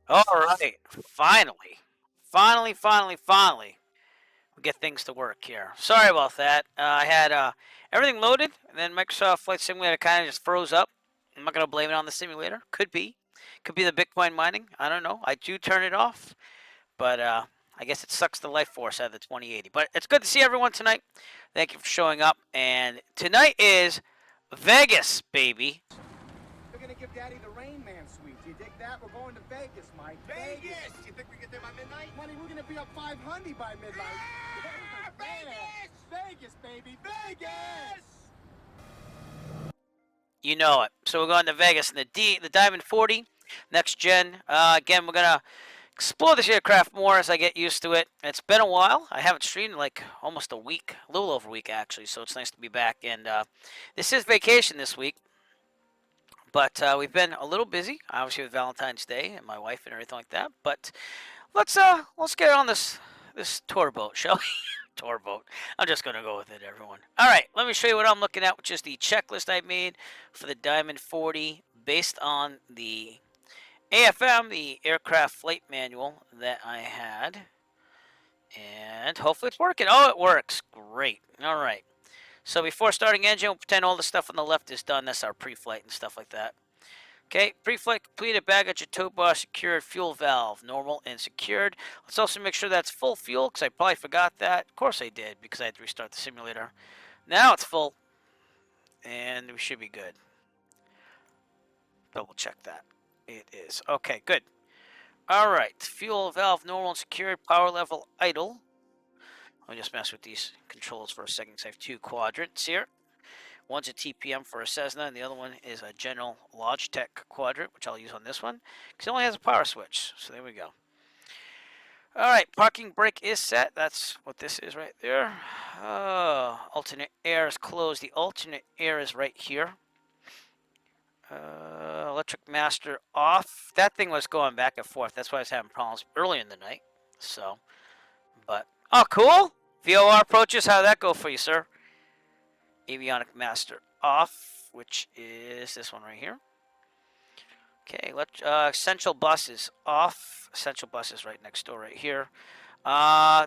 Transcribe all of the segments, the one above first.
All right. Finally. Finally. We get things to work here. Sorry about that. I had everything loaded, and then Microsoft Flight Simulator kind of just froze up. I'm not going to blame it on the simulator. Could be. Could be the Bitcoin mining. I don't know. I do turn it off, but I guess it sucks the life force out of the 2080. But it's good to see everyone tonight. Thank you for showing up. And tonight is Vegas, baby. We're gonna give Daddy the Rain Man suite. You dig that? We're going to Vegas, Mike. Vegas! You think we get there by midnight? Money, we're gonna be up 500 by midnight. Ah, Vegas! Vegas, baby, Vegas! You know it. So we're going to Vegas in the Diamond 40, next gen. Again, we're gonna explore this aircraft more as I get used to it. It's been a while. I haven't streamed in like almost a week, a little over a week actually. So it's nice to be back. And this is vacation this week, but we've been a little busy, obviously with Valentine's Day and my wife and everything like that. But let's get on this tour boat, shall we? Tour boat. I'm just gonna go with it, everyone. All right, let me show you what I'm looking at, which is the checklist I made for the Diamond 40 based on the AFM, the aircraft flight manual that I had. And hopefully it's working. Oh, it works. Great. All right. So before starting engine, we'll pretend all the stuff on the left is done. That's our pre-flight and stuff like that. Okay, pre-flight completed, baggage at tow bar secured, fuel valve normal and secured. Let's also make sure that's full fuel because I probably forgot that. Of course I did because I had to restart the simulator. Now it's full and we should be good. Double check that. It is. Okay, good. All right, fuel valve normal and secured, power level idle. Let me just mess with these controls for a second. So I have two quadrants here. One's a TPM for a Cessna, and the other one is a general Logitech quadrant, which I'll use on this one, because it only has a power switch. So there we go. All right, parking brake is set. That's what this is right there. Alternate air is closed. The alternate air is right here. Electric master off. That thing was going back and forth. That's why I was having problems early in the night. So, but, oh, cool. VOR approaches. How did that go for you, sir? Avionic master off, which is this one right here. Okay, essential bus is off. Essential bus is right next door right here.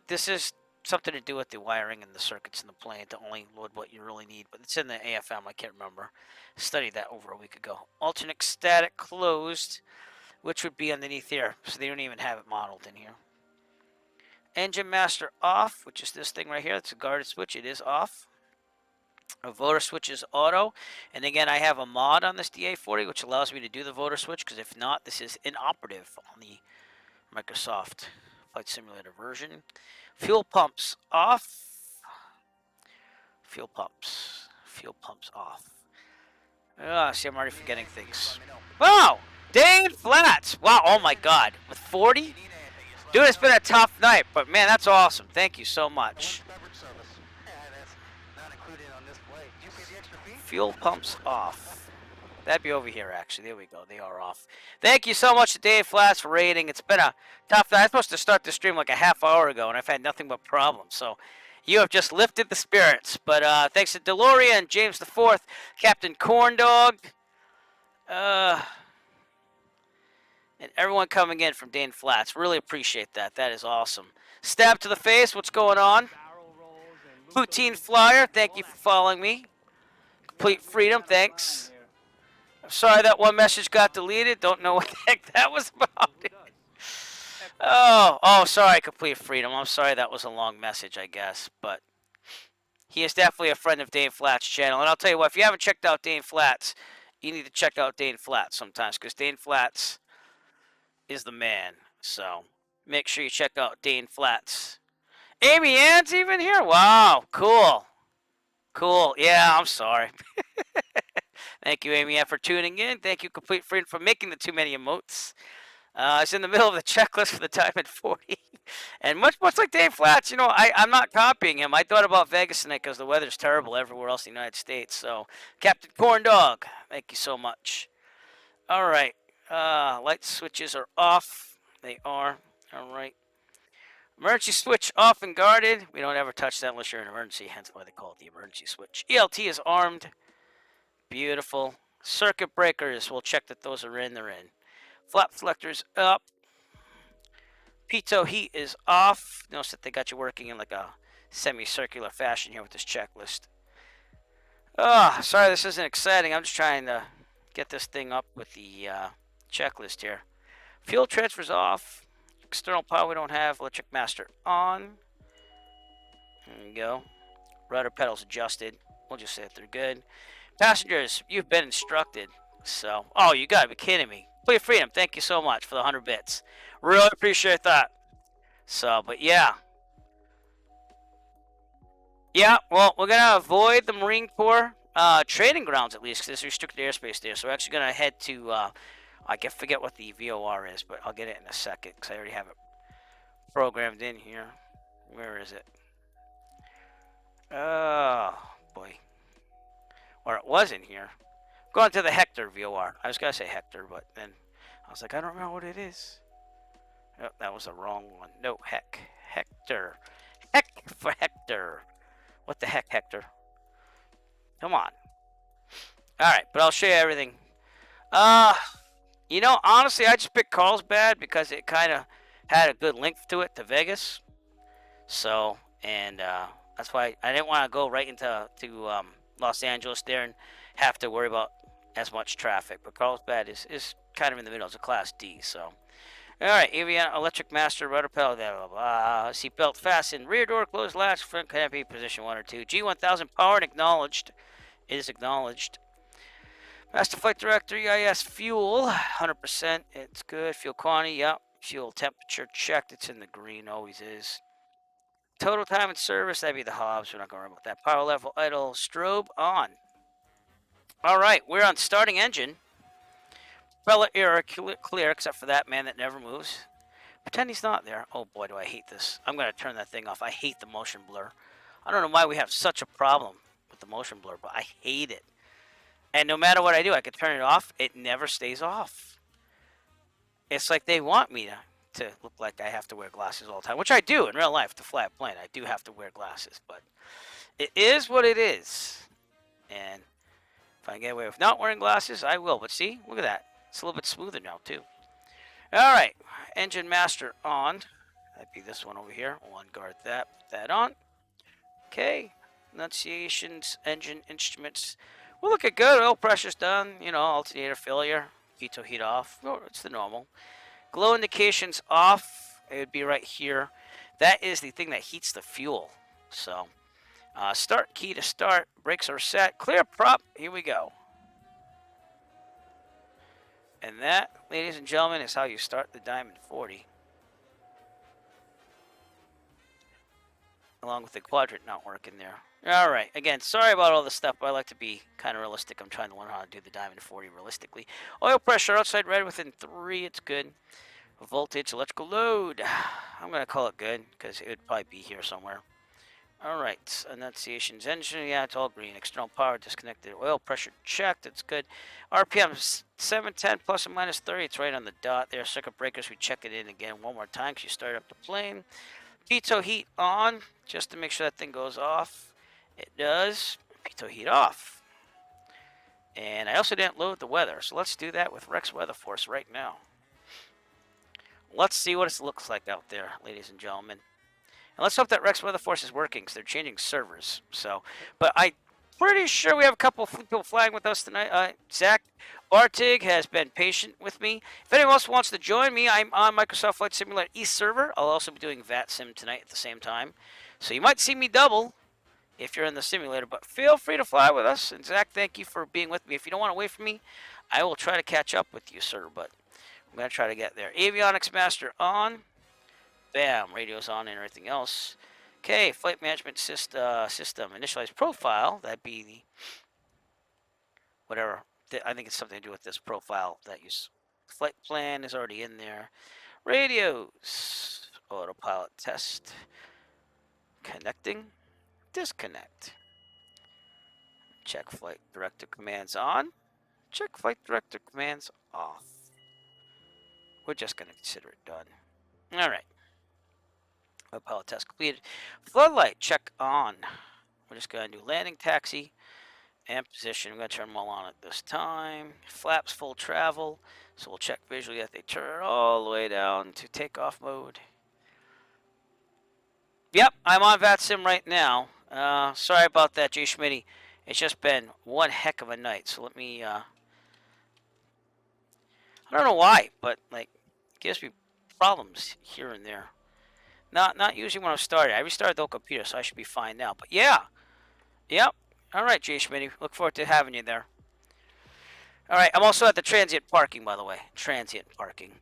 This is something to do with the wiring and the circuits in the plane to only load what you really need, but it's in the AFM. I can't remember. Studied that over a week ago. Alternate static closed, which would be underneath here, so they don't even have it modeled in here. Engine master off, which is this thing right here. It's a guarded switch. It is off. A voter switch is auto, and again I have a mod on this DA40 which allows me to do the voter switch, because if not, this is inoperative on the Microsoft Flight Simulator version. Fuel pumps off. Fuel pumps off. See, I'm already forgetting things. Wow, Dane Flats. Wow, oh my God, with 40, dude, it's been a tough night, but man, that's awesome. Thank you so much. Fuel pumps off. That'd be over here, actually. There we go. They are off. Thank you so much to Dave Flats for rating. It's been a tough night. I was supposed to start the stream like a half hour ago, and I've had nothing but problems. So you have just lifted the spirits. But thanks to Deloria and James IV, Captain Corndog, and everyone coming in from Dane Flats. Really appreciate that. That is awesome. Stab to the face. What's going on? Poutine Flyer, thank you for following me. Complete Freedom, thanks. I'm sorry that one message got deleted. Don't know what the heck that was about. Oh, sorry, Complete Freedom. I'm sorry that was a long message, I guess. But he is definitely a friend of Dane Flats' channel. And I'll tell you what, if you haven't checked out Dane Flats, you need to check out Dane Flats sometimes, because Dane Flats is the man. So make sure you check out Dane Flats. Amy Ann's even here? Wow, cool. Cool. Yeah, I'm sorry. Thank you, Amy Ann, for tuning in. Thank you, Complete Freedom, for making the too many emotes. It's in the middle of the checklist for the Diamond 40. And much like Dave Flats, you know, I'm not copying him. I thought about Vegas tonight because the weather's terrible everywhere else in the United States. So, Captain Corndog, thank you so much. All right. Light switches are off. They are. All right. Emergency switch off and guarded. We don't ever touch that unless you're in an emergency, hence why they call it the emergency switch. ELT is armed. Beautiful. Circuit breakers, we'll check that those are in. They're in. Flap selectors up. Pitot heat is off. Notice that they got you working in like a semicircular fashion here with this checklist. Oh, sorry this isn't exciting. I'm just trying to get this thing up with the checklist here. Fuel transfer's off. External power we don't have. Electric master on. There you go. Rudder pedals adjusted. We'll just say that they're good. Passengers, you've been instructed. So, oh, you gotta be kidding me. Plea of Freedom, thank you so much for the 100 bits. Really appreciate that. So, but yeah. Yeah, well, we're gonna avoid the Marine Corps training grounds at least, because there's restricted airspace there. So we're actually gonna head to, I can forget what the VOR is, but I'll get it in a second, because I already have it programmed in here. Where is it? Oh, boy. Or it was in here. Going to the Hector VOR. I was going to say Hector, but then I was like, I don't remember what it is. Oh, that was the wrong one. No, Hector. Heck for Hector. What the heck, Hector? Come on. Alright, but I'll show you everything. You know, honestly, I just picked Carlsbad because it kind of had a good link to it, to Vegas. So, and that's why I didn't want to go right into Los Angeles there and have to worry about as much traffic. But Carlsbad is kind of in the middle. It's a Class D, so. Alright, avion, electric master, rudder pedal, blah, blah, blah. Seatbelt fastened, rear door closed, latch, front canopy, position 1 or 2. G1000 powered, acknowledged. It is acknowledged. Master Flight Director, EIS fuel, 100%. It's good. Fuel quantity, yep. Fuel temperature checked. It's in the green, always is. Total time in service, that'd be the Hobbs. We're not going to worry about that. Power level idle, strobe on. Alright, we're on starting engine. Propeller error clear, except for that man that never moves. Pretend he's not there. Oh boy, do I hate this. I'm going to turn that thing off. I hate the motion blur. I don't know why we have such a problem with the motion blur, but I hate it. And no matter what I do, I can turn it off. It never stays off. It's like they want me to look like I have to wear glasses all the time, which I do in real life to fly a plane. I do have to wear glasses, but it is what it is. And if I get away with not wearing glasses, I will. But see, look at that. It's a little bit smoother now, too. All right, engine master on. That'd be this one over here. We'll unguard that, put that on. Okay, enunciations, engine instruments. We'll look at good. Oil pressure's done. You know, alternator failure. Pitot heat off. Oh, it's the normal. Glow indications off. It would be right here. That is the thing that heats the fuel. So, start key to start. Brakes are set. Clear prop. Here we go. And that, ladies and gentlemen, is how you start the Diamond 40. Along with the quadrant not working there. Alright, again, sorry about all this stuff, but I like to be kind of realistic. I'm trying to learn how to do the Diamond 40 realistically. Oil pressure outside red within 3, it's good. Voltage, electrical load. I'm going to call it good, because it would probably be here somewhere. Alright, enunciations, engine, yeah, it's all green. External power disconnected. Oil pressure checked, it's good. RPM 710 plus or minus 30, it's right on the dot there. Circuit breakers, we check it in again one more time because you start up the plane. Pitot heat on, just to make sure that thing goes off. It does. Pitot heat off. And I also didn't load the weather, so let's do that with Rex Weather Force right now. Let's see what it looks like out there, ladies and gentlemen. And let's hope that Rex Weather Force is working, because they're changing servers. So, but I'm pretty sure we have a couple of people flying with us tonight. Zach Bartig has been patient with me. If anyone else wants to join me, I'm on Microsoft Flight Simulator East server. I'll also be doing VATSIM tonight at the same time. So you might see me double if you're in the simulator, but feel free to fly with us. And Zach, thank you for being with me. If you don't want to wait for me, I will try to catch up with you, sir, but I'm going to try to get there. Avionics Master on. Bam, radio's on and everything else. Okay, flight management system, initialized profile. That'd be the, whatever. I think it's something to do with this profile that you, flight plan is already in there. Radios, autopilot test. Connecting, disconnect. Check flight director commands on. Check flight director commands off. We're just going to consider it done. All right. Autopilot test completed. Floodlight check on. We're just going to do landing taxi and position. I'm going to turn them all on at this time. Flaps full travel. So we'll check visually that they turn all the way down to takeoff mode. Yep, I'm on VATSIM right now. Sorry about that, J. Schmitty. It's just been one heck of a night. So let me. I don't know why, but like, it gives me problems here and there. Not usually when I started. I restarted the whole computer, so I should be fine now. But yeah, yep. All right, J. Schmitty. Look forward to having you there. All right, I'm also at the transient parking, by the way. Transient parking,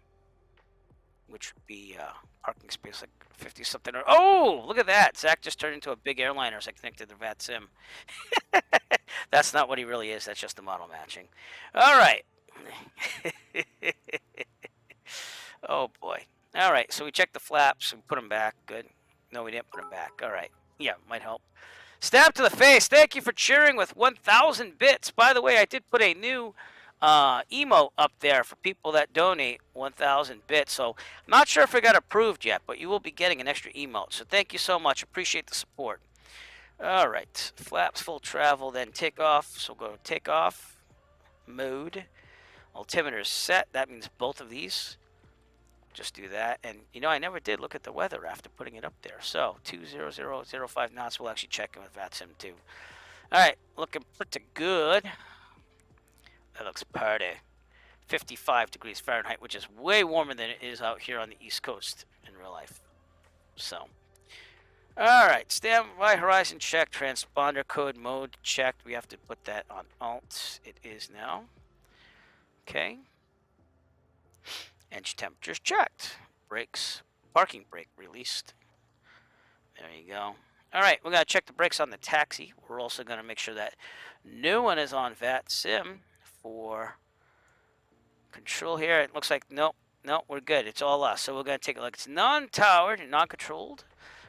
which would be parking space like 50 something. Oh, look at that! Zach just turned into a big airliner as I connected to VATSIM. That's not what he really is. That's just the model matching. All right. Oh boy. All right. So we checked the flaps and put them back. Good. No, we didn't put them back. All right. Yeah, might help. Stab to the face. Thank you for cheering with 1,000 bits. By the way, I did put a new emote up there for people that donate 1,000 bits. So I'm not sure if it got approved yet, but you will be getting an extra emote. So thank you so much. Appreciate the support. All right. Flaps full travel, then takeoff. So go takeoff mode. Altimeter is set. That means both of these. Just do that. And you know, I never did look at the weather after putting it up there. So 20005 knots. We'll actually check in with VATSIM too. All right, looking pretty good. That looks pretty. 55 degrees Fahrenheit, which is way warmer than it is out here on the East Coast in real life. So, all right, standby horizon check, transponder code mode checked. We have to put that on alt. It is now. Okay. Engine temperatures checked. Brakes, parking brake released. There you go. All right, we're going to check the brakes on the taxi. We're also going to make sure that no one is on VATSIM for control here. It looks like, nope, we're good. It's all us. So we're going to take a look. It's non-towered and non-controlled.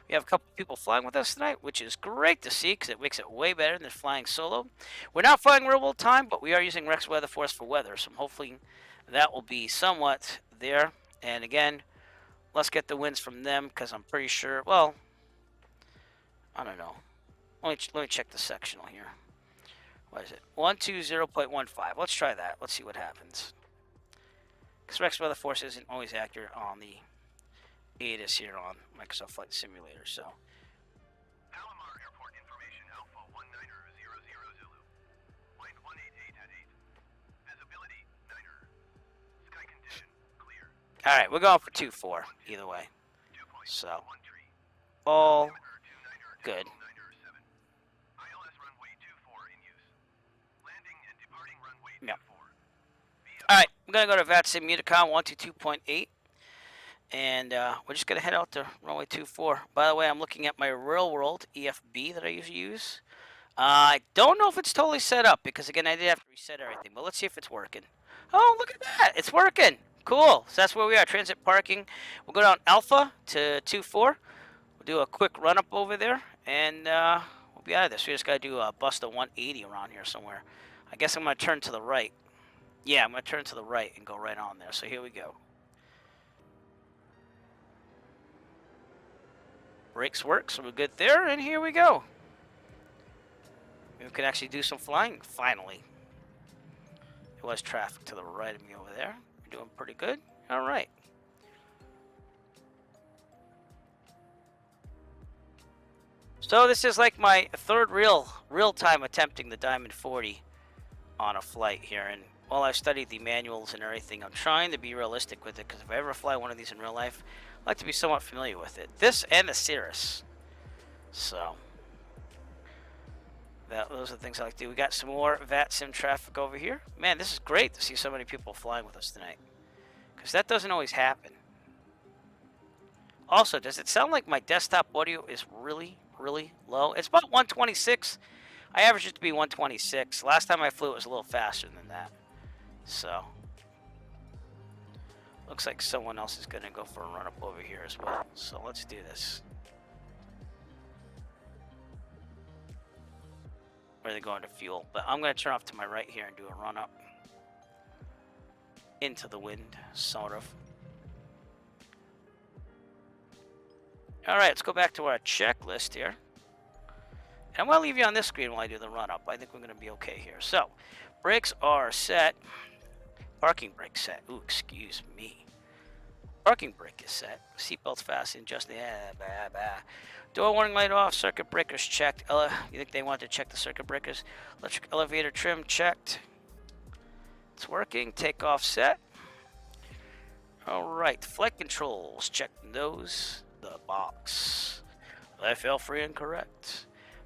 We have a couple people flying with us tonight, which is great to see because it makes it way better than flying solo. We're not flying real-world time, but we are using Rex Weather Force for weather, so hopefully that will be somewhat there. And again, let's get the winds from them because I'm pretty sure, well, I don't know. Let me check the sectional here. What is it? 120.15. Let's try that. Let's see what happens. Because Rex Weather Force isn't always accurate on the ATIS here on Microsoft Flight Simulator, so. Palomar Airport information Alpha 1900 Zulu. Wind 188 at 8. Visibility 9er. Sky condition clear. All right, we're going for 2-4 either way. So, all good. Yeah. All right, I'm gonna go to VATSIM Unicom 122.8, and we're just gonna head out to runway 24. By the way, I'm looking at my real world EFB that I usually use. I don't know if it's totally set up because again I did have to reset everything, but let's see if it's working. Oh, look at that! It's working. Cool. So that's where we are. Transit parking. We'll go down Alpha to 24. We'll do a quick run up over there, and we'll be out of this. We just gotta do a bust of 180 around here somewhere. I guess I'm gonna turn to the right. Yeah, I'm gonna turn to the right and go right on there. So here we go. Brakes work, so we're good there, and here we go. We can actually do some flying, finally. There was traffic to the right of me over there. We're doing pretty good. All right. So this is like my third real time attempting the Diamond 40 on a flight here, and while I've studied the manuals and everything, I'm trying to be realistic with it because if I ever fly one of these in real life, I'd like to be somewhat familiar with it. This and the Cirrus. So those are the things I like to do. We got some more VATSIM traffic over here. Man, this is great to see so many people flying with us tonight because that doesn't always happen. Also, does it sound like my desktop audio is really low? It's about 126. I average it to be 126. Last time I flew, it was a little faster than that. So, looks like someone else is going to go for a run up over here as well. So let's do this. Where are they going to fuel? But I'm going to turn off to my right here and do a run up into the wind, sort of. All right, let's go back to our checklist here. And I'm going to leave you on this screen while I do the run up. I think we're going to be okay here. So, brakes are set. Parking brake set. Ooh, excuse me. Parking brake is set. Seatbelts fastened. Just door warning light off. Circuit breakers checked. You think they want to check the circuit breakers? Electric elevator trim checked. It's working. Takeoff set. All right. Flight controls. Check those. The box. FL free and correct.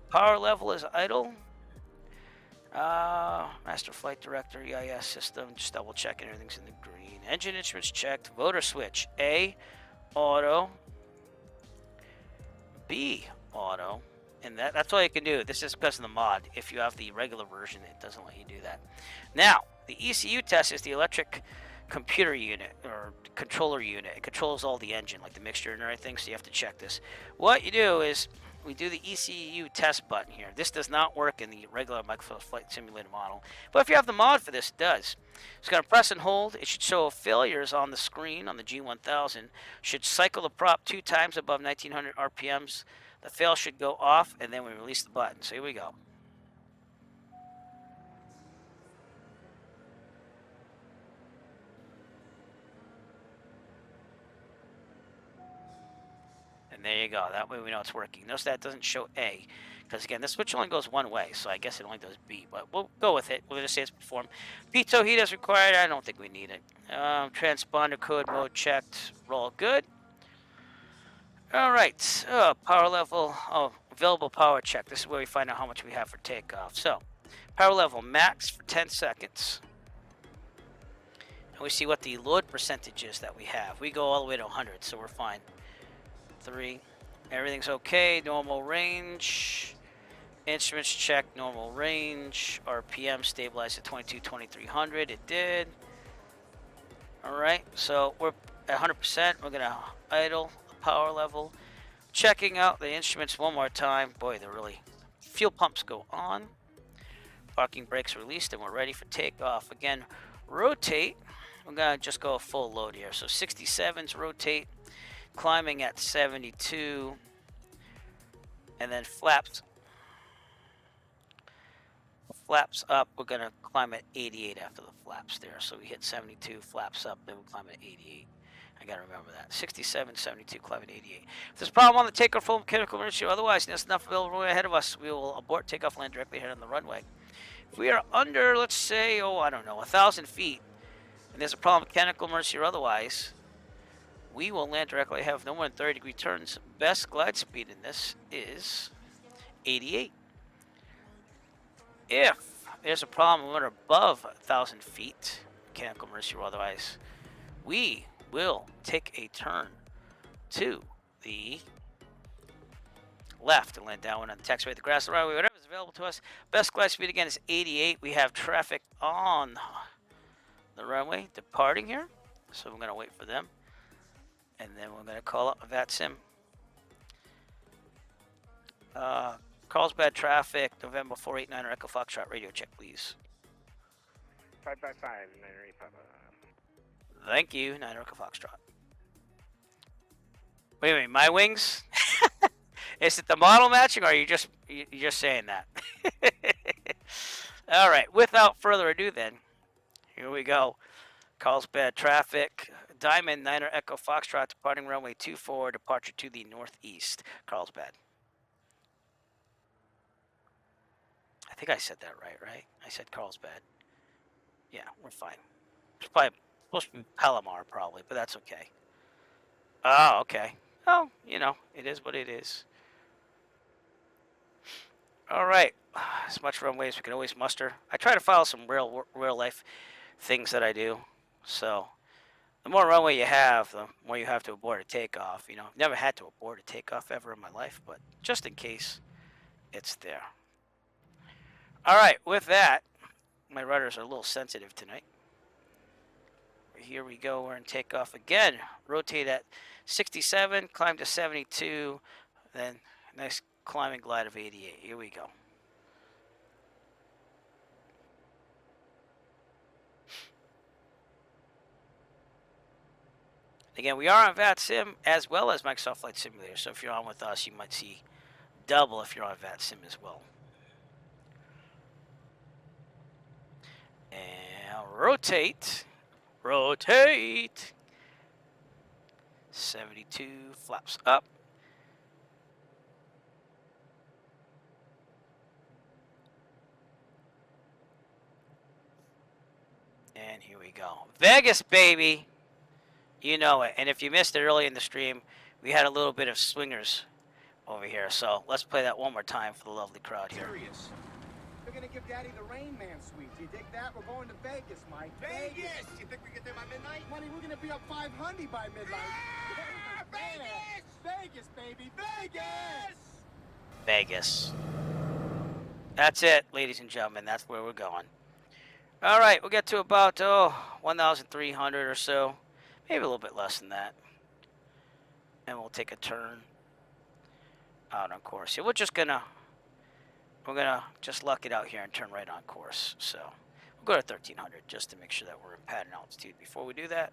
Power level is idle. Master flight director, EIS system. Just double checking everything's in the green. Engine instruments checked. Voter switch. A. Auto. B. Auto. And that's all you can do. This is because of the mod. If you have the regular version, it doesn't let you do that. Now, the ECU test is the electric computer unit or controller unit. It controls all the engine, like the mixture and everything, so you have to check this. What you do is we do the ECU test button here. This does not work in the regular Microsoft Flight Simulator model, but if you have the mod for this, it does. It's going to press and hold. It should show failures on the screen on the G1000. Should cycle the prop 2 times above 1900 RPMs. The fail should go off, and then we release the button. So here we go. And there you go. That way we know it's working. Notice that doesn't show A. Because, again, the switch only goes one way, so I guess it only does B. But we'll go with it. We'll just say it's performed. Pitot heat is required. I don't think we need it. Transponder code mode checked. Roll good. All right. Power level. Oh, available power check. This is where we find out how much we have for takeoff. So, power level max for 10 seconds. And we see what the load percentage is that we have. We go all the way to 100, so we're fine. 3. Everything's okay. Normal range. Instruments check. Normal range. RPM stabilized at 2300. It did. Alright, so we're at 100%. We're going to idle the power level. Checking out the instruments one more time. Boy, they're really... Fuel pumps go on. Parking brakes released, and we're ready for takeoff. Again, rotate. We're going to just go full load here. So 67's rotate. Climbing at 72, and then flaps up. We're gonna climb at 88 after the flaps there. So we hit 72, flaps up, then we climb at 88. I gotta remember that. 67, 72, climb at 88. If there's a problem on the takeoff, full mechanical emergency, otherwise there's enough available ahead of us, we will abort takeoff, land directly ahead on the runway. If we are under, let's say, I don't know, 1,000 feet, and there's a problem, mechanical emergency or otherwise, we will land directly, have no more than 30-degree turns. Best glide speed in this is 88. If there's a problem when we're above 1,000 feet, mechanical emergency or otherwise, we will take a turn to the left and land downwind on the taxiway, the grass, the runway, whatever is available to us. Best glide speed again is 88. We have traffic on the runway departing here, so we're going to wait for them. And then we're going to call up VATSIM. Carlsbad traffic, November 489 Echo Foxtrot, radio check, please. 555, 985. Thank you, 9 Echo Foxtrot. Wait a minute, my wings? Is it the model matching, or are you just saying that? All right, without further ado then, here we go. Carlsbad traffic, Diamond 9 Echo Foxtrot, departing runway 24, departure to the northeast, Carlsbad. I think I said that right? I said Carlsbad. Yeah, we're fine. It's probably supposed to be Palomar, probably, but that's okay. Oh, okay. Oh, you know, it is what it is. All right, as much runway as we can always muster. I try to follow some real life things that I do, so the more runway you have, the more you have to abort a takeoff. You know, never had to abort a takeoff ever in my life, but just in case, it's there. All right, with that, my rudders are a little sensitive tonight. Here we go, we're in takeoff again. Rotate at 67, climb to 72, then nice climbing glide of 88. Here we go. Again, we are on VATSIM as well as Microsoft Flight Simulator, so if you're on with us, you might see double if you're on VATSIM as well. And rotate. 72 flaps up. And here we go. Vegas, baby! You know it. And if you missed it early in the stream, we had a little bit of swingers over here. So let's play that one more time for the lovely crowd here. Serious. They're gonna give Daddy the Rain Man suite. You dig that? We're going to Vegas, Mike. Vegas! You think we get there by midnight? Money, we're gonna be up 500 by midnight. Vegas! Vegas, baby, Vegas! Vegas. That's it, ladies and gentlemen. That's where we're going. All right, we'll get to about 1,300 or so, maybe a little bit less than that, and we'll take a turn out on course. Yeah, we're gonna just luck it out here and turn right on course. So we'll go to 1,300 just to make sure that we're in pattern altitude. Before we do that,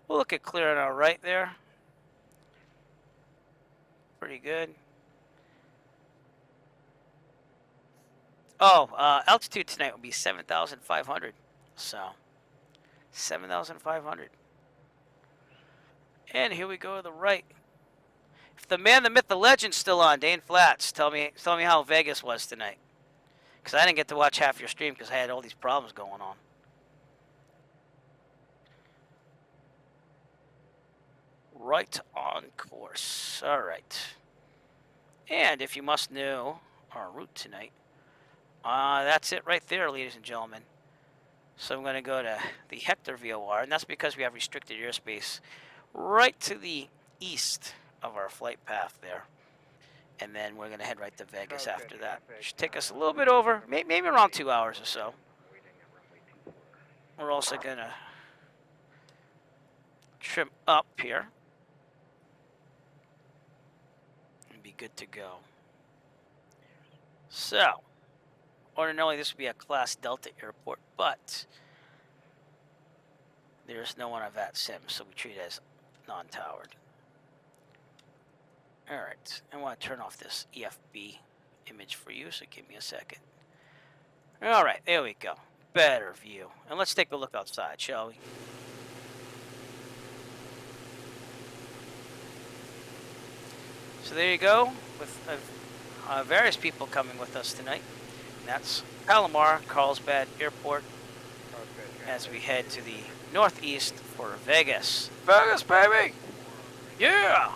we'll look at clearing our right there. Pretty good. Oh, altitude tonight will be 7,500. So, 7,500. And here we go to the right. If the man, the myth, the legend's still on, Dane Flats, tell me how Vegas was tonight. Because I didn't get to watch half your stream because I had all these problems going on. Right on course. All right. And if you must know our route tonight, that's it right there, ladies and gentlemen. So I'm going to go to the Hector VOR, and that's because we have restricted airspace right to the east of our flight path there. And then we're going to head right to Vegas after that. Should take us a little bit over, maybe around 2 hours or so. We're also going to trim up here and be good to go. So, ordinarily this would be a Class Delta airport, but there's no one of that sim, so we treat it as non-towered. Alright, I want to turn off this EFB image for you, so give me a second. Alright, there we go. Better view. And let's take a look outside, shall we? So there you go, with various people coming with us tonight. And that's Palomar, Carlsbad Airport, as we head to the northeast for Vegas. Vegas, baby! Yeah!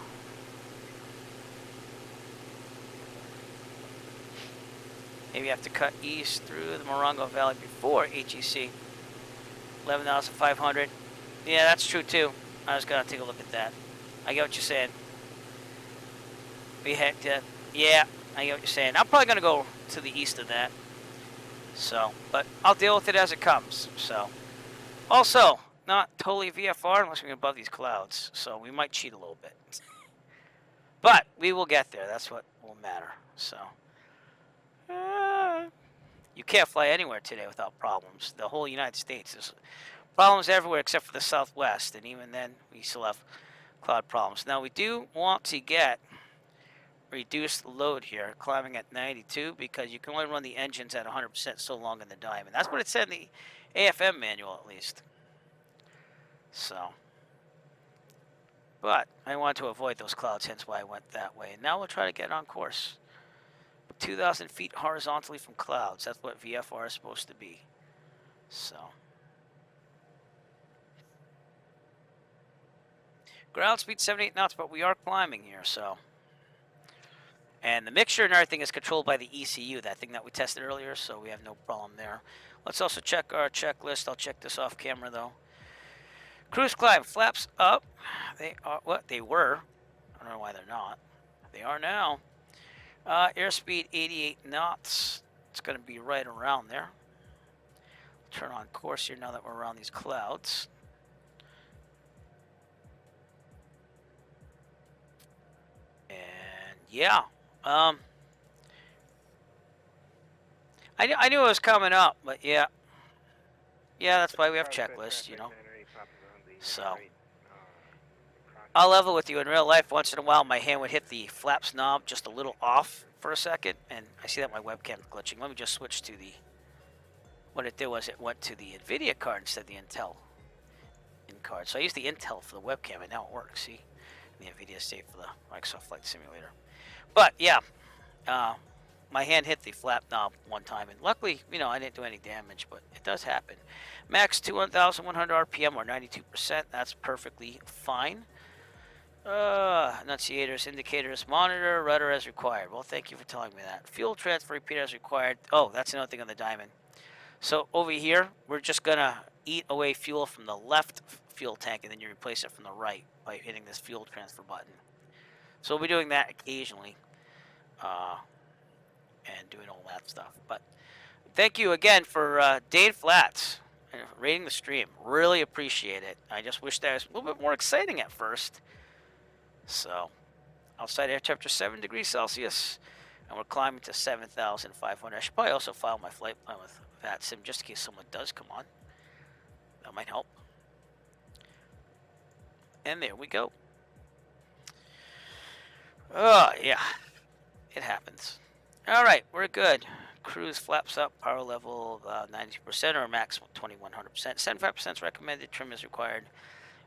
Maybe you have to cut east through the Morongo Valley before HEC. 11,500. Yeah, that's true too. I was gonna take a look at that. I get what you're saying. We head to, yeah, I get what you're saying. I'm probably gonna go to the east of that. So, but I'll deal with it as it comes. So, also, not totally VFR unless we're above these clouds. So we might cheat a little bit. But we will get there. That's what will matter. So, you can't fly anywhere today without problems. The whole United States. There's problems everywhere except for the Southwest. And even then, we still have cloud problems. Now, we do want to get reduced load here, climbing at 92, because you can only run the engines at 100% so long in the diamond. That's what it said in the AFM manual, at least. So, but I wanted to avoid those clouds, hence why I went that way. And now we'll try to get on course. 2,000 feet horizontally from clouds. That's what VFR is supposed to be. So, ground speed 78 knots, but we are climbing here, so. And the mixture and everything is controlled by the ECU, that thing that we tested earlier, so we have no problem there. Let's also check our checklist. I'll check this off camera, though. Cruise climb, flaps up. They are, what? They were. I don't know why they're not. They are now. Airspeed 88 knots. It's going to be right around there. Turn on course here now that we're around these clouds. And yeah. I knew it was coming up, but yeah. Yeah, that's why we have checklists, you know. So, I'll level with you. In real life, once in a while, my hand would hit the flaps knob just a little off for a second, and I see that my webcam's glitching. Let me just switch to the, what it did was it went to the NVIDIA card instead of the Intel card. So I used the Intel for the webcam, and now it works. See, and the NVIDIA state for the Microsoft Flight Simulator. But yeah, my hand hit the flap knob one time, and luckily, I didn't do any damage, but it does happen. Max 1,100 RPM or 92%. That's perfectly fine. Annunciators, indicators, monitor, rudder as required. Well, thank you for telling me that. Fuel transfer repeater as required. Oh, that's another thing on the Diamond. So over here, we're just gonna eat away fuel from the left fuel tank, and then you replace it from the right by hitting this fuel transfer button. So we'll be doing that occasionally, and doing all that stuff. But thank you again for Dave Flats rating the stream. Really appreciate it. I just wish that was a little bit more exciting at first. So, outside air temperature 7 degrees Celsius, and we're climbing to 7,500. I should probably also file my flight plan with VATSIM just in case someone does come on. That might help. And there we go. Oh, yeah. It happens. All right, we're good. Cruise flaps up, power level 92% or max 2,100%. 75% is recommended, trim is required,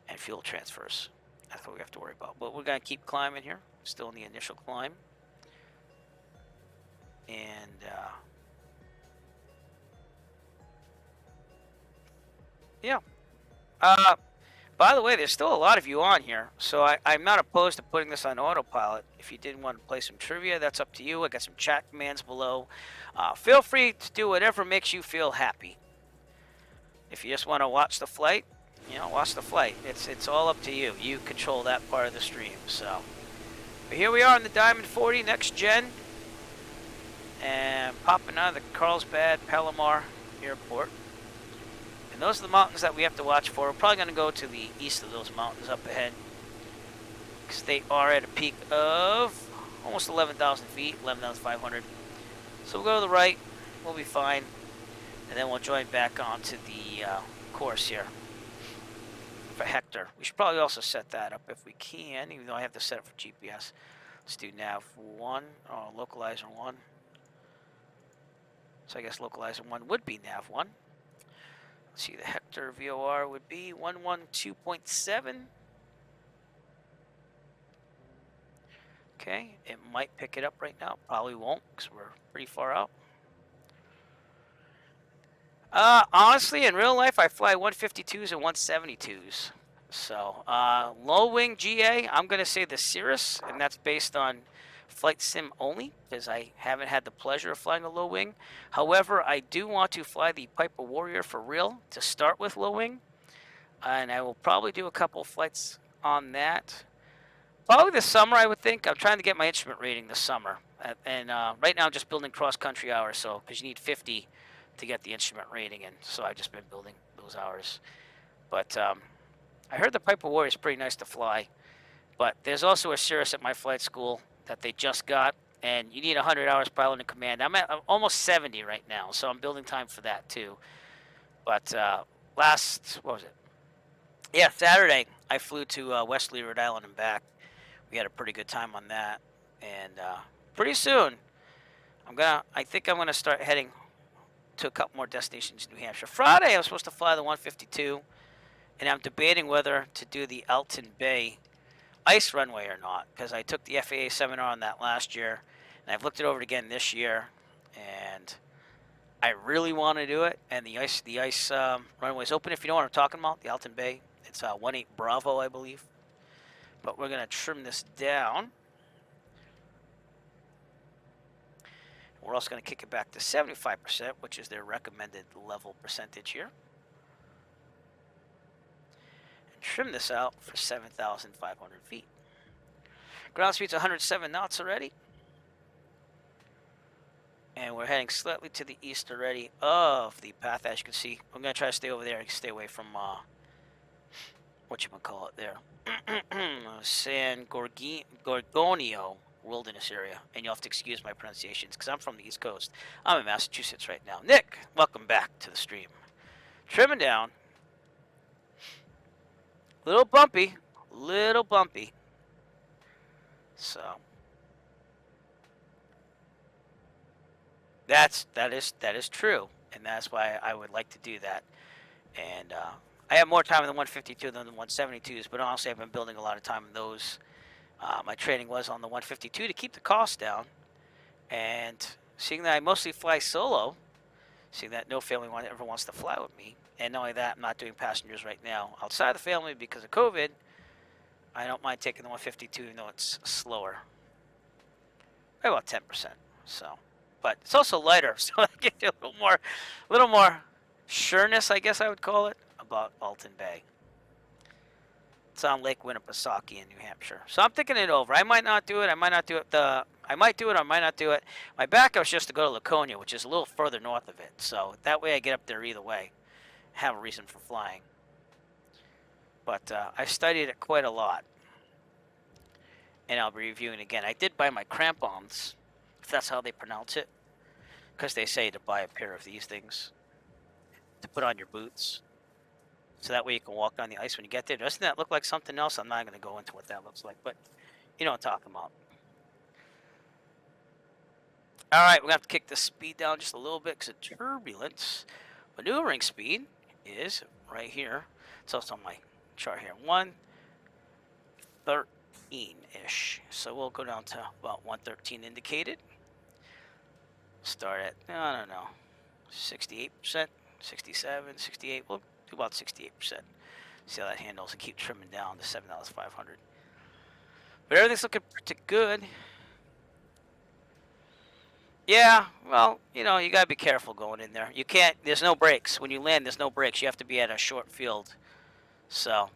and fuel transfers. That's what we have to worry about. But we're going to keep climbing here. Still in the initial climb. And yeah. By the way, there's still a lot of you on here, so I'm not opposed to putting this on autopilot. If you didn't want to play some trivia, that's up to you. I got some chat commands below. Feel free to do whatever makes you feel happy. If you just want to watch the flight, watch the flight. It's all up to you. You control that part of the stream. So, but here we are in the Diamond 40 next gen, and popping out of the Carlsbad Palomar Airport. And those are the mountains that we have to watch for. We're probably going to go to the east of those mountains up ahead, because they are at a peak of almost 11,000 feet, 11,500. So we'll go to the right. We'll be fine. And then we'll join back onto the course here for Hector. We should probably also set that up if we can, even though I have to set it for GPS. Let's do nav 1, or localizer 1. So I guess localizer 1 would be nav 1. Let's see, the Hector VOR would be 112.7. Okay, it might pick it up right now. Probably won't, because we're pretty far out. Honestly, in real life, I fly 152s and 172s. So, low wing GA, I'm going to say the Cirrus, and that's based on flight sim only, because I haven't had the pleasure of flying a low wing. However, I do want to fly the Piper Warrior for real to start with low wing, and I will probably do a couple of flights on that. Probably this summer, I would think. I'm trying to get my instrument rating this summer, and right now I'm just building cross-country hours, so because you need 50 to get the instrument rating, and so I've just been building those hours. But I heard the Piper Warrior is pretty nice to fly, but there's also a Cirrus at my flight school that they just got, and you need 100 hours pilot and command. I'm almost 70 right now, so I'm building time for that too. But what was it? Yeah, Saturday I flew to Wesley, Rhode Island and back. We had a pretty good time on that, and pretty soon I think I'm gonna start heading to a couple more destinations in New Hampshire. Friday I was supposed to fly the 152, and I'm debating whether to do the Elton Bay ice runway or not, because I took the FAA seminar on that last year, and I've looked it over again this year, and I really want to do it. And the ice runway is open. If you know what I'm talking about, the Elton Bay, it's 18 Bravo, I believe. But we're gonna trim this down. We're also gonna kick it back to 75%, which is their recommended level percentage here. Trim this out for 7,500 feet. Ground speed's 107 knots already. And we're heading slightly to the east already of the path. As you can see, I'm going to try to stay over there and stay away from, whatchamacallit there. San Gorgonio wilderness area. And you'll have to excuse my pronunciations because I'm from the East Coast. I'm in Massachusetts right now. Nick, welcome back to the stream. Trimming down. Little bumpy. So that is true, and that's why I would like to do that. And I have more time in the 152 than the 172s, but honestly, I've been building a lot of time in those. My training was on the 152 to keep the cost down, and seeing that I mostly fly solo, seeing that no family ever wants to fly with me, and not only that, I'm not doing passengers right now outside the family because of COVID. I don't mind taking the 152, even though it's slower, by about 10%. So, but it's also lighter, so that gives you a little more sureness, I guess I would call it, about Alton Bay. It's on Lake Winnipesaukee in New Hampshire. So I'm thinking it over. I might not do it. I might not do it. I might do it. I might not do it. My backup is just to go to Laconia, which is a little further north of it. So that way I get up there either way. Have a reason for flying. But I studied it quite a lot. And I'll be reviewing again. I did buy my crampons, if that's how they pronounce it. Because they say to buy a pair of these things to put on your boots. So that way you can walk on the ice when you get there. Doesn't that look like something else? I'm not going to go into what that looks like, but you know what I'm talking about. All right, we're going to have to kick the speed down just a little bit because of turbulence. Maneuvering speed is right here. It's also on my chart here. 113-ish. So we'll go down to about 113 indicated. Start at, I don't know, 68%, 67, 68. We'll do about 68%. See how that handles and keep trimming down to 7,500. But everything's looking pretty good. Yeah, well, you know, you gotta be careful going in there. You can't, there's no brakes. When you land, there's no brakes. You have to be at a short field. So,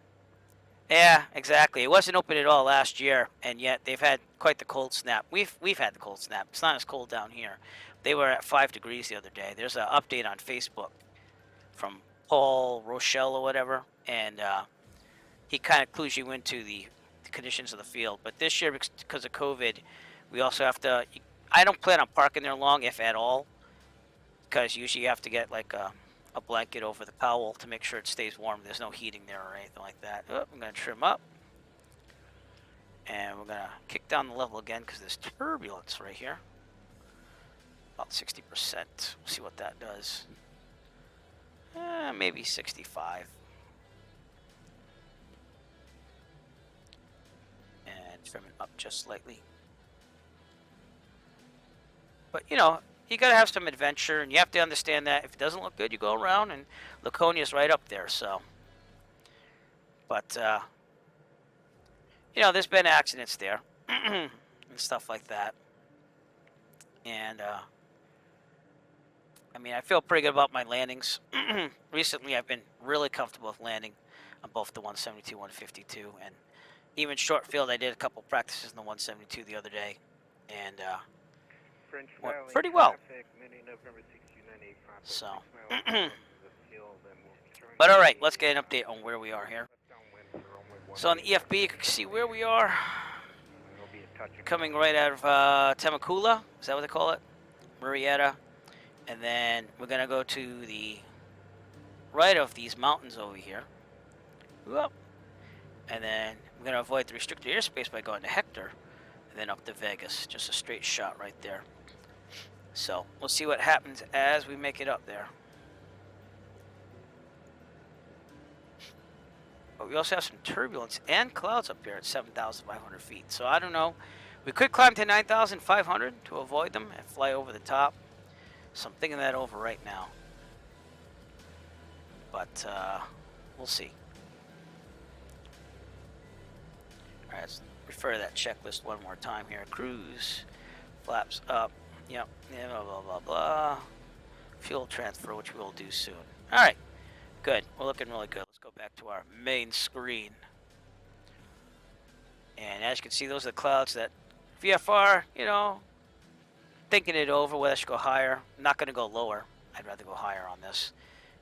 yeah, exactly. It wasn't open at all last year, and yet they've had quite the cold snap. We've had the cold snap. It's not as cold down here. They were at 5 degrees the other day. There's an update on Facebook from Paul Rochelle or whatever, and he kind of clues you into the conditions of the field. But this year, because of COVID, we also have to. I don't plan on parking there long, if at all, because usually you have to get like a blanket over the cowl to make sure it stays warm. There's no heating there or anything like that. Oh, I'm going to trim up. And we're going to kick down the level again because there's turbulence right here. About 60%. We'll see what that does. Maybe 65. And trim it up just slightly. But, you know, you got to have some adventure, and you have to understand that if it doesn't look good, you go around, and Laconia's right up there, so. But, you know, there's been accidents there and stuff like that. And, I mean, I feel pretty good about my landings. Recently, I've been really comfortable with landing on both the 172, 152, and even short field. I did a couple practices in the 172 the other day, and French went Valley pretty well. traffic, Monday, November 1698, So, 5.6 miles from the field, and we'll be trying but to all right, be, let's get an update on where we are here. downwind for only one So on the minute. EFB, you can see where we are. It'll be a touch of Coming right out of Temecula, is that what they call it? Murrieta. And then we're going to go to the right of these mountains over here. Whoop. And then we're going to avoid the restricted airspace by going to Hector. And then up to Vegas. Just a straight shot right there. So we'll see what happens as we make it up there. But we also have some turbulence and clouds up here at 7,500 feet. So I don't know. We could climb to 9,500 to avoid them and fly over the top. So I'm thinking that over right now. But we'll see. All right, let's refer to that checklist one more time here. Cruise, flaps up, yep, yeah, blah, blah, blah, blah. Fuel transfer, which we'll do soon. All right, good. We're looking really good. Let's go back to our main screen. And as you can see, those are the clouds that VFR, you know, thinking it over whether I should go higher. I'm not going to go lower. I'd rather go higher on this,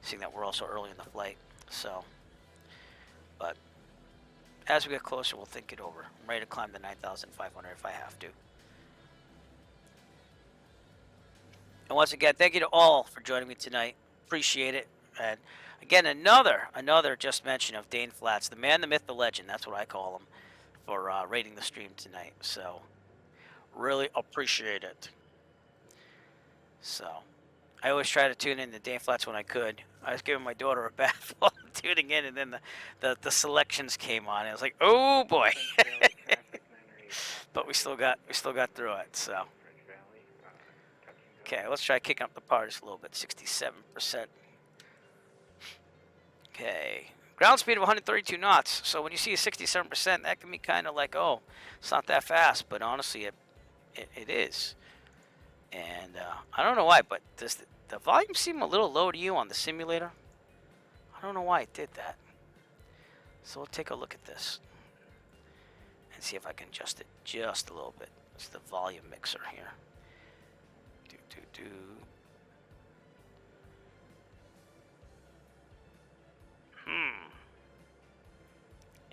seeing that we're also early in the flight. So, but as we get closer, we'll think it over. I'm ready to climb the 9,500 if I have to. And once again, thank you to all for joining me tonight. Appreciate it. And again, another just mention of Dane Flats, the man, the myth, the legend. That's what I call him for rating the stream tonight. So, really appreciate it. So, I always try to tune in to Dane Flats when I could. I was giving my daughter a bath all the tuning in, and then the selections came on. And I was like, oh boy. French Valley traffic 908. But we still got through it. So French Valley, touch and go. okay, let's try kicking up the power just a little bit. 67%. Okay. Ground speed of 132 knots. So when you see a 67%, that can be kind of like, oh, it's not that fast. But honestly, it is. And I don't know why, but does the volume seem a little low to you on the simulator? I don't know why it did that. So we'll take a look at this and see if I can adjust it just a little bit. It's the volume mixer here. Do.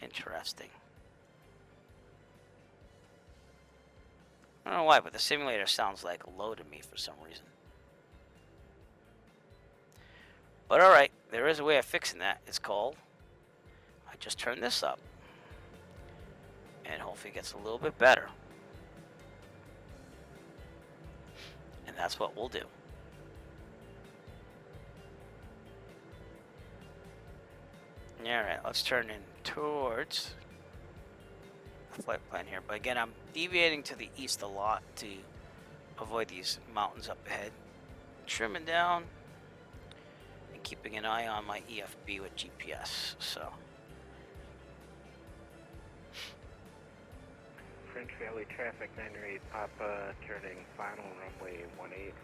Interesting. I don't know why, but the simulator sounds like low to me for some reason. But alright, there is a way of fixing that. It's called, I just turn this up. And hopefully it gets a little bit better. And that's what we'll do. Alright, let's turn in towards the flight plan here. But again, I'm deviating to the east a lot to avoid these mountains up ahead. Trimming down and keeping an eye on my EFB with GPS. So French Valley traffic 908 Papa turning final runway 18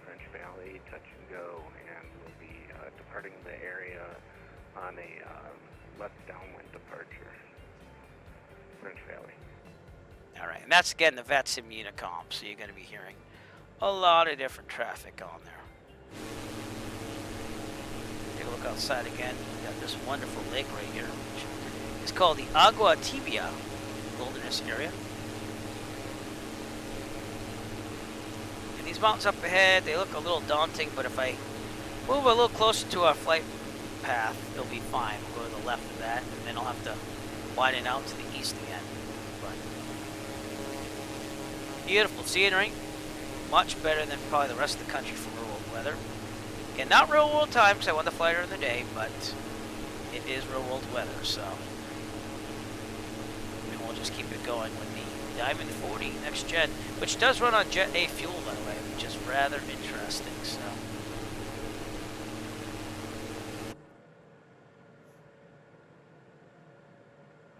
French Valley touch and go, and we'll be departing the area on a left downwind departure. French Valley. alright, and that's again the VETSIM Unicom, so you're going to be hearing a lot of different traffic on there. Take a look outside again. We got this wonderful lake right here, which is called the Agua Tibia Wilderness Area. And these mountains up ahead, they look a little daunting, but if I move a little closer to our flight path, it'll be fine. We'll go to the left of that, and then I'll have to widen out to the east again. But beautiful scenery. Much better than probably the rest of the country for real world weather. Again, not real world time because I want to fly during the day, but it is real world weather, so. And we'll just keep it going with the Diamond 40 next gen, which does run on Jet A fuel, by the way, which is rather interesting, so.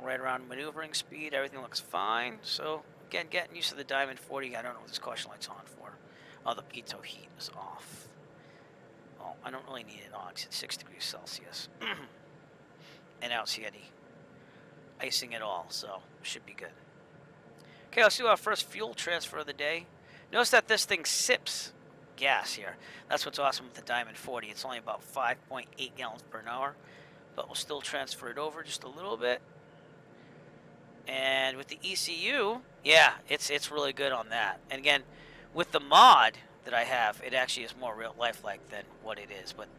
Right around maneuvering speed, everything looks fine. So again, getting used to the Diamond 40. I don't know what this caution light's on for. Oh, the pitot heat is off. Oh, I don't really need it on because it's 6 degrees Celsius. And I don't see any icing at all, so should be good. Okay, let's do our first fuel transfer of the day. Notice that this thing sips gas here. That's what's awesome with the Diamond 40. It's only about 5.8 gallons per hour, but we'll still transfer it over just a little bit. And with the ECU, yeah, it's really good on that. And again, with the mod that I have, it actually is more real lifelike than what it is. But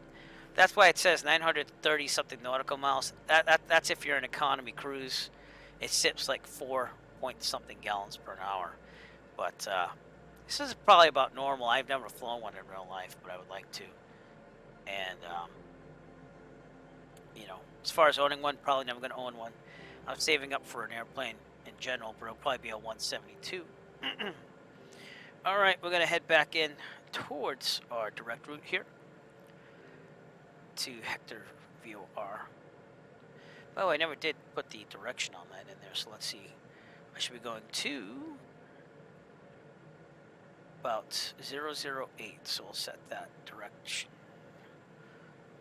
that's why it says 930 something nautical miles. That's if you're an economy cruise. It sips like 4 point something gallons per hour. But this is probably about normal. I've never flown one in real life, but I would like to. And you know, as far as owning one, probably never going to own one. I'm saving up for an airplane in general, but it'll probably be a 172. All right, we're going to head back in towards our direct route here to Hector VOR. Oh, I never did put the direction on that in there, so let's see. I should be going to about 008, so we'll set that direction.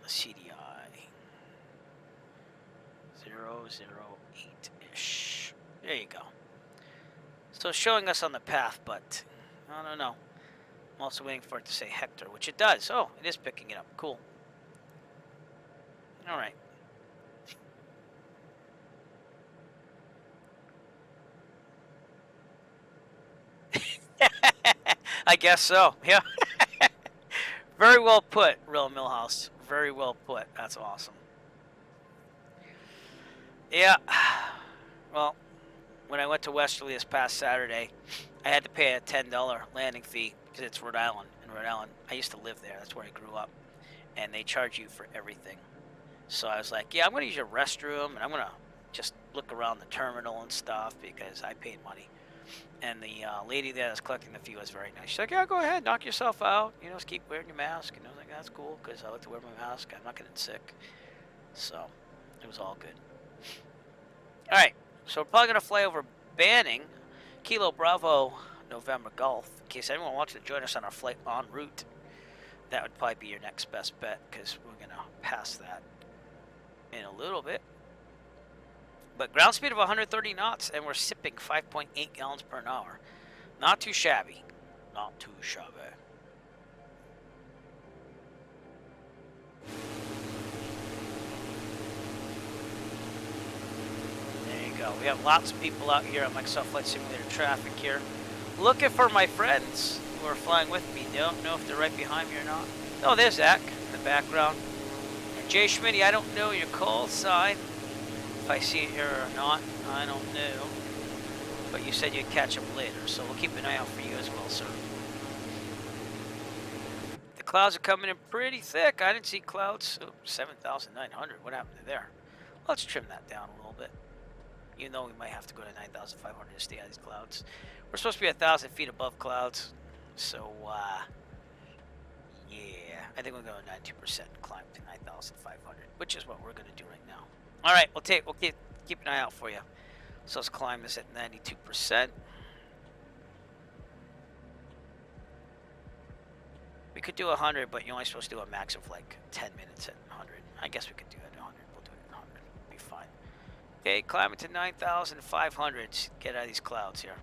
CDI 008-ish. There you go. So it's showing us on the path, but I don't know. I'm also waiting for it to say Hector, which it does. Oh, it is picking it up. Cool. All right. I guess so. Yeah. Very well put, Real Millhouse. Very well put. That's awesome. Yeah. Well, when I went to Westerly this past Saturday, I had to pay a $10 landing fee because it's Rhode Island. In Rhode Island, I used to live there. That's where I grew up. And they charge you for everything. So I was like, yeah, I'm going to use your restroom, and I'm going to just look around the terminal and stuff because I paid money. And the lady that was collecting the fee was very nice. She's like, yeah, go ahead, knock yourself out. You know, just keep wearing your mask. And I was like, that's cool because I like to wear my mask. I'm not getting sick. So it was all good. All right, so we're probably going to fly over Banning, Kilo Bravo, November Golf. In case anyone wants to join us on our flight en route, that would probably be your next best bet because we're going to pass that in a little bit. But ground speed of 130 knots, and we're sipping 5.8 gallons per hour. Not too shabby. Not too shabby. There you go. We have lots of people out here on Microsoft Flight Simulator traffic here. Looking for my friends who are flying with me. Don't know if they're right behind me or not. Oh, there's Zach in the background. And Jay Schmitty, I don't know your call sign. If I see it here or not, I don't know. But you said you'd catch up later, so we'll keep an eye out for you as well, sir. The clouds are coming in pretty thick. I didn't see clouds. Oh, 7,900. What happened to there? Let's trim that down a little bit. You know we might have to go to 9,500 to stay out of these clouds. We're supposed to be 1,000 feet above clouds. So, yeah. I think we'll go 92% and climb to 9,500, which is what we're going to do right now. All right, we'll keep an eye out for you. So let's climb this at 92%. We could do 100, but you're only supposed to do a max of like 10 minutes at 100. I guess we could do it at 100. We'll do it at 100. Be fine. Okay, climbing to 9,500. Get out of these clouds here.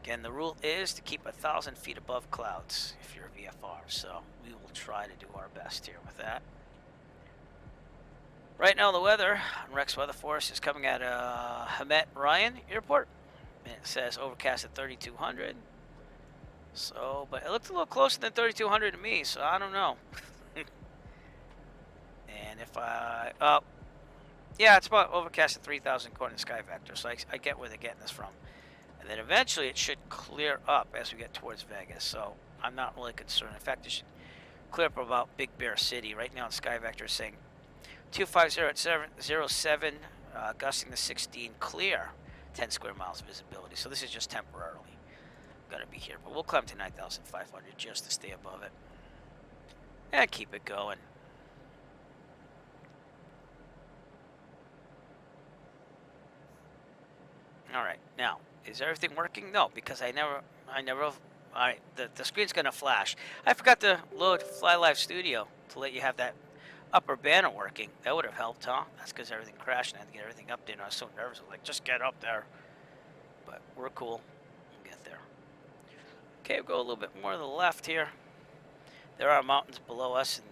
Again, the rule is to keep 1,000 feet above clouds if you're a VFR, so we will try to do our best here with that. Right now, the weather on Rex Weather Force is coming at Hamet Ryan Airport. And it says overcast at 3,200. So, but it looked a little closer than 3,200 to me, so I don't know. And if yeah, it's about overcast at 3,000 according to Sky Vector, so I get where they're getting this from. And then eventually it should clear up as we get towards Vegas, so I'm not really concerned. In fact, it should clear up about Big Bear City. Right now, Sky Vector is saying 250 at 707, gusting to 16, clear, 10 square miles of visibility. So this is just temporarily going to be here, but we'll climb to 9,500 just to stay above it and keep it going. All right, now. Is everything working? No, because I never, all right, the screen's gonna flash. I forgot to load Fly Live Studio to let you have that upper banner working. That would have helped, huh? That's because everything crashed and I had to get everything updated. I was so nervous, I was like, just get up there. But we're cool, we'll get there. Okay, we'll go a little bit more to the left here. There are mountains below us, and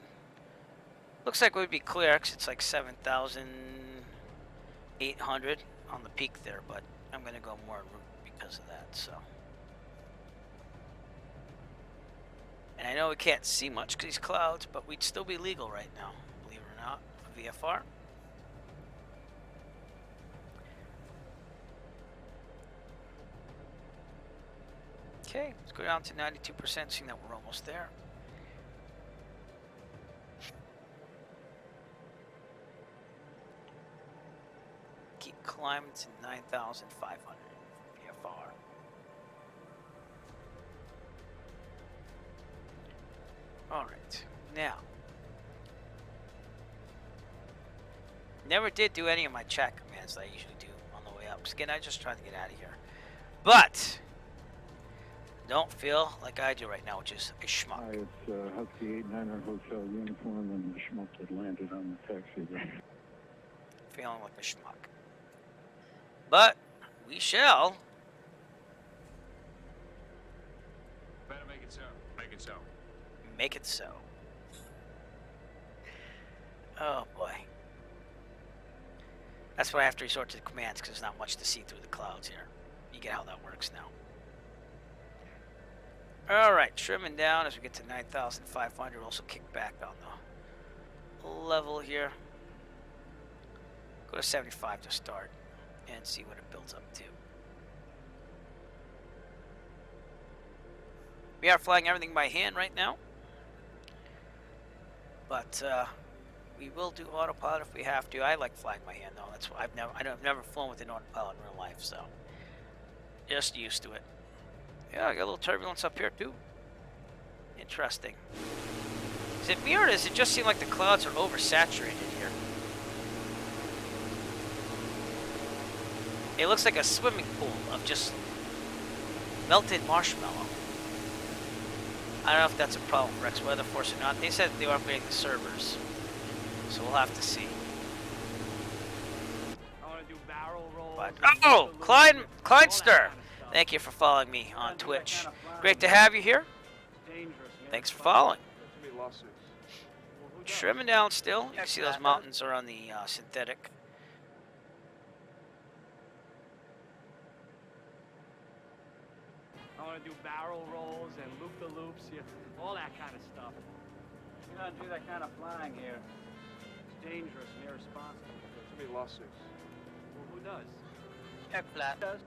looks like we'd be clear, because it's like 7,800 on the peak there, but I'm going to go more en route because of that, so. And I know we can't see much because these clouds, but we'd still be legal right now, believe it or not, a VFR. Okay, let's go down to 92%, seeing that we're almost there. Keep climbing to 9,500 VFR. All right, now. Never did do any of my chat commands that I usually do on the way up. Again, I just tried to get out of here. But don't feel like I do right now, which is a schmuck. Hi, it's Husky 89er Hotel uniform and the schmuck that landed on the taxi there. Feeling like a schmuck. But we shall. Better make it so. Make it so. Make it so. Oh boy. That's why I have to resort to the commands, because there's not much to see through the clouds here. You get how that works now. Alright, trimming down as we get to 9,500. We'll also kick back on the level here. Go to 75 to start and see what it builds up to. We are flying everything by hand right now. But we will do autopilot if we have to. I like flying by hand though. That's why I've never flown with an autopilot in real life, so just used to it. Yeah, I got a little turbulence up here too. Interesting. Is it me or does it just seem like the clouds are oversaturated here? It looks like a swimming pool of just melted marshmallow. I don't know if that's a problem for X Weather Force or not. They said they were upgrading the servers, so we'll have to see. I want to do barrel rolls. But, and oh, loop-the-loops Kleinster! and all that kind of stuff. Thank you for following me on Twitch. Great to have you here. Dangerous, man. Thanks for following. Too many lawsuits. Well, who does? Trimming down still. You can see those mountains are on the synthetic. I want to do barrel rolls and loop-the-loops, all that kind of stuff. You don't do that kind of flying here. It's dangerous and irresponsible. Too many lawsuits. Well, who does? Check flat. Does?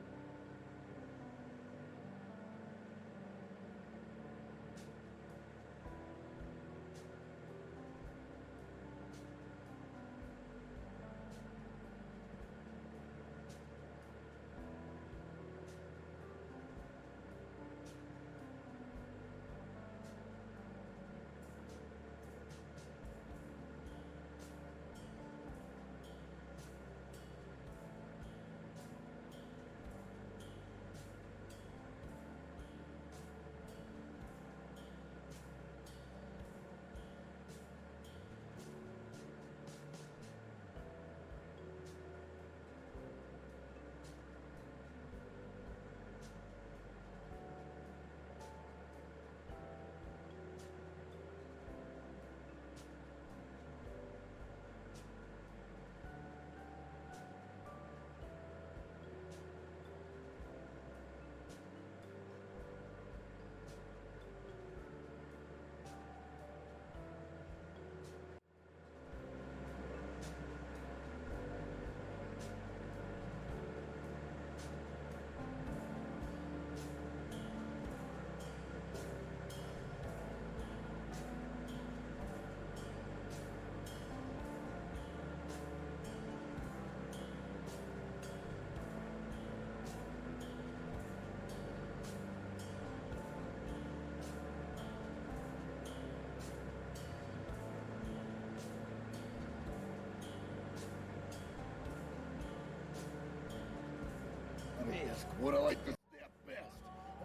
Let me ask, what I like to stab best?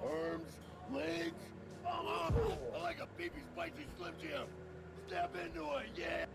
Arms, legs? I like a baby spicy Slim Jim. Stab into it, yeah.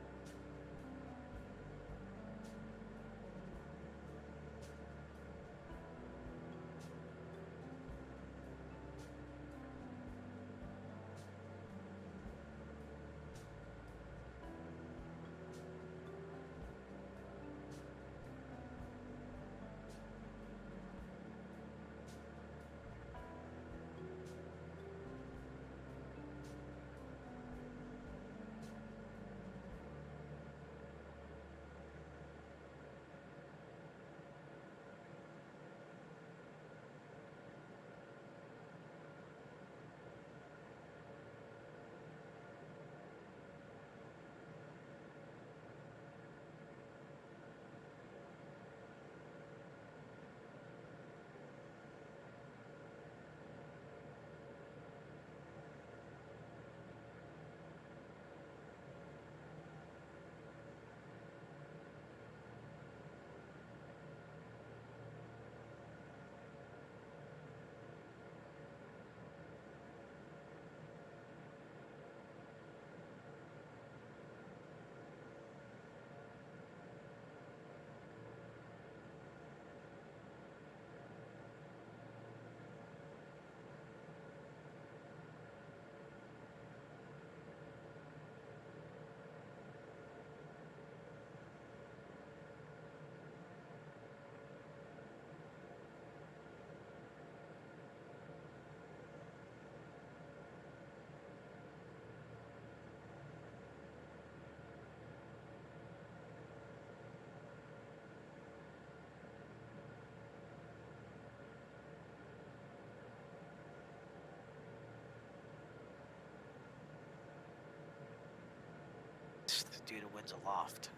due to winds aloft.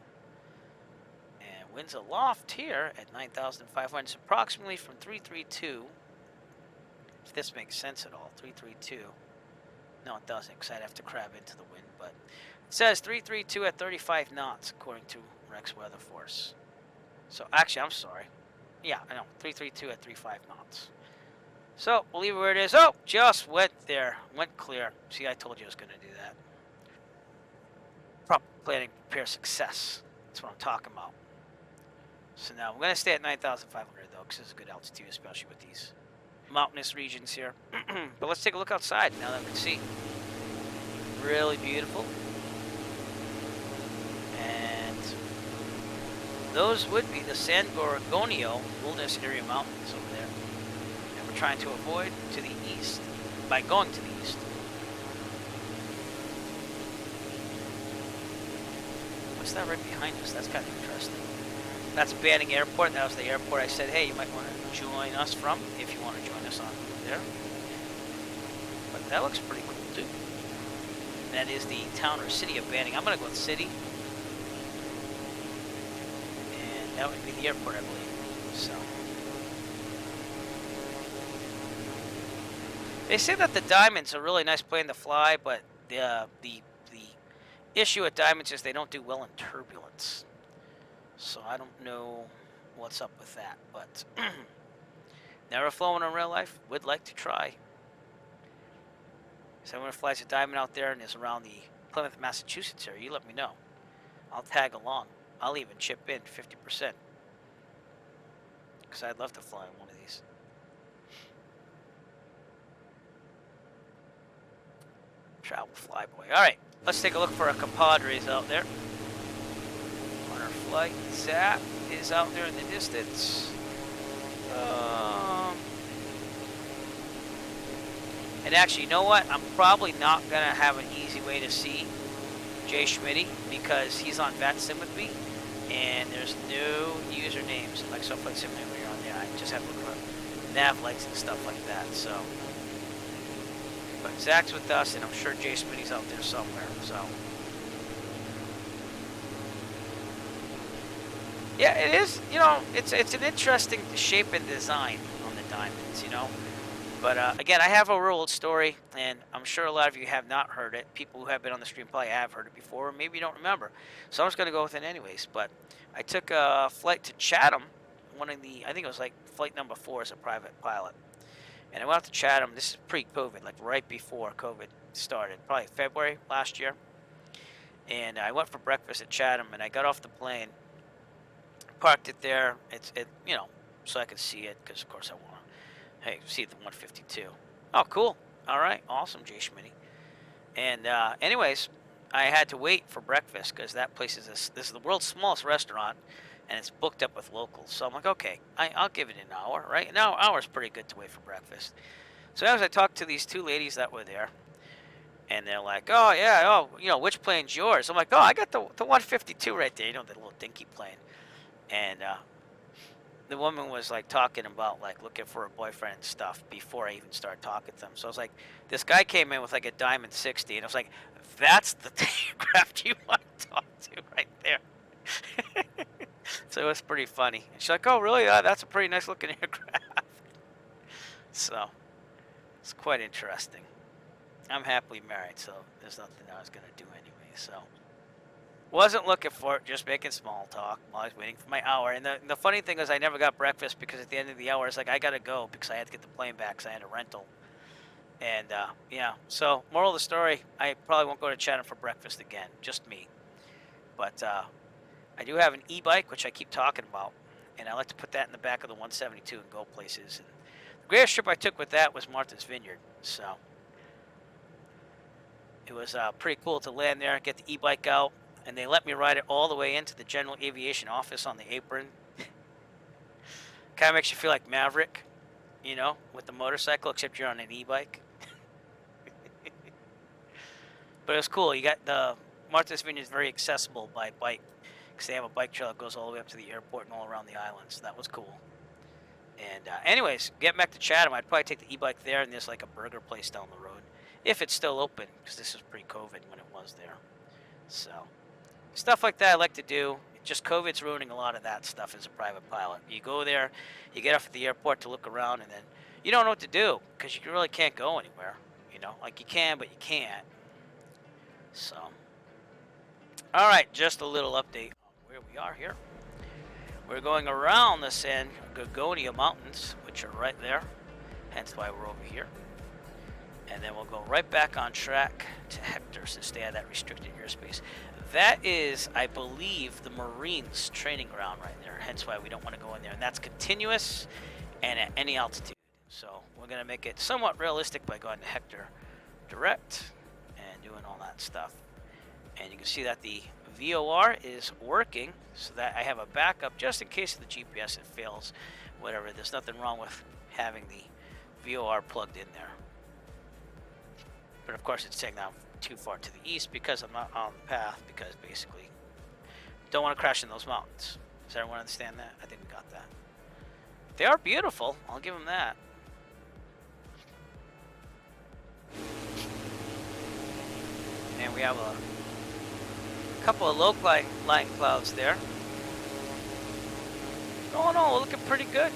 And winds aloft here at 9,500 is approximately from 332. If this makes sense at all, 332. No, it doesn't, because I'd have to crab into the wind, but it says 332 at 35 knots, according to Rex Weather Force. So, actually, I'm sorry. Yeah, I know, 332 at 35 knots. So, we'll leave it where it is. Oh, just went there. Went clear. See, I told you I was going to do that. Proper planning, prepare, success. That's what I'm talking about. So now, we're going to stay at 9,500, though, because it's a good altitude, especially with these mountainous regions here. But let's take a look outside now that we can see. Really beautiful. And those would be the San Gorgonio Wilderness Area Mountains over there. And we're trying to avoid to the east by going to the east. What's that right behind us? That's kind of interesting. That's Banning Airport. That was the airport I said, hey, you might want to join us from if you want to join us on there. But that looks pretty cool too. That is the town or city of Banning. I'm going to go with city. And that would be the airport, I believe. So. They say that the Diamond's a really nice plane to fly, but the issue with Diamonds is they don't do well in turbulence. So I don't know what's up with that, but never flown in real life. Would like to try. So when it flies a Diamond out there and is around the Plymouth, Massachusetts area, you let me know. I'll tag along. I'll even chip in 50%. Because I'd love to fly one of these. Travel flyboy. Alright, let's take a look for our compadres out there. On our flight, Zap is out there in the distance. And actually, you know what? I'm probably not going to have an easy way to see Jay Schmitty because he's on VATSIM with me. And there's no usernames like Flight Simulator when you're on there. I just have to look for nav lights and stuff like that. So, but Zach's with us, and I'm sure Jay Schmitty's out there somewhere. So, yeah, it is. You know, it's an interesting shape and design on the Diamonds. You know. But again, I have a real old story, and I'm sure a lot of you have not heard it. People who have been on the stream probably have heard it before, or maybe you don't remember. So I'm just going to go with it anyways. But I took a flight to Chatham, I think it was like flight number 4 as a private pilot. And I went out to Chatham. This is pre-COVID, like right before COVID started, probably February last year. And I went for breakfast at Chatham, and I got off the plane, parked it there. You know, so I could see it, because of course I want to. Hey, see the 152. Oh, cool. All right. Awesome, Jay Schmitty. And anyways, I had to wait for breakfast because that place is this is the world's smallest restaurant, and it's booked up with locals. So I'm like, okay, I'll give it an hour, right? An hour is pretty good to wait for breakfast. So as I talked to these two ladies that were there, and they're like, oh, yeah, oh, you know, which plane's yours? I'm like, oh, I got the 152 right there. You know, the little dinky plane. And the woman was like talking about like looking for a boyfriend and stuff before I even started talking to them. So I was like, this guy came in with like a Diamond 60, and I was like, that's the aircraft you want to talk to right there. So it was pretty funny. And she's like, oh, really? That's a pretty nice looking aircraft. So it's quite interesting. I'm happily married, so there's nothing I was going to do anyway. So wasn't looking for it, just making small talk while I was waiting for my hour. And the funny thing is I never got breakfast because at the end of the hour, I was like, I got to go because I had to get the plane back because I had a rental. And, yeah, so moral of the story, I probably won't go to Chatham for breakfast again, just me. But I do have an e-bike, which I keep talking about, and I like to put that in the back of the 172 and go places. And the greatest trip I took with that was Martha's Vineyard, so it was pretty cool to land there and get the e-bike out. And they let me ride it all the way into the General Aviation office on the apron. Kind of makes you feel like Maverick, you know, with the motorcycle, except you're on an e-bike. But it was cool. You got the Martha's Vineyard is very accessible by bike because they have a bike trail that goes all the way up to the airport and all around the island. So that was cool. And anyways, getting back to Chatham, I'd probably take the e-bike there, and there's like a burger place down the road if it's still open because this was pre-COVID when it was there. So Stuff like that I like to do. Just COVID's ruining a lot of that stuff as a private pilot. You go there, you get off at the airport to look around, and then you don't know what to do because you really can't go anywhere. You know, like you can, but you can't. So, all right, just a little update on where we are here. We're going around the San Gorgonio Mountains, which are right there. Hence why we're over here. And then we'll go right back on track to Hector since they had that restricted airspace. That is, I believe, the Marines training ground right there. Hence why we don't want to go in there. And that's continuous and at any altitude. So we're going to make it somewhat realistic by going to Hector direct and doing all that stuff. And you can see that the VOR is working so that I have a backup just in case of the GPS it fails. Whatever. There's nothing wrong with having the VOR plugged in there. But of course it's taking out too far to the east because I'm not on the path, because basically don't want to crash in those mountains. Does everyone understand that? I think we got that. They are beautiful, I'll give them that. And we have a couple of low-lying clouds there. Oh no, looking pretty good.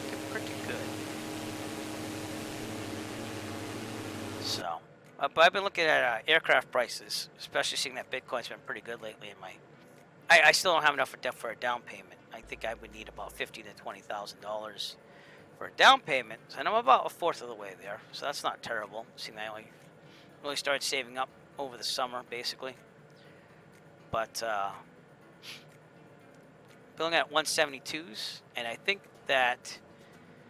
Looking pretty good. So, but I've been looking at aircraft prices, especially seeing that Bitcoin's been pretty good lately. In I still don't have enough for a down payment. I think I would need about $50,000 to $20,000 for a down payment, and I'm about a fourth of the way there. So that's not terrible. Seeing I only really started saving up over the summer, basically. But building at 172s, and I think that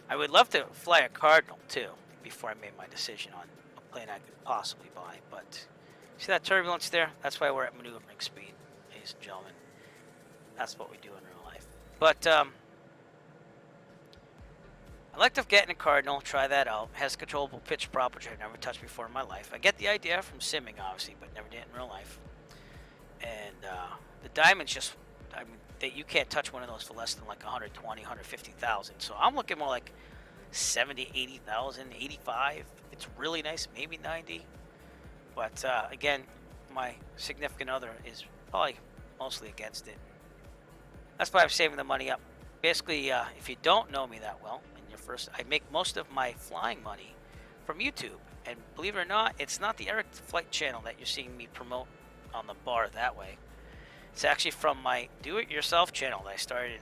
I would love to fly a Cardinal too before I made my decision on plane I could possibly buy. But see that turbulence there? That's why we're at maneuvering speed, ladies and gentlemen. That's what we do in real life. But I'd like to get in a Cardinal, try that out. It has a controllable pitch prop, which I've never touched before in my life. I get the idea from simming, obviously, but never did it in real life. And the Diamond's just, I mean, you can't touch one of those for less than like 120, 150,000. So I'm looking more like 70, 80,000, 85. It's really nice, maybe 90. But again, my significant other is probably mostly against it. That's why I'm saving the money up. Basically, if you don't know me that well, and you're first, I make most of my flying money from YouTube. And believe it or not, it's not the Eric Flight channel that you're seeing me promote on the bar that way. It's actually from my do-it-yourself channel that I started in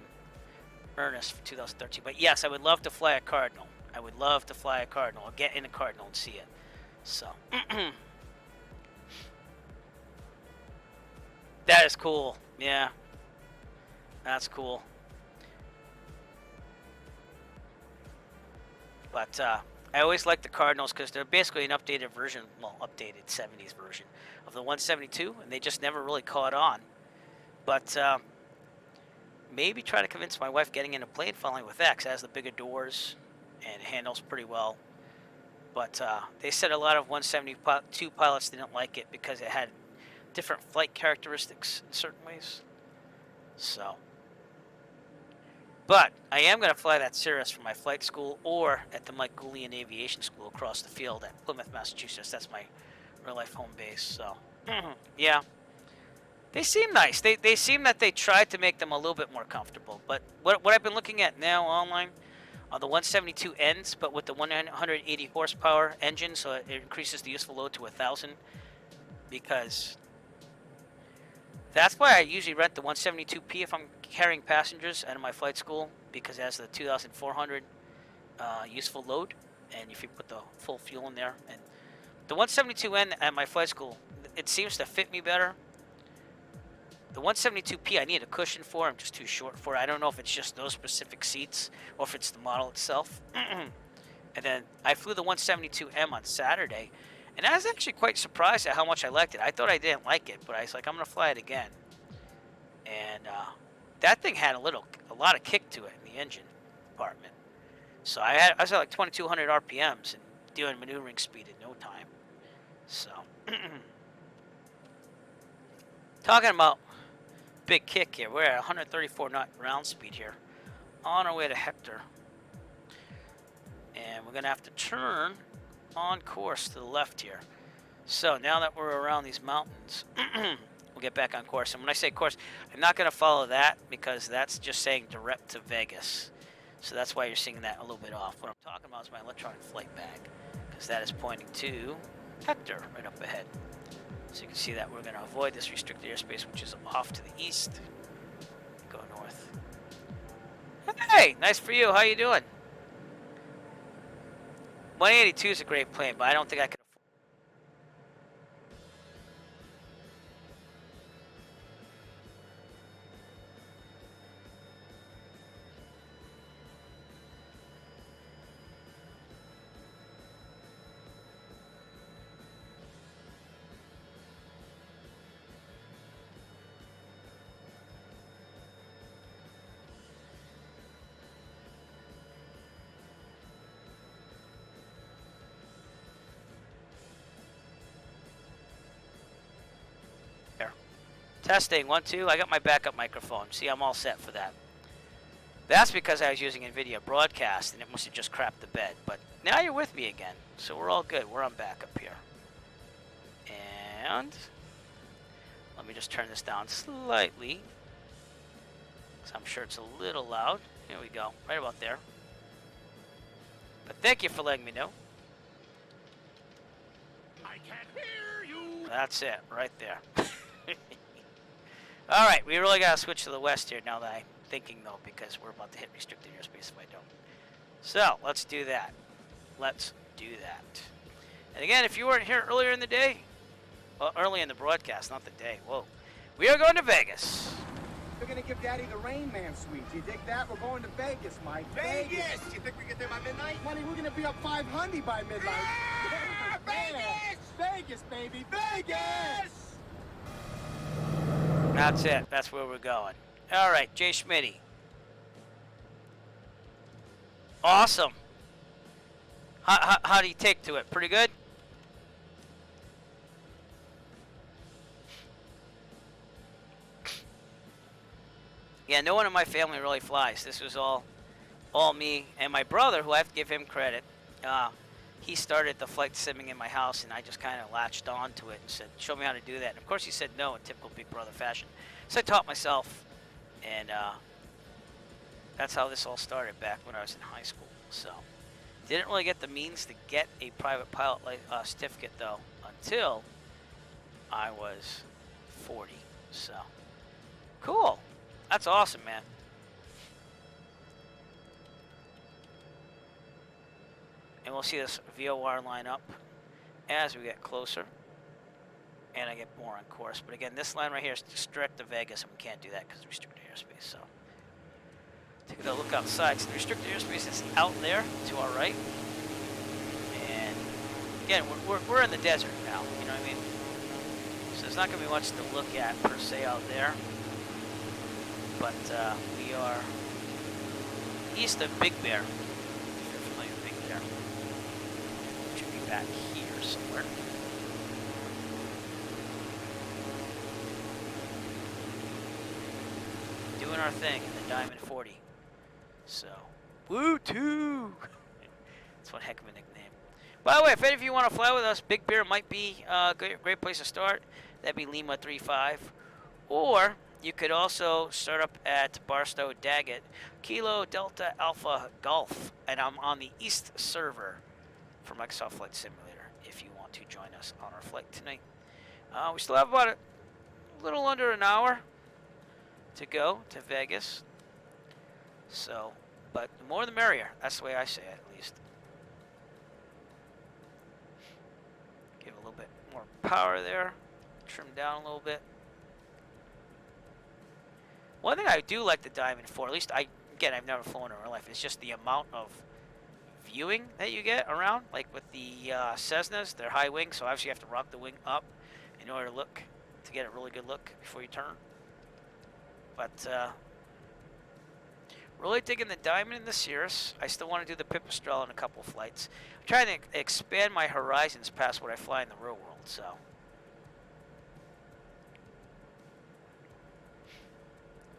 earnest for 2013. But yes, I would love to fly a Cardinal. I would love to fly a Cardinal, or get in a Cardinal and see it. So, that is cool. Yeah, that's cool. But I always like the Cardinals because they're basically an updated version, well, updated 70s version of the 172, and they just never really caught on. But maybe try to convince my wife getting into plane flying with X. It has the bigger doors and handles pretty well. But they said a lot of 172 pilots didn't like it because it had different flight characteristics in certain ways. So, but I am going to fly that Cirrus for my flight school or at the Mike Goulian Aviation School across the field at Plymouth, Massachusetts. That's my real life home base. So, yeah. They seem nice. They seem that they tried to make them a little bit more comfortable. But what I've been looking at now online are the 172Ns, but with the 180 horsepower engine, so it increases the useful load to 1,000. Because that's why I usually rent the 172P if I'm carrying passengers out of my flight school, because it has the 2,400 useful load, and if you put the full fuel in there. And the 172N at my flight school, it seems to fit me better. The 172P I need a cushion for. I'm just too short for it. I don't know if it's just those specific seats or if it's the model itself. And then I flew the 172M on Saturday, and I was actually quite surprised at how much I liked it. I thought I didn't like it, but I was like, I'm going to fly it again. And that thing had a lot of kick to it in the engine compartment. So I was at like 2,200 RPMs and doing maneuvering speed in no time. So, talking about big kick here. We're at 134 knot ground speed here on our way to Hector. And we're going to have to turn on course to the left here. So now that we're around these mountains, we're get back on course. And when I say course, I'm not going to follow that because that's just saying direct to Vegas. So that's why you're seeing that a little bit off. What I'm talking about is my electronic flight bag, because that is pointing to Hector right up ahead. So you can see that we're going to avoid this restricted airspace, which is off to the east. Go north. Hey, nice for you. How you doing? 182 is a great plane, but I don't think I could afford. Testing, 1, 2. I got my backup microphone. See, I'm all set for that. That's because I was using NVIDIA Broadcast, and it must have just crapped the bed. But now you're with me again, so we're all good. We're on backup here. And let me just turn this down slightly, because I'm sure it's a little loud. Here we go, right about there. But thank you for letting me know. I can't hear you. That's it, right there. All right, we really got to switch to the west here now that I'm thinking, though, because we're about to hit restricted airspace if I don't. So, let's do that. Let's do that. And again, if you weren't here earlier in the day, well, early in the broadcast, not the day, whoa, we are going to Vegas. We're gonna give Daddy the Rain Man suite. You dig that? We're going to Vegas, Mike. Vegas! You think we get there by midnight? Money, we're gonna be up 500 by midnight. Ah, Vegas! Vegas, baby, Vegas! That's it. That's where we're going. All right, Jay Schmitty. Awesome. How do you take to it? Pretty good? Yeah, no one in my family really flies. This was all me and my brother, who I have to give him credit. He started the flight simming in my house, and I just kind of latched on to it and said, show me how to do that. And of course he said no in typical big brother fashion. So I taught myself, and that's how this all started back when I was in high school. So didn't really get the means to get a private pilot certificate, though, until I was 40. So cool. That's awesome, man. And we'll see this VOR line up as we get closer. And I get more on course. But again, this line right here is just direct to Vegas, and we can't do that because of restricted airspace. So take a look outside. So the restricted airspace is out there to our right. And again, we're in the desert now, you know what I mean? So there's not going to be much to look at per se out there. But we are east of Big Bear. If you're familiar with Big Bear. Should be back here somewhere. Doing our thing in the Diamond 40. So, woo-too! That's one heck of a nickname. By the way, if any of you want to fly with us, Big Bear might be a great place to start. That'd be Lima 35. Or you could also start up at Barstow Daggett, Kilo Delta Alpha Golf, and I'm on the East server for Microsoft Flight Simulator if you want to join us on our flight tonight. We still have about a little under an hour to go to Vegas. So, but the more the merrier. That's the way I say it, at least. Give a little bit more power there. Trim down a little bit. One thing I do like the Diamond for, at least I've never flown in real life, is just the amount of viewing that you get around. Like with the Cessnas, they're high wing, so obviously you have to rock the wing up in order to get a really good look before you turn. But really digging the Diamond and the Cirrus. I still want to do the Pipistrel in a couple of flights. I'm trying to expand my horizons past what I fly in the real world, so.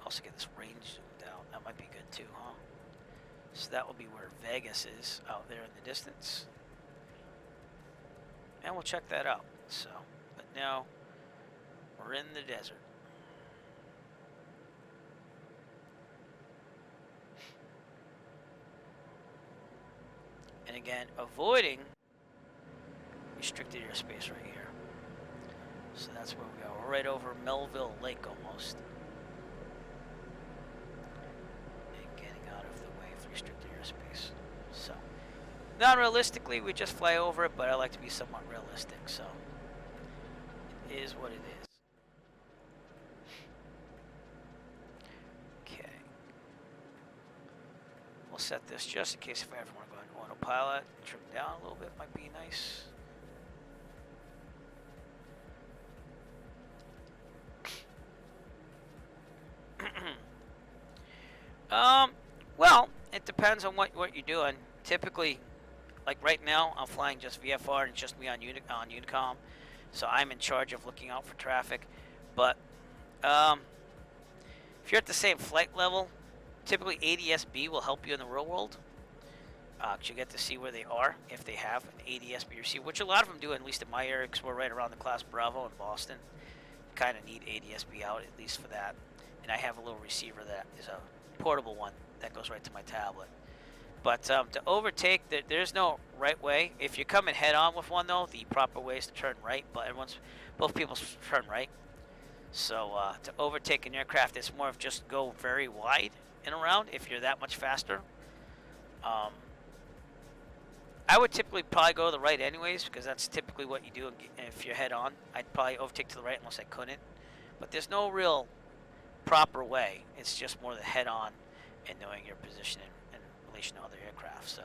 Also get this range zoomed out. That might be good too, huh? So that will be where Vegas is out there in the distance. And we'll check that out. So, but now We're in the desert. And again, avoiding restricted airspace right here. So that's where we go. We're right over Melville Lake almost. And getting out of the way of restricted airspace. So, non-realistically, we just fly over it, but I like to be somewhat realistic, so it is what it is. Okay. We'll set this just in case if I ever want to go into autopilot. Trim down a little bit might be nice. Well, it depends on what you're doing. Typically, like right now, I'm flying just VFR and it's just me on Unicom, so I'm in charge of looking out for traffic. But if you're at the same flight level, typically ADS-B will help you in the real world. 'Cause you get to see where they are if they have an ADS-B receiver, which a lot of them do, at least in my area, because we're right around the Class Bravo in Boston. You kind of need ADS-B out, at least for that. And I have a little receiver that is a portable one that goes right to my tablet. But to overtake, there's no right way. If you're coming head on with one, though, the proper way is to turn right. But both people turn right. So to overtake an aircraft, it's more of just go very wide and around if you're that much faster. I would typically probably go to the right anyways, because that's typically what you do if you're head on. I'd probably overtake to the right unless I couldn't. But there's no real proper way. It's just more the head on and knowing your position in relation to other aircraft. So,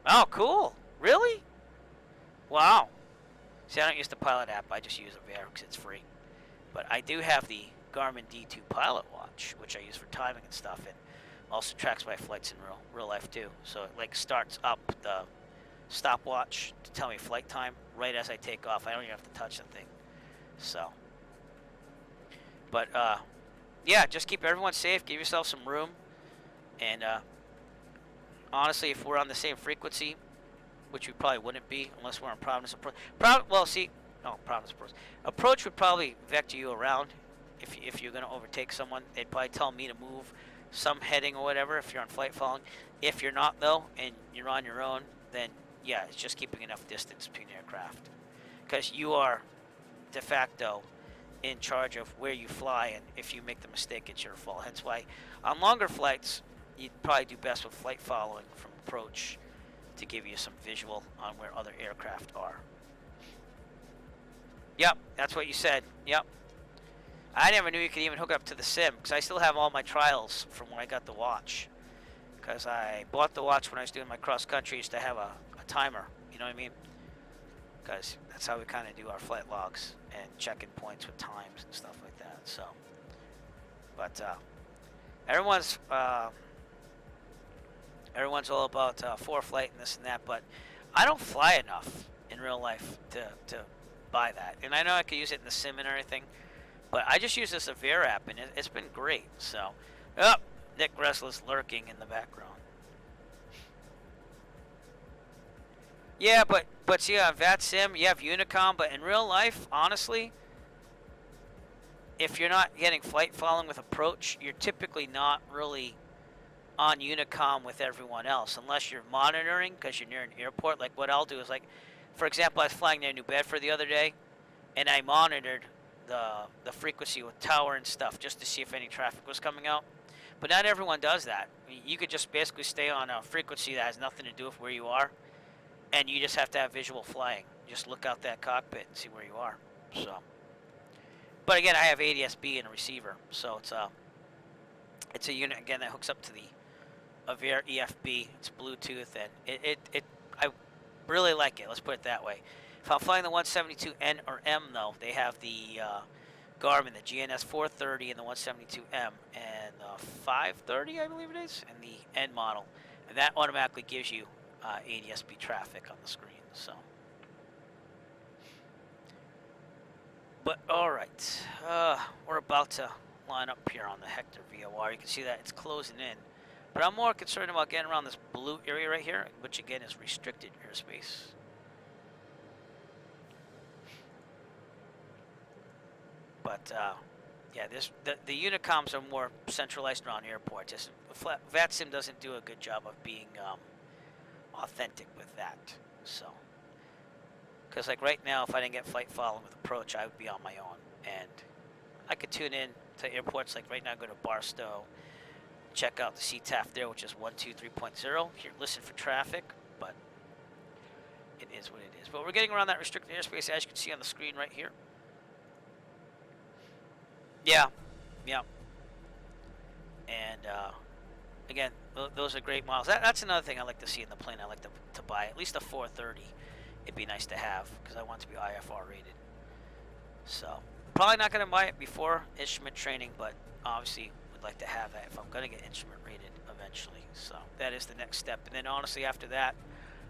oh, cool! Really? Wow. See, I don't use the pilot app. I just use Avera because it's free. But I do have the Garmin D2 Pilot Watch, which I use for timing and stuff, and also tracks my flights in real life too. So it like starts up the stopwatch to tell me flight time right as I take off. I don't even have to touch the thing. So, but yeah, just keep everyone safe. Give yourself some room. And honestly, if we're on the same frequency, which we probably wouldn't be unless we're on Providence Approach. Providence Approach. Approach would probably vector you around if you're going to overtake someone. They'd probably tell me to move some heading or whatever if you're on flight following. If you're not, though, and you're on your own, then yeah, it's just keeping enough distance between aircraft. Because you are de facto in charge of where you fly, and if you make the mistake, it's your fault. Hence why on longer flights, you'd probably do best with flight following from approach to give you some visual on where other aircraft are. Yep, that's what you said. Yep. I never knew you could even hook up to the sim, because I still have all my trials from when I got the watch. Because I bought the watch when I was doing my cross country. I used to have a timer, you know what I mean? Because that's how we kind of do our flight logs and checking points with times and stuff like that. So, but everyone's all about ForeFlight and this and that, but I don't fly enough in real life to buy that. And I know I could use it in the sim and everything, but I just use this Avera app, and it's been great. So, Nick Gressler's lurking in the background. Yeah, but see, on VATSIM, you have Unicom, but in real life, honestly, if you're not getting flight following with approach, you're typically not really on Unicom with everyone else, unless you're monitoring because you're near an airport. Like what I'll do is, like, for example, I was flying near New Bedford the other day, and I monitored the frequency with tower and stuff just to see if any traffic was coming out. But not everyone does that. I mean, you could just basically stay on a frequency that has nothing to do with where you are, and you just have to have visual flying. Just look out that cockpit and see where you are. So, but again, I have ADS-B and a receiver, so it's a unit again that hooks up to the Avera EFB. It's Bluetooth, and I really like it. Let's put it that way. If I'm flying the 172N or M, though, they have the Garmin, the GNS 430 and the 172M, and the 530, I believe it is, and the N model, and that automatically gives you ADS-B traffic on the screen. So, but all right, we're about to line up here on the Hector VOR. You can see that it's closing in, but I'm more concerned about getting around this blue area right here, which again is restricted airspace. But yeah, the Unicoms are more centralized around airports. Just VATSIM doesn't do a good job of being authentic with that. So, because like right now, if I didn't get flight following with approach, I would be on my own, and I could tune in to airports. Like right now, go to Barstow, check out the CTAF there, which is 123.0. Here, listen for traffic, but it is what it is. But we're getting around that restricted airspace, as you can see on the screen right here. Yeah, yeah. And again, those are great models. That's another thing I like to see in the plane. I like to buy at least a 430. It'd be nice to have because I want it to be IFR rated. So probably not going to buy it before instrument training, but obviously would like to have that if I'm going to get instrument rated eventually. So that is the next step. And then honestly, after that,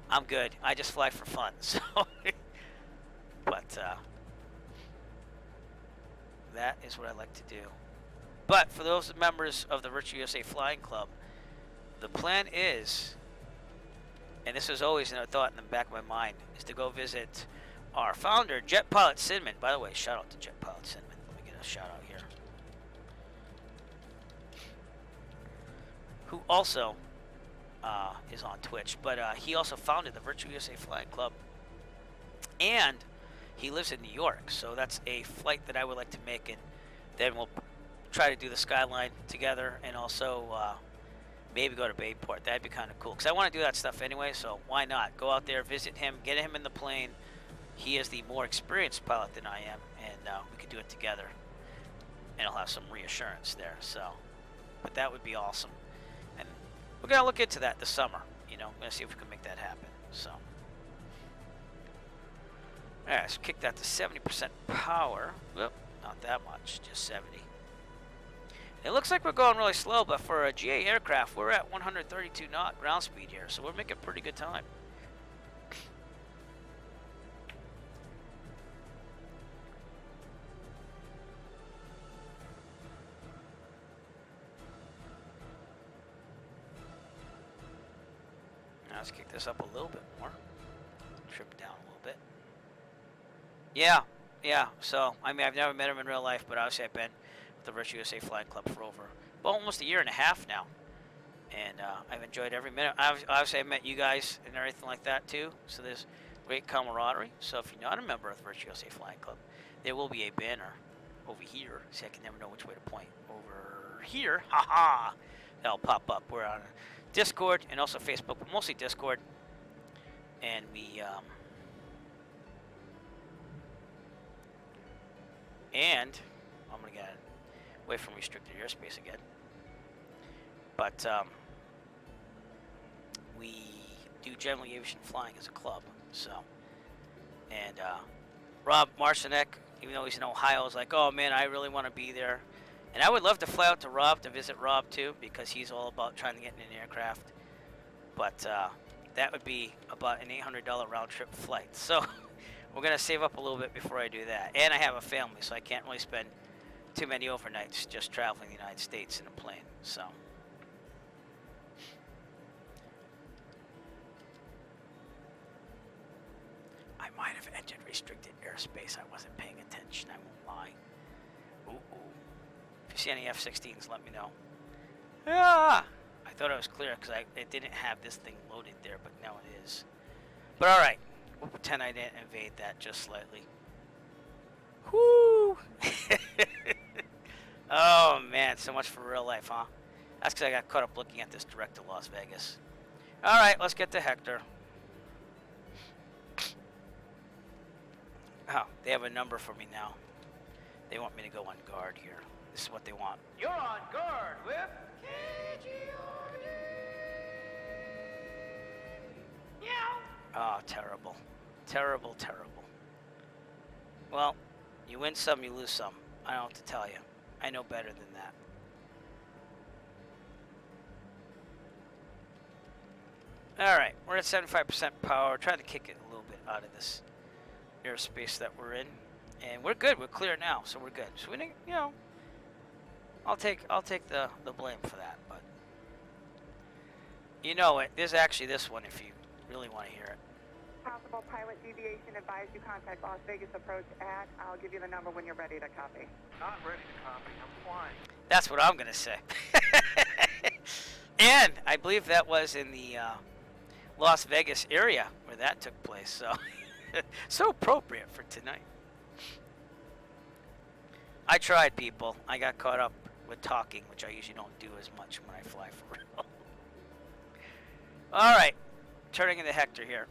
I'm good. I just fly for fun. So, but that is what I like to do. But for those members of the Virtual USA Flying Club, the plan is, and this is always a thought in the back of my mind, is to go visit our founder, Jet Pilot Sinman. By the way, shout out to Jet Pilot Sinman. Let me get a shout out here. Who also is on Twitch, but he also founded the Virtual USA Flying Club, and he lives in New York, so that's a flight that I would like to make, and then we'll try to do the Skyline together, and also maybe go to Bayport. That'd be kind of cool, because I want to do that stuff anyway, so why not? Go out there, visit him, get him in the plane. He is the more experienced pilot than I am, and we could do it together, and I'll have some reassurance there, so, but that would be awesome. And we're going to look into that this summer, you know, I'm going to see if we can make that happen, so. Alright, let's kick that to 70% power. Whoop, not that much, just 70. It looks like we're going really slow, but for a GA aircraft, we're at 132 knot ground speed here, so we're making pretty good time. Now let's kick this up a little bit more. Trim it down a little bit. Yeah, so, I mean, I've never met him in real life, but obviously I've been with the Virtual USA Flying Club for over, well, almost a year and a half now. And I've enjoyed every minute. Obviously, I've met you guys and everything like that, too. So there's great camaraderie. So if you're not a member of the Virtual USA Flying Club, there will be a banner over here. See, I can never know which way to point. Over here, haha, that'll pop up. We're on Discord and also Facebook, but mostly Discord. And we, and I'm going to get away from restricted airspace again. But we do general aviation flying as a club. So, and Rob Marcinek, even though he's in Ohio, is like, oh man, I really want to be there. And I would love to fly out to Rob to visit Rob too, because he's all about trying to get in an aircraft. But that would be about an $800 round trip flight. So we're going to save up a little bit before I do that. And I have a family, so I can't really spend too many overnights just traveling the United States in a plane. So. I might have entered restricted airspace. I wasn't paying attention. I won't lie. Ooh. If you see any F-16s, let me know. Ah! I thought I was clear because it didn't have this thing loaded there, but now it is. But all right. We'll pretend I didn't invade that just slightly. Whoo! Oh, man. So much for real life, huh? That's because I got caught up looking at this direct to Las Vegas. All right. Let's get to Hector. Oh, they have a number for me now. They want me to go on guard here. This is what they want. You're on guard with KCRQ. Yeah. Oh, terrible. Terrible. Well, you win some, you lose some. I don't know what to tell you. I know better than that. Alright, we're at 75% power. Trying to kick it a little bit out of this airspace that we're in. And we're good. We're clear now, so we're good. So we didn't, you know, I'll take the blame for that, but you know it. There's actually this one if you really want to hear it. Possible pilot deviation. Advise you contact Las Vegas approach at. I'll give you the number when you're ready to copy. Not ready to copy. I'm flying. That's what I'm going to say. And I believe that was in the Las Vegas area where that took place. So, so appropriate for tonight. I tried, people. I got caught up with talking, which I usually don't do as much when I fly for real. All right. Turning into Hector here.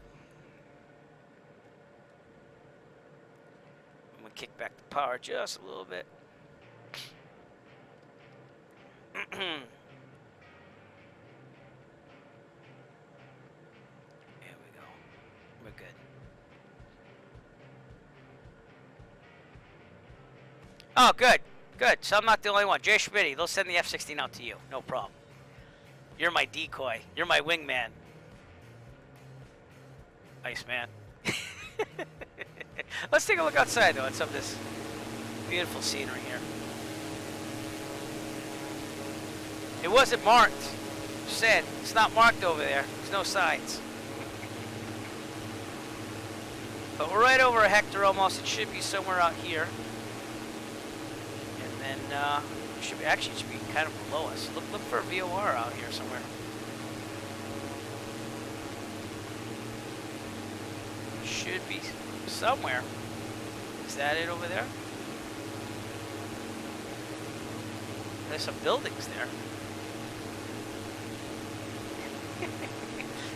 I'm going to kick back the power just a little bit. There we go. We're good. Oh, good. Good. So I'm not the only one. Jay Schmitty, they'll send the F-16 out to you. No problem. You're my decoy. You're my wingman. Iceman. Let's take a look outside, though, at some of this beautiful scenery here. It wasn't marked. Just saying, it's not marked over there. There's no signs. But we're right over a Hector almost. It should be somewhere out here. And then it should be kind of below us. Look for a VOR out here somewhere. Should be somewhere. Is that it over there? There's some buildings there.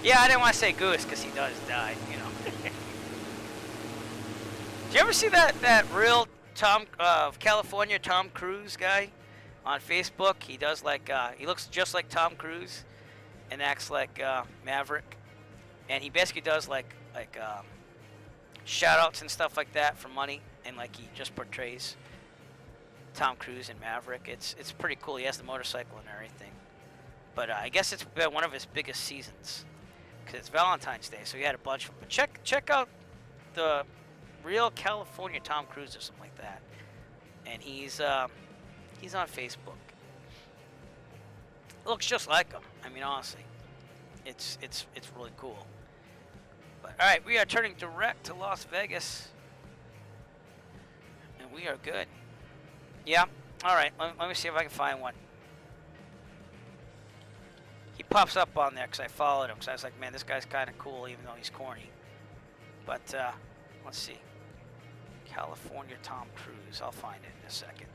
Yeah, I didn't want to say Goose because he does die, you know. Did you ever see that real California Tom Cruise guy on Facebook? He does like he looks just like Tom Cruise and acts like Maverick, and he basically does like shout outs and stuff like that for money, and like he just portrays Tom Cruise and Maverick. It's pretty cool. He has the motorcycle and everything. But I guess it's been one of his biggest seasons because it's Valentine's Day, so he had a bunch of them. But check out the real California Tom Cruise or something like that, and he's on Facebook. It looks just like him. I mean, honestly, it's really cool. But all right, we are turning direct to Las Vegas, and we are good. Yeah. All right. Let me see if I can find one. He pops up on there because I followed him. Because I was like, man, this guy's kind of cool, even though he's corny. But let's see. California Tom Cruise. I'll find it in a second.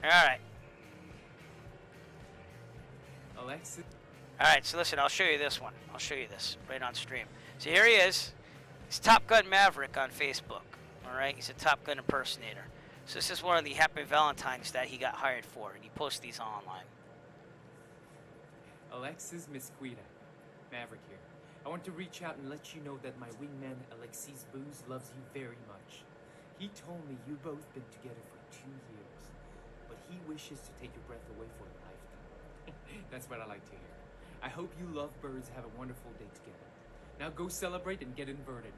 All right. Alexis. All right, so listen, I'll show you this one. I'll show you this right on stream. So here he is. He's Top Gun Maverick on Facebook. All right, he's a Top Gun impersonator. So this is one of the Happy Valentines that he got hired for, and he posts these online. Alexis Misquita. Maverick here. I want to reach out and let you know that my wingman Alexis Booz loves you very much. He told me you both been together for 2 years, but he wishes to take your breath away for a lifetime. That's what I like to hear. I hope you lovebirds have a wonderful day together. Now go celebrate and get inverted.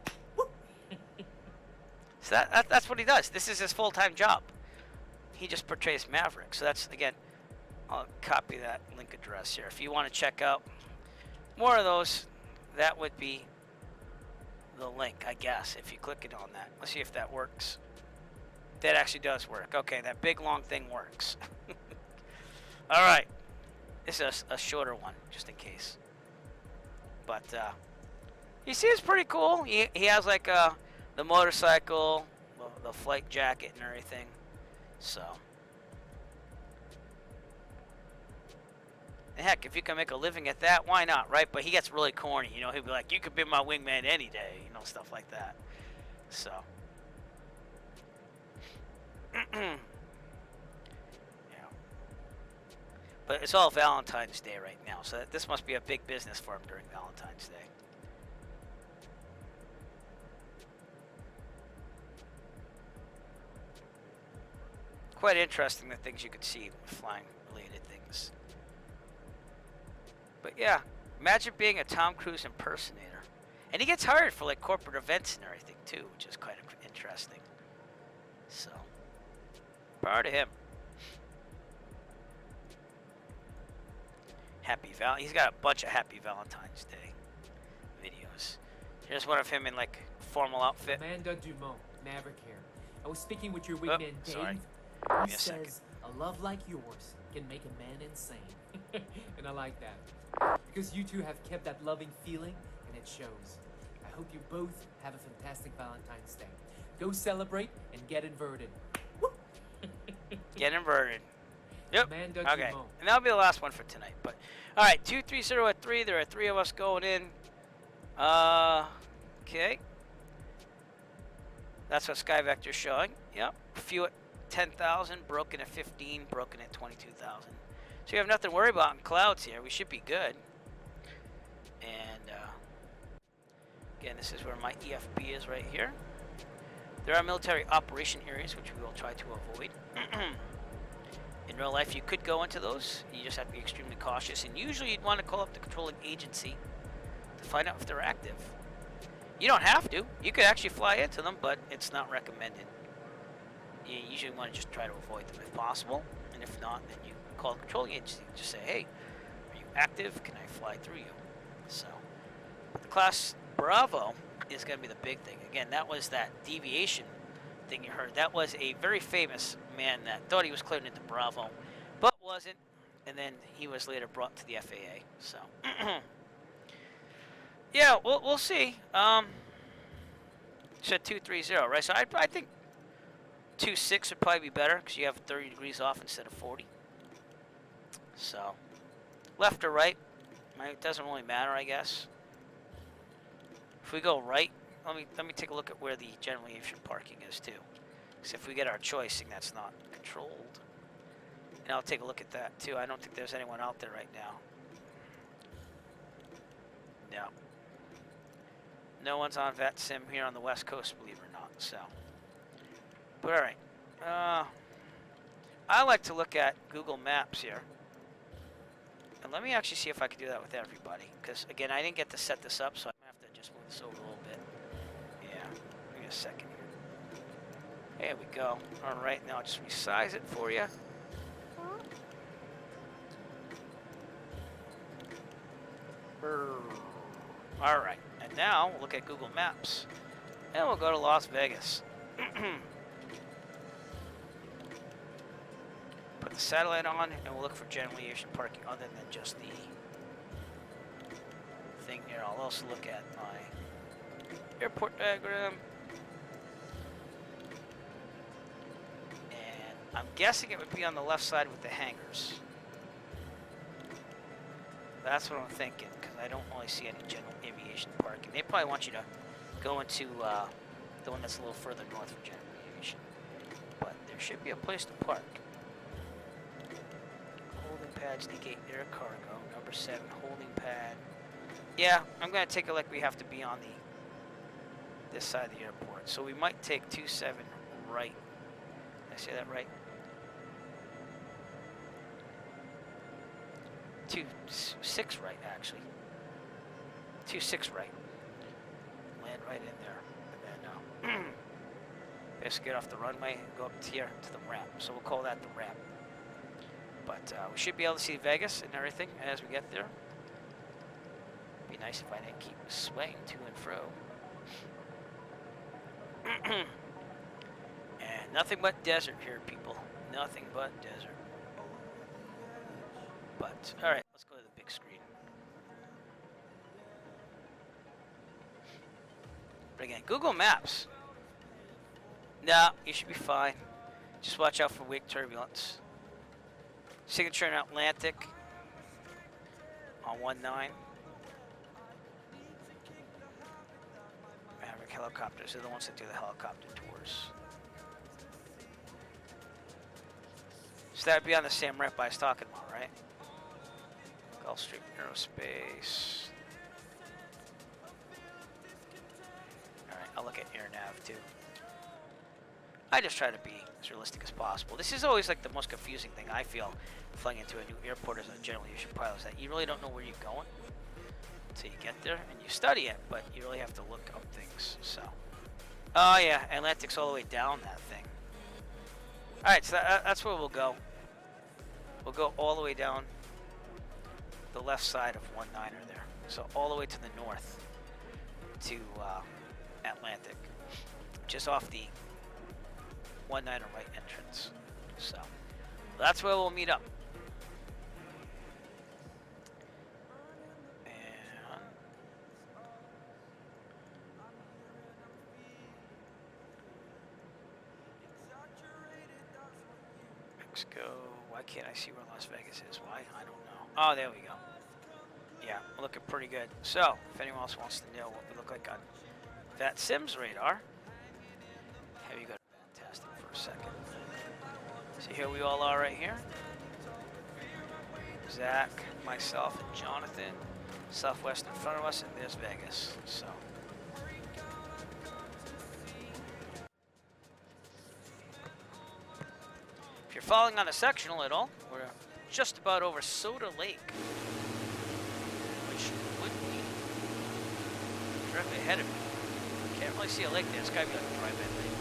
So that's what he does. This is his full-time job. He just portrays Maverick. So that's, again, I'll copy that link address here. If you want to check out more of those, that would be the link, I guess, if you click it on that. Let's see if that works. That actually does work. Okay, that big long thing works. All right. This is a shorter one, just in case. But you see, it's pretty cool. He has like the motorcycle, the flight jacket, and everything. So, heck, if you can make a living at that, why not, right? But he gets really corny. You know, he'll be like, "You could be my wingman any day," you know, stuff like that. So. But it's all Valentine's Day right now, so this must be a big business for him during Valentine's Day. Quite interesting, the things you could see with flying-related things. But yeah, imagine being a Tom Cruise impersonator. And he gets hired for like corporate events and everything too, which is quite interesting. So, power to him. He's got a bunch of Happy Valentine's Day videos. Here's one of him in like formal outfit. Amanda Dumont, Maverick here. I was speaking with your Oh, wingman, Dave. sorry. He me a second. says a love like yours can make a man insane. And I like that. Because you two have kept that loving feeling, and it shows. I hope you both have a fantastic Valentine's Day. Go celebrate and get inverted. Get inverted. Yep. Amanda Okay. Dumont. And that'll be the last one for tonight. But all right, 230 at 3. There are 3 of us going in. Okay. That's what Sky Vector's showing. Yep. A few at 10,000, broken at 15, broken at 22,000. So you have nothing to worry about in clouds here. We should be good. And again, this is where my EFB is right here. There are military operation areas which we will try to avoid. In real life, you could go into those. You just have to be extremely cautious. And usually you'd want to call up the controlling agency to find out if they're active. You don't have to. You could actually fly into them, but it's not recommended. You usually want to just try to avoid them if possible. And if not, then you call the controlling agency. Just say, hey, are you active? Can I fly through you? So, the class Bravo is going to be the big thing. Again, that was that deviation thing you heard. That was a very famous man that thought he was cleared into Bravo, but wasn't. And then he was later brought to the FAA. So, yeah, we'll see. Said 230, right? So I think 26 would probably be better because you have 30 degrees off instead of 40. So, left or right, it doesn't really matter, I guess. If we go right, let me take a look at where the general aviation parking is too. Because if we get our choicing, that's not controlled. And I'll take a look at that too. I don't think there's anyone out there right now. No. No one's on VetSim here on the West Coast, believe it or not. So, but all right. I like to look at Google Maps here. And let me actually see if I can do that with everybody. Because, again, I didn't get to set this up, so I'm going to have to just move this over a little bit. Yeah, give me a second here. There we go. All right, now I'll just resize it for you. All right, and now we'll look at Google Maps. And we'll go to Las Vegas. Put the satellite on, and we'll look for general aviation parking other than just the thing here. I'll also look at my airport diagram. And I'm guessing it would be on the left side with the hangars. That's what I'm thinking, because I don't really see any general aviation parking. They probably want you to go into the one that's a little further north for general aviation. But there should be a place to park. Holding pads negate air cargo. Number 7, holding pad. Yeah, I'm going to take it like we have to be on this side of the airport. So we might take 27 right. Did I say that right? 26 right, actually. 26 right. Land right in there. And then basically get off the runway and go up here to the ramp. So we'll call that the ramp. But we should be able to see Vegas and everything as we get there. Be nice if I didn't keep swaying to and fro. And nothing but desert here, people. Nothing but desert. But, alright, let's go to the big screen. But again, Google Maps. No, you should be fine. Just watch out for wake turbulence. Signature in Atlantic on 19. Maverick helicopters are the ones that do the helicopter tours. So that would be on the same ramp I was talking about, right? Gulfstream Aerospace. Alright, I'll look at AirNav too. I just try to be as realistic as possible. This is always like the most confusing thing I feel flying into a new airport as a general aviation pilot, is that you really don't know where you're going until you get there, and you study it, but you really have to look up things. So, oh yeah, Atlantic's all the way down that thing. All right, so that's where we'll go. We'll go all the way down the left side of 19er there. So all the way to the north to Atlantic, just off the 19er right entrance. So that's where we'll meet up. And let's go. Why can't I see where Las Vegas is? Why? I don't know. Oh, there we go. Yeah, we're looking pretty good. So, if anyone else wants to know what we look like on that Sims radar, have you go to fantastic for a second. So here we all are right here. Zach, myself, and Jonathan. Southwest in front of us, and there's Vegas. So. If you're following on the sectional at all, we're just about over Soda Lake, which would be directly ahead of me. Can't really see a lake there. It's gotta be like a dry bed lake.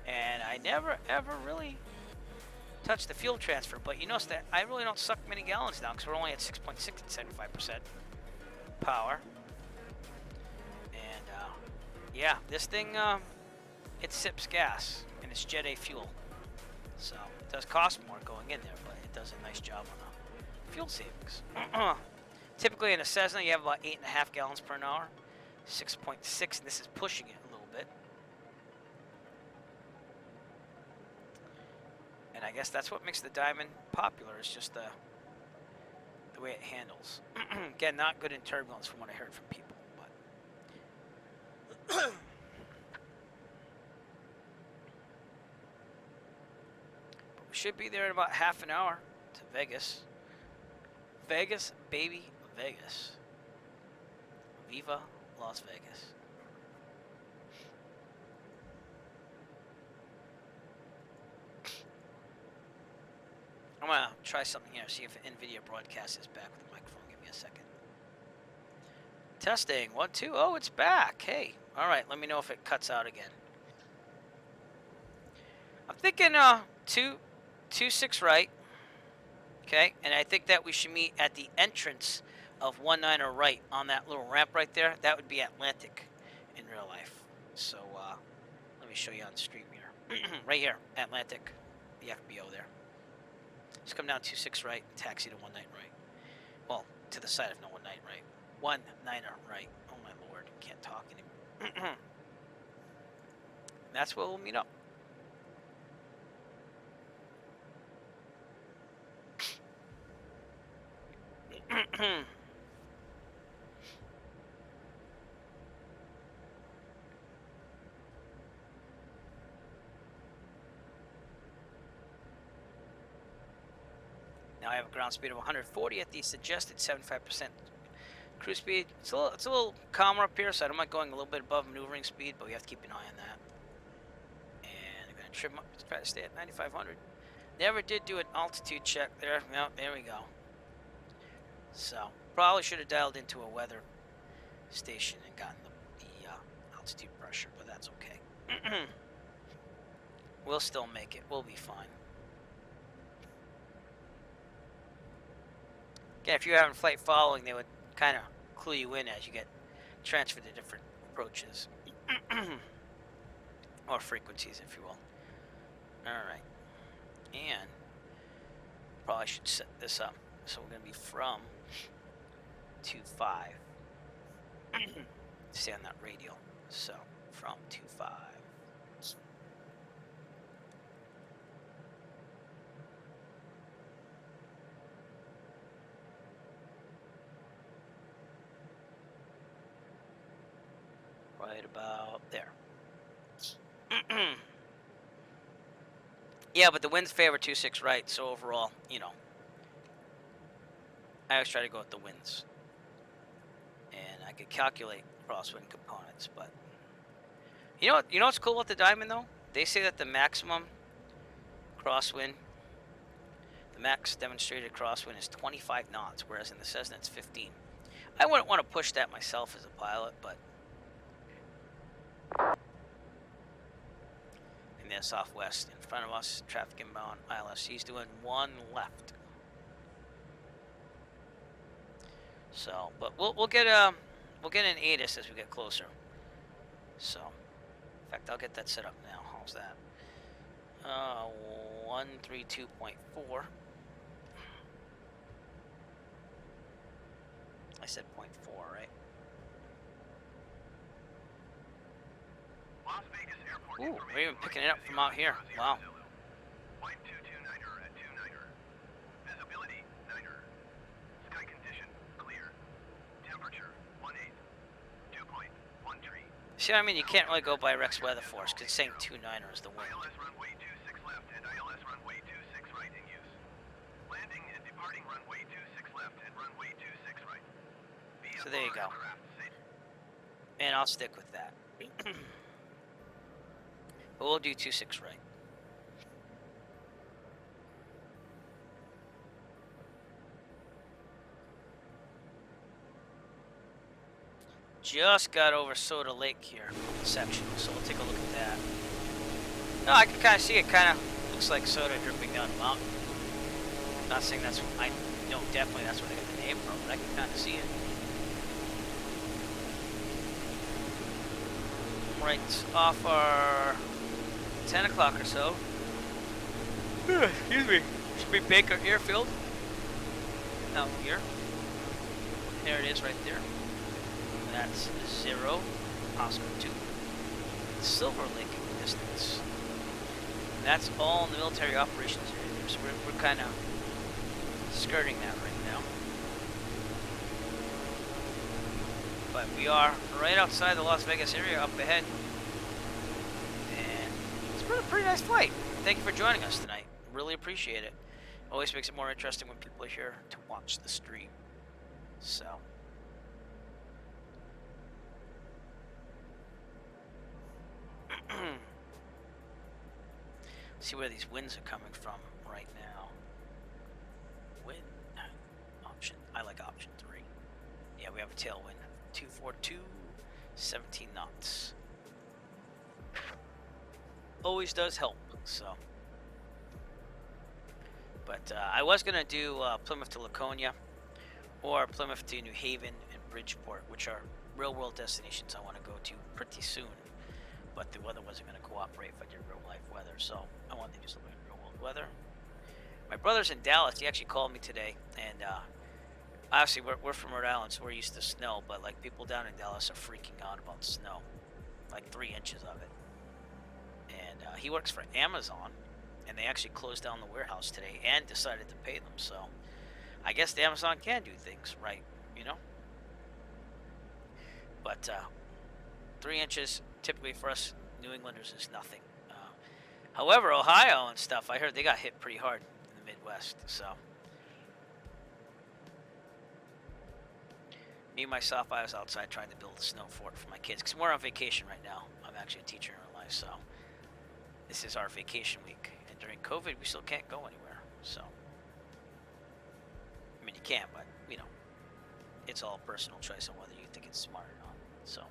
And I never ever really touch the fuel transfer, but you notice that I really don't suck many gallons down because we're only at 6.6 at 75% power. And yeah, this thing it sips gas and it's Jet A fuel, so it does cost more going in there, but it does a nice job on fuel savings. Typically in a Cessna you have about 8.5 gallons per hour, 6.6, and this is pushing it a little bit. And I guess that's what makes the Diamond popular, is just the way it handles. Again, not good in turbulence from what I heard from people, but we should be there in about half an hour to Vegas. Vegas, baby, Vegas. Viva Las Vegas. I'm gonna try something here, see if NVIDIA broadcast is back with the microphone. Give me a second. Testing, 1, 2. Oh, it's back. Hey, all right. Let me know if it cuts out again. I'm thinking 2-6 right. Okay, and I think that we should meet at the entrance of 19er right on that little ramp right there. That would be Atlantic in real life. So let me show you on stream here. Right here, Atlantic, the FBO there. Just come down 2-6 right, taxi to 19 right. Well, to the side of no 19 right. 19er right. Oh my lord, can't talk anymore. That's where we'll meet up. Now I have a ground speed of 140 at the suggested 75% cruise speed. It's a little calmer up here, so I don't mind going a little bit above maneuvering speed, but we have to keep an eye on that. And I'm going to trim up to try to stay at 9,500. Never did do an altitude check there. No, there we go. So probably should have dialed into a weather station and gotten the altitude pressure, but that's okay. We'll still make it. We'll be fine. Again, if you're having flight following, they would kind of clue you in as you get transferred to different approaches. Or frequencies, if you will. Alright. And probably should set this up. So we're going to be from 2.5. Stay on that radial. So, from 2.5. Right about there. Yeah, but the winds favor 2-6 right, so overall, you know, I always try to go with the winds. And I could calculate crosswind components, but you know what's cool about the Diamond though? They say that the maximum crosswind, the max demonstrated crosswind is 25 knots, whereas in the Cessna it's 15. I wouldn't want to push that myself as a pilot, but yeah, southwest in front of us. Traffic inbound ILS. He's doing 1 left. So, but we'll get an ATIS as we get closer. So, in fact, I'll get that set up now. How's that? 132.4. I said 0.4, right? Las Vegas Airport Ooh, we're even picking it up from out here. Wow. Flight 229er at 29er. Visibility 9er. Sky condition clear. Temperature 18. Dew point 13. See what I mean? You can't really go by Rex Weather Force because it's saying 29er is the wind. ILS runway 26 left and ILS runway 26 right in use. Landing and departing runway 26 left and runway 26 right. So there you go. And I'll stick with that. But we'll do 26 right. Just got over Soda Lake here section, so we'll take a look at that. No, I can kind of see it. Kind of looks like soda dripping down the mountain. Not saying that's what I know definitely that's where they got the name from, but I can kind of see it. Right off our 10 o'clock or so. Excuse me. Should be Baker Airfield. Out here. There it is right there. That's 0, Oscar 2. Silver Lake in the distance. And that's all in the military operations area there, so we're kind of skirting that right now. But we are right outside the Las Vegas area up ahead. And it's been a pretty nice flight. Thank you for joining us tonight. Really appreciate it. Always makes it more interesting when people are here to watch the stream. So. See where these winds are coming from right now. Wind option. I like option 3. Yeah, we have a tailwind. 242, 17 knots. Always does help. So, but I was gonna do Plymouth to Laconia, or Plymouth to New Haven and Bridgeport, which are real-world destinations I want to go to pretty soon. But the weather wasn't going to cooperate if I did real-life weather, so I wanted to do something real-world weather. My brother's in Dallas. He actually called me today, and obviously we're from Rhode Island, so we're used to snow, but like people down in Dallas are freaking out about snow, like 3 inches of it. And he works for Amazon, and they actually closed down the warehouse today and decided to pay them. So I guess the Amazon can do things right, you know. But 3 inches. Typically for us New Englanders is nothing. However, Ohio and stuff, I heard they got hit pretty hard in the Midwest. So, me myself, I was outside trying to build a snow fort for my kids because we're on vacation right now. I'm actually a teacher in real life, so this is our vacation week. And during COVID, we still can't go anywhere. So, I mean, you can, but you know, it's all personal choice on whether you think it's smart or not. So.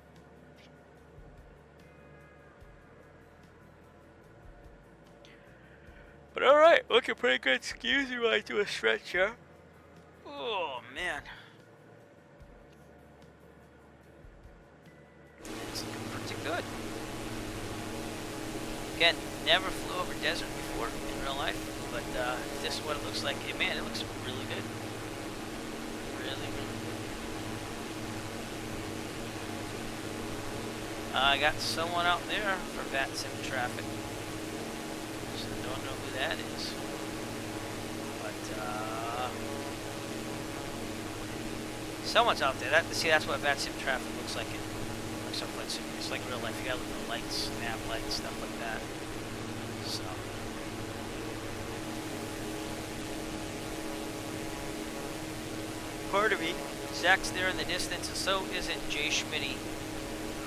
But alright, looking pretty good. Excuse me while I do a stretch here. Oh, man. It's looking pretty good. Again, never flew over desert before in real life, but this is what it looks like. Hey, man, it looks really good. Really, really good. I got someone out there for VATSIM traffic. Don't know who that is, but someone's out there. That's what VATSIM traffic looks like in Microsoft Flight Simulator. It's like real life. You gotta look at the lights, nav lights, stuff like that. So, pardon me. Zach's there in the distance, and so isn't Jay Schmitty,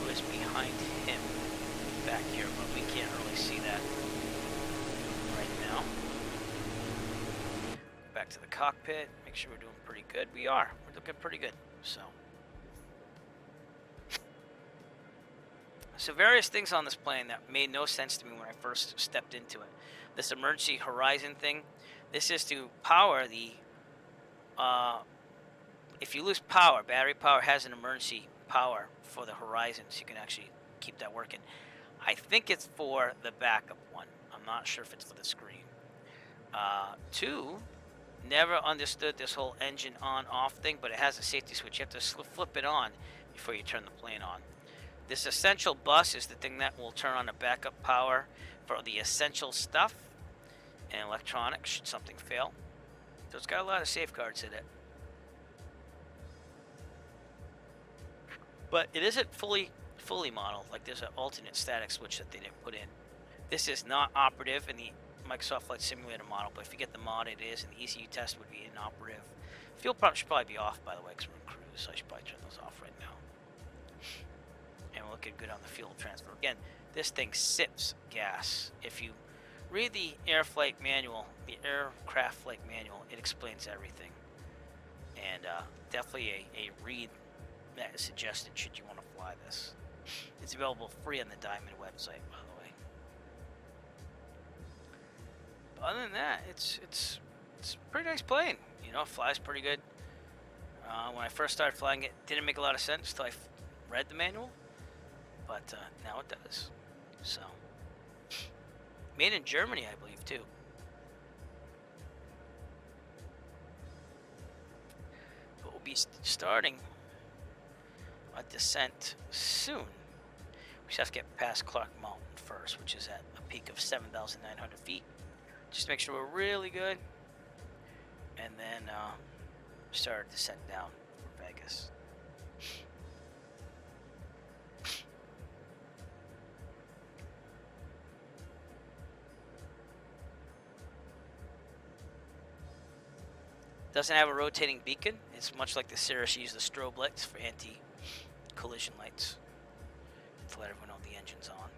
who is behind him back here, but we can't really see that. Now, back to the cockpit, make sure we're doing pretty good. We are. We're looking pretty good. So, So various things on this plane that made no sense to me when I first stepped into it. This emergency horizon thing. This is to power the. If you lose power, battery power has an emergency power for the horizon, so you can actually keep that working. I think it's for the backup one. I'm not sure if it's for the screen. Two, never understood this whole engine on-off thing, but it has a safety switch. You have to flip it on before you turn the plane on. This essential bus is the thing that will turn on the backup power for the essential stuff and electronics should something fail. So it's got a lot of safeguards in it. But it isn't fully modeled. Like there's an alternate static switch that they didn't put in. This is not operative in the Microsoft Flight Simulator model, but if you get the mod, it is, and the ECU test would be inoperative. Fuel pump should probably be off, by the way, because we're in cruise, so I should probably turn those off right now. And we're looking good on the fuel transfer. Again, this thing sips gas. If you read the aircraft flight manual, it explains everything. And definitely a read that is suggested should you want to fly this. It's available free on the Diamond website, by the way. But other than that, it's a pretty nice plane. You know, it flies pretty good. When I first started flying it, didn't make a lot of sense until I read the manual. But now it does. So, made in Germany, I believe, too. But we'll be starting a descent soon. We just have to get past Clark Mountain first, which is at a peak of 7,900 feet. Just make sure we're really good. And then start a descent down for Vegas. Doesn't have a rotating beacon. It's much like the Cirrus used the strobe lights for anti-collision lights to let everyone know the engine's on.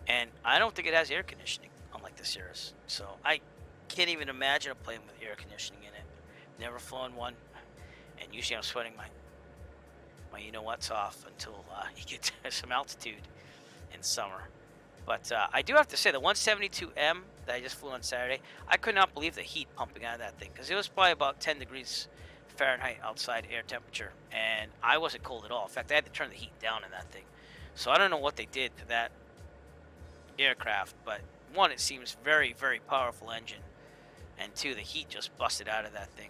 And I don't think it has air conditioning, unlike the Cirrus. So I can't even imagine a plane with air conditioning in it. Never flown one, and usually I'm sweating my you-know-what's off until you get to some altitude in summer. But I do have to say, the 172M that I just flew on Saturday, I could not believe the heat pumping out of that thing, because it was probably about 10 degrees Fahrenheit outside air temperature, and I wasn't cold at all. In fact, I had to turn the heat down in that thing. So I don't know what they did to that aircraft, but one, it seems very, very powerful engine, and two, the heat just busted out of that thing.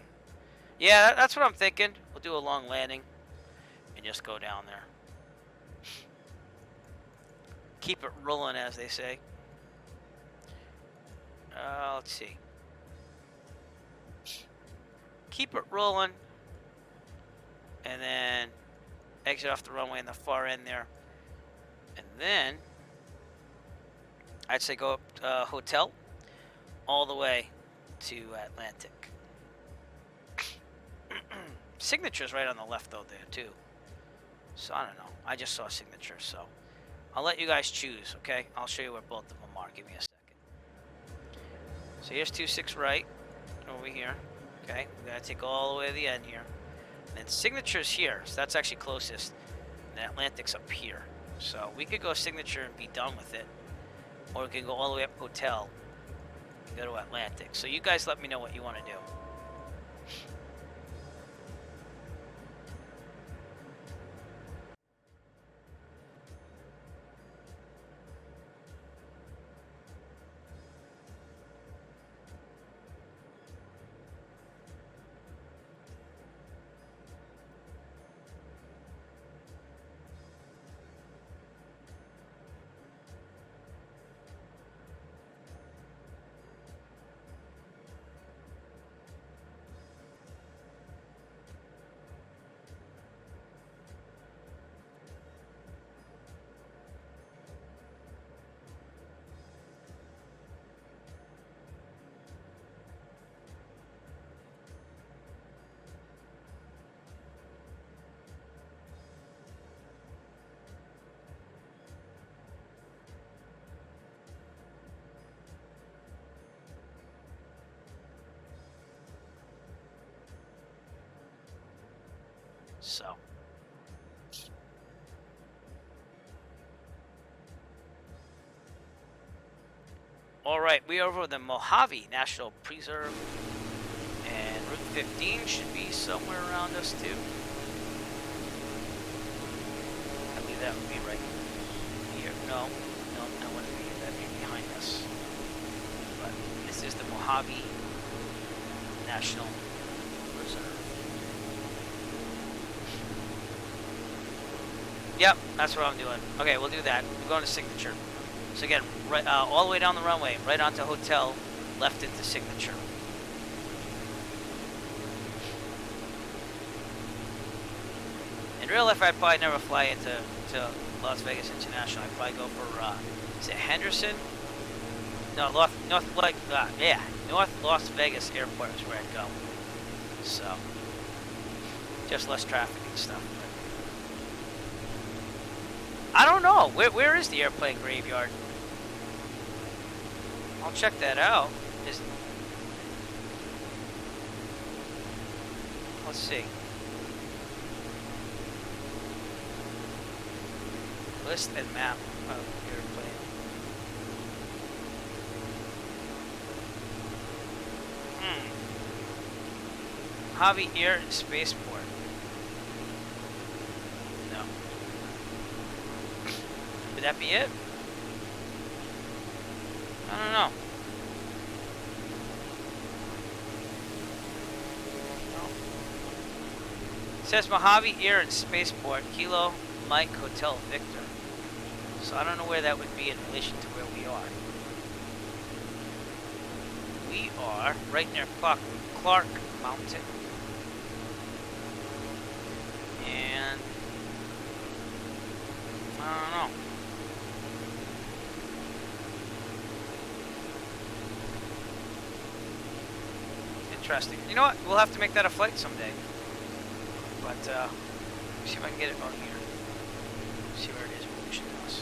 Yeah, that's what I'm thinking. We'll do a long landing and just go down there. Keep it rolling, as they say. Let's see. Keep it rolling, and then exit off the runway in the far end there, and then I'd say go up hotel all the way to Atlantic. Signature's right on the left though there too. So I don't know. I just saw signature, so I'll let you guys choose, okay? I'll show you where both of them are. Give me a second. So here's 26 right over here. Okay, we gotta take all the way to the end here. And then signature's here, so that's actually closest. And Atlantic's up here. So we could go signature and be done with it. Or we can go all the way up hotel and go to Atlantic. So you guys let me know what you want to do. So. All right, we are over the Mojave National Preserve, and Route 15 should be somewhere around us too. I believe that would be right here. No, that wouldn't be. That'd be behind us. But this is the Mojave National Preserve. Yep, that's what I'm doing. Okay, we'll do that. We're going to Signature. So again, right, all the way down the runway, right onto Hotel, left into Signature. In real life, I'd probably never fly into Las Vegas International. I'd probably go for, is it Henderson? No, North Las Vegas Airport is where I'd go. So, just less traffic and stuff. I don't know. Where is the airplane graveyard? I'll check that out. Let's see. List and map of airplane. Mojave Air and Spaceport. No. Would that be it? I don't know. No. It says Mojave Air and Spaceport, Kilo Mike Hotel Victor. So I don't know where that would be in relation to where we are. We are right near Clark Mountain. And I don't know. Interesting. You know what? We'll have to make that a flight someday. But see if I can get it on here. See where it is. Position us.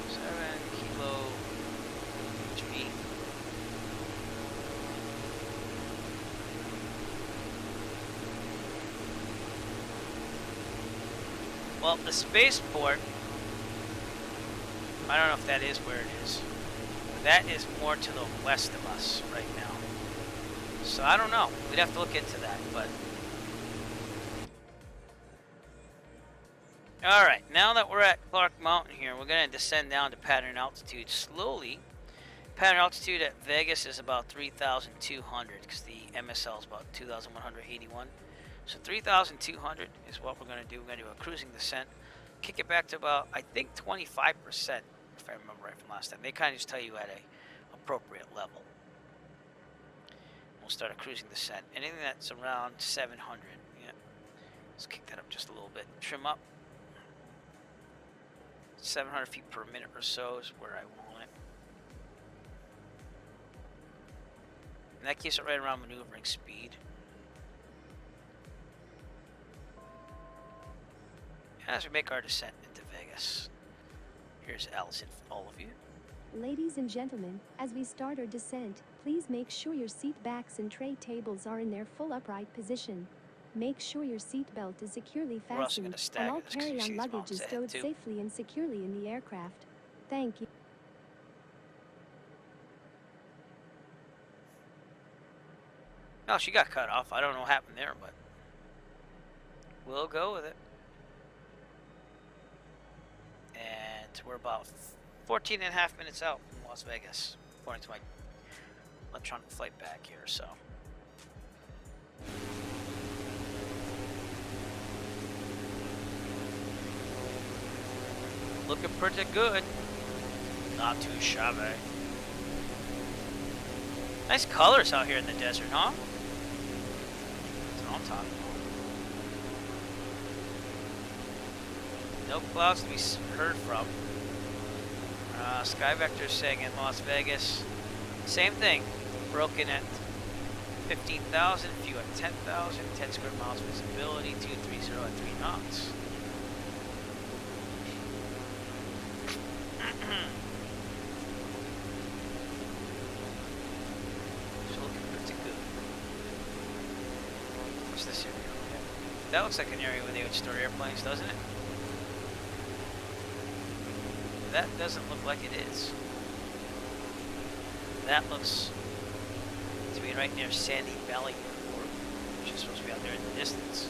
7 Kilo HB. Well, the spaceport, I don't know if that is where it is. That is more to the west of us right now. So I don't know. We'd have to look into that, but... Alright, now that we're at Clark Mountain here, we're going to descend down to pattern altitude slowly. Pattern altitude at Vegas is about 3,200 because the MSL is about 2,181. So 3,200 is what we're going to do. We're going to do a cruising descent. Kick it back to about, I think, 25%, if I remember right from last time. They kind of just tell you at a appropriate level. We'll start a cruising descent. Anything that's around 700. Yeah. Let's kick that up just a little bit. Trim up. 700 feet per minute or so is where I want it. And that keeps it right around maneuvering speed. As we make our descent into Vegas. Here's Allison for all of you. Ladies and gentlemen, as we start our descent, please make sure your seat backs and tray tables are in their full upright position. Make sure your seat belt is securely fastened and all carry-on luggage is stowed safely and securely in the aircraft. Thank you. No, she got cut off. I don't know what happened there, but we'll go with it. And we're about 14 and a half minutes out from Las Vegas, according to my electronic flight back here, so. Looking pretty good. Not too shabby. Nice colors out here in the desert, huh? That's what I'm talking about. No clouds to be heard from. Sky Vector saying in Las Vegas, same thing. Broken at 15,000, few at 10,000, 10 square miles visibility, 230 at 3 knots. this area? That looks like an area where they would store airplanes, doesn't it? That doesn't look like it is. That looks to be right near Sandy Valley Airport, which is supposed to be out there in the distance.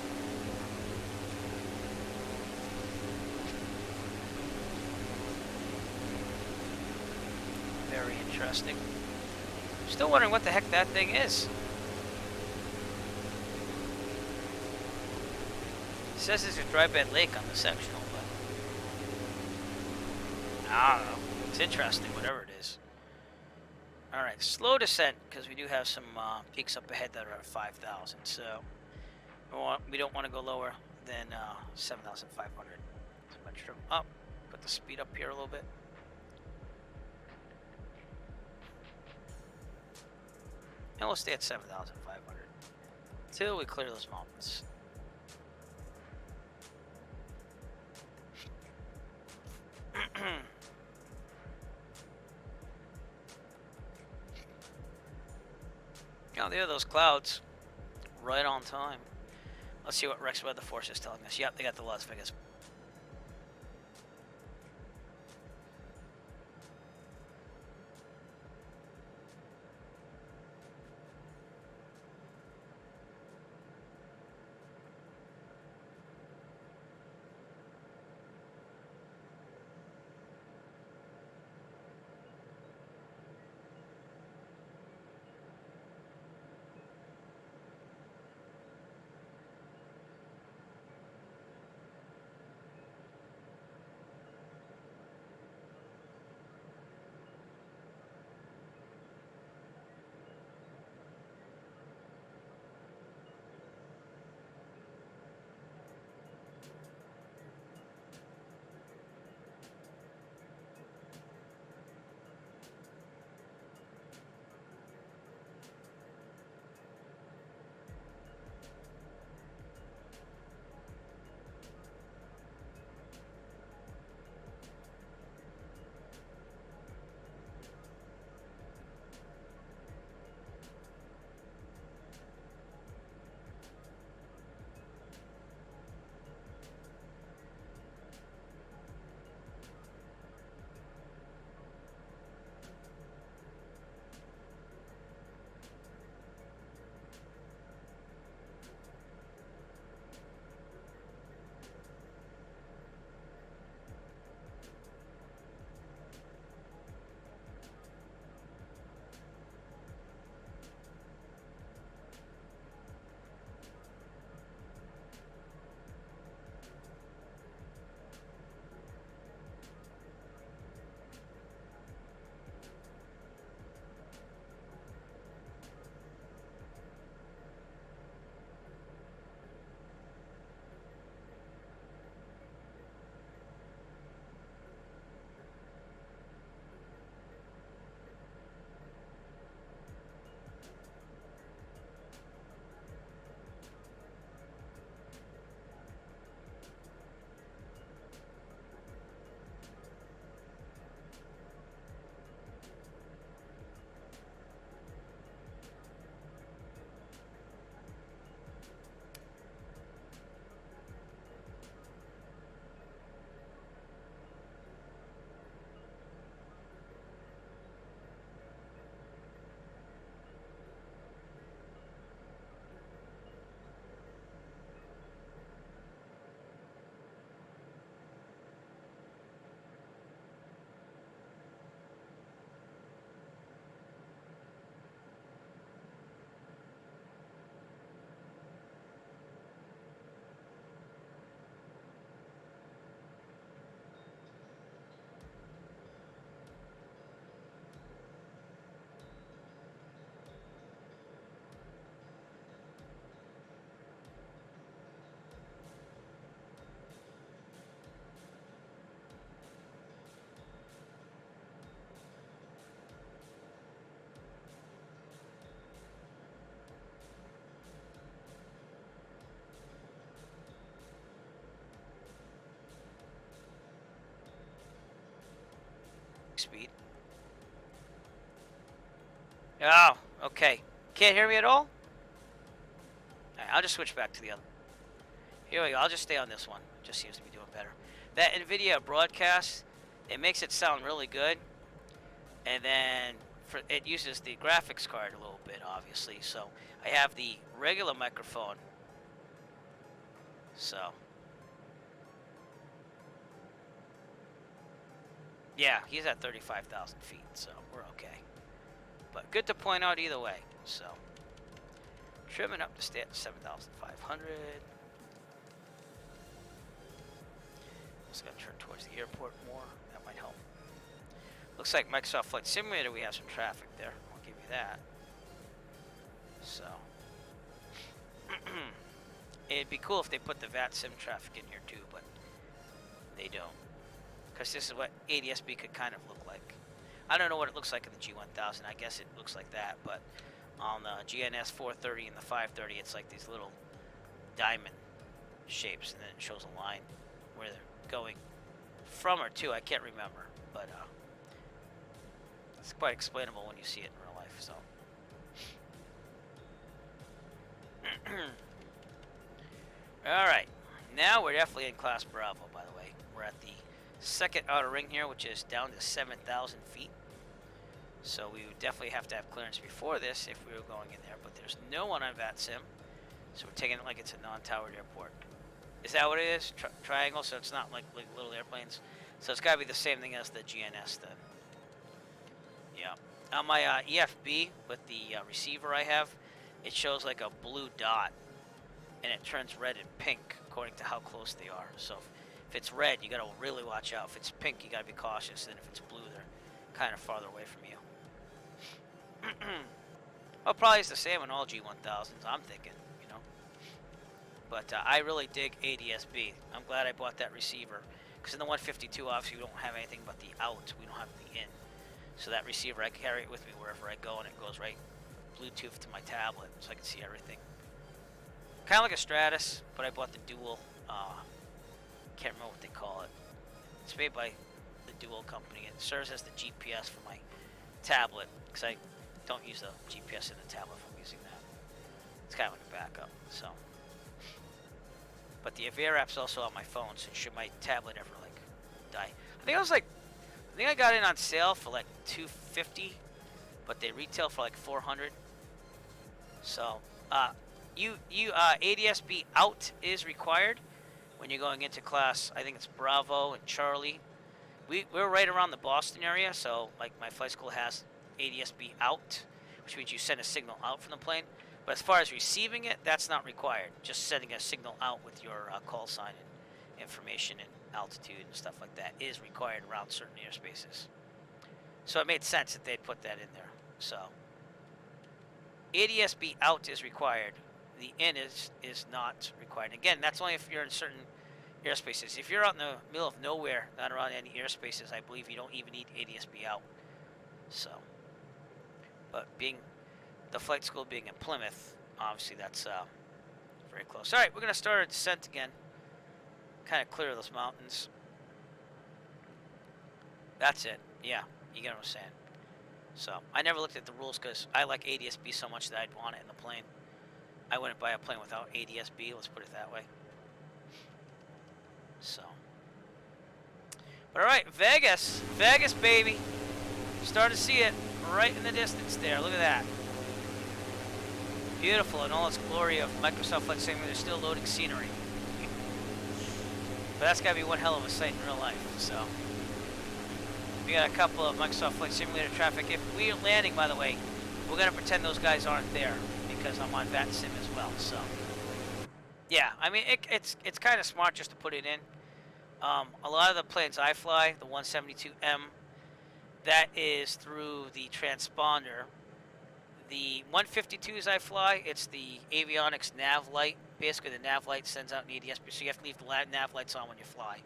Very interesting. Still wondering what the heck that thing is. It says there's a dry bed lake on the sectional, but I don't know. It's interesting, whatever it is. Alright, slow descent, because we do have some peaks up ahead that are at 5,000, so we don't want to go lower than 7,500. So let's trim up, put the speed up here a little bit. And we'll stay at 7,500 until we clear those mountains. Oh, there are those clouds. Right on time. Let's see what Rex Weather Force is telling us. Yep, they got the Las Vegas. Speed. Oh, okay. Can't hear me at all? Alright, I'll just switch back to the other. Here we go. I'll just stay on this one. Just seems to be doing better. That NVIDIA broadcast, it makes it sound really good. And then it uses the graphics card a little bit, obviously. So I have the regular microphone. So yeah, he's at 35,000 feet, so we're okay. But good to point out either way. So trimming up the stat to 7,500. Just gonna turn towards the airport more. That might help. Looks like Microsoft Flight Simulator, we have some traffic there. I'll give you that. So it'd be cool if they put the VAT sim traffic in here too, but they don't. Because this is what ADSB could kind of look like. I don't know what it looks like in the G1000. I guess it looks like that, but on the GNS 430 and the 530, it's like these little diamond shapes, and then it shows a line where they're going from or to. I can't remember, but it's quite explainable when you see it in real life. So all right, now we're definitely in Class Bravo, by the way. We're at the second outer ring here, which is down to 7,000 feet. So we would definitely have to have clearance before this if we were going in there, but there's no one on VATSIM, so we're taking it like it's a non-towered airport. Is that what it is? Triangle, so it's not like little airplanes. So it's got to be the same thing as the GNS then. Yeah. On my EFB with the receiver I have, it shows like a blue dot, and it turns red and pink according to how close they are. So if it's red, you got to really watch out. If it's pink, you got to be cautious. And if it's blue, they're kind of farther away from you. Well, probably it's the same on all G1000s, I'm thinking, you know. But I really dig ADSB. I'm glad I bought that receiver. Because in the 152, obviously, we don't have anything but the out. We don't have the in. So that receiver, I carry it with me wherever I go, and it goes right Bluetooth to my tablet, so I can see everything. Kind of like a Stratus, but I bought the dual. Can't remember what they call it. It's made by the Dual company. It serves as the GPS for my tablet, because I don't use the GPS in the tablet if I'm using that. It's kind of like a backup. So, but the Avera app's also on my phone, so should my tablet ever like die, I think I got it on sale for like $250, but they retail for like $400. So, ADSB out is required when you're going into class. I think it's Bravo and Charlie. We're right around the Boston area, so like my flight school has ADSB out, which means you send a signal out from the plane. But as far as receiving it, that's not required. Just sending a signal out with your call sign and information and altitude and stuff like that is required around certain airspaces. So it made sense that they'd put that in there. So ADSB out is required. The in is not required. Again, that's only if you're in certain airspaces. If you're out in the middle of nowhere, not around any airspaces, I believe you don't even need ADSB out. So, but being the flight school being in Plymouth, obviously that's very close. All right, we're gonna start our descent again. Kind of clear those mountains. That's it. Yeah, you get what I'm saying. So I never looked at the rules because I like ADSB so much that I'd want it in the plane. I wouldn't buy a plane without ADSB, let's put it that way. So, but all right, Vegas, baby. Starting to see it right in the distance there. Look at that. Beautiful in all its glory of Microsoft Flight Simulator, still loading scenery. But that's got to be one hell of a sight in real life. So, we got a couple of Microsoft Flight Simulator traffic. If we are landing, by the way, we're going to pretend those guys aren't there because I'm on VATSIM as well. So, yeah, I mean, it's kind of smart just to put it in. A lot of the planes I fly, the 172M, that is through the transponder. The 152s I fly, it's the avionics nav light. Basically, the nav light sends out an ADSB, so you have to leave the nav lights on when you fly.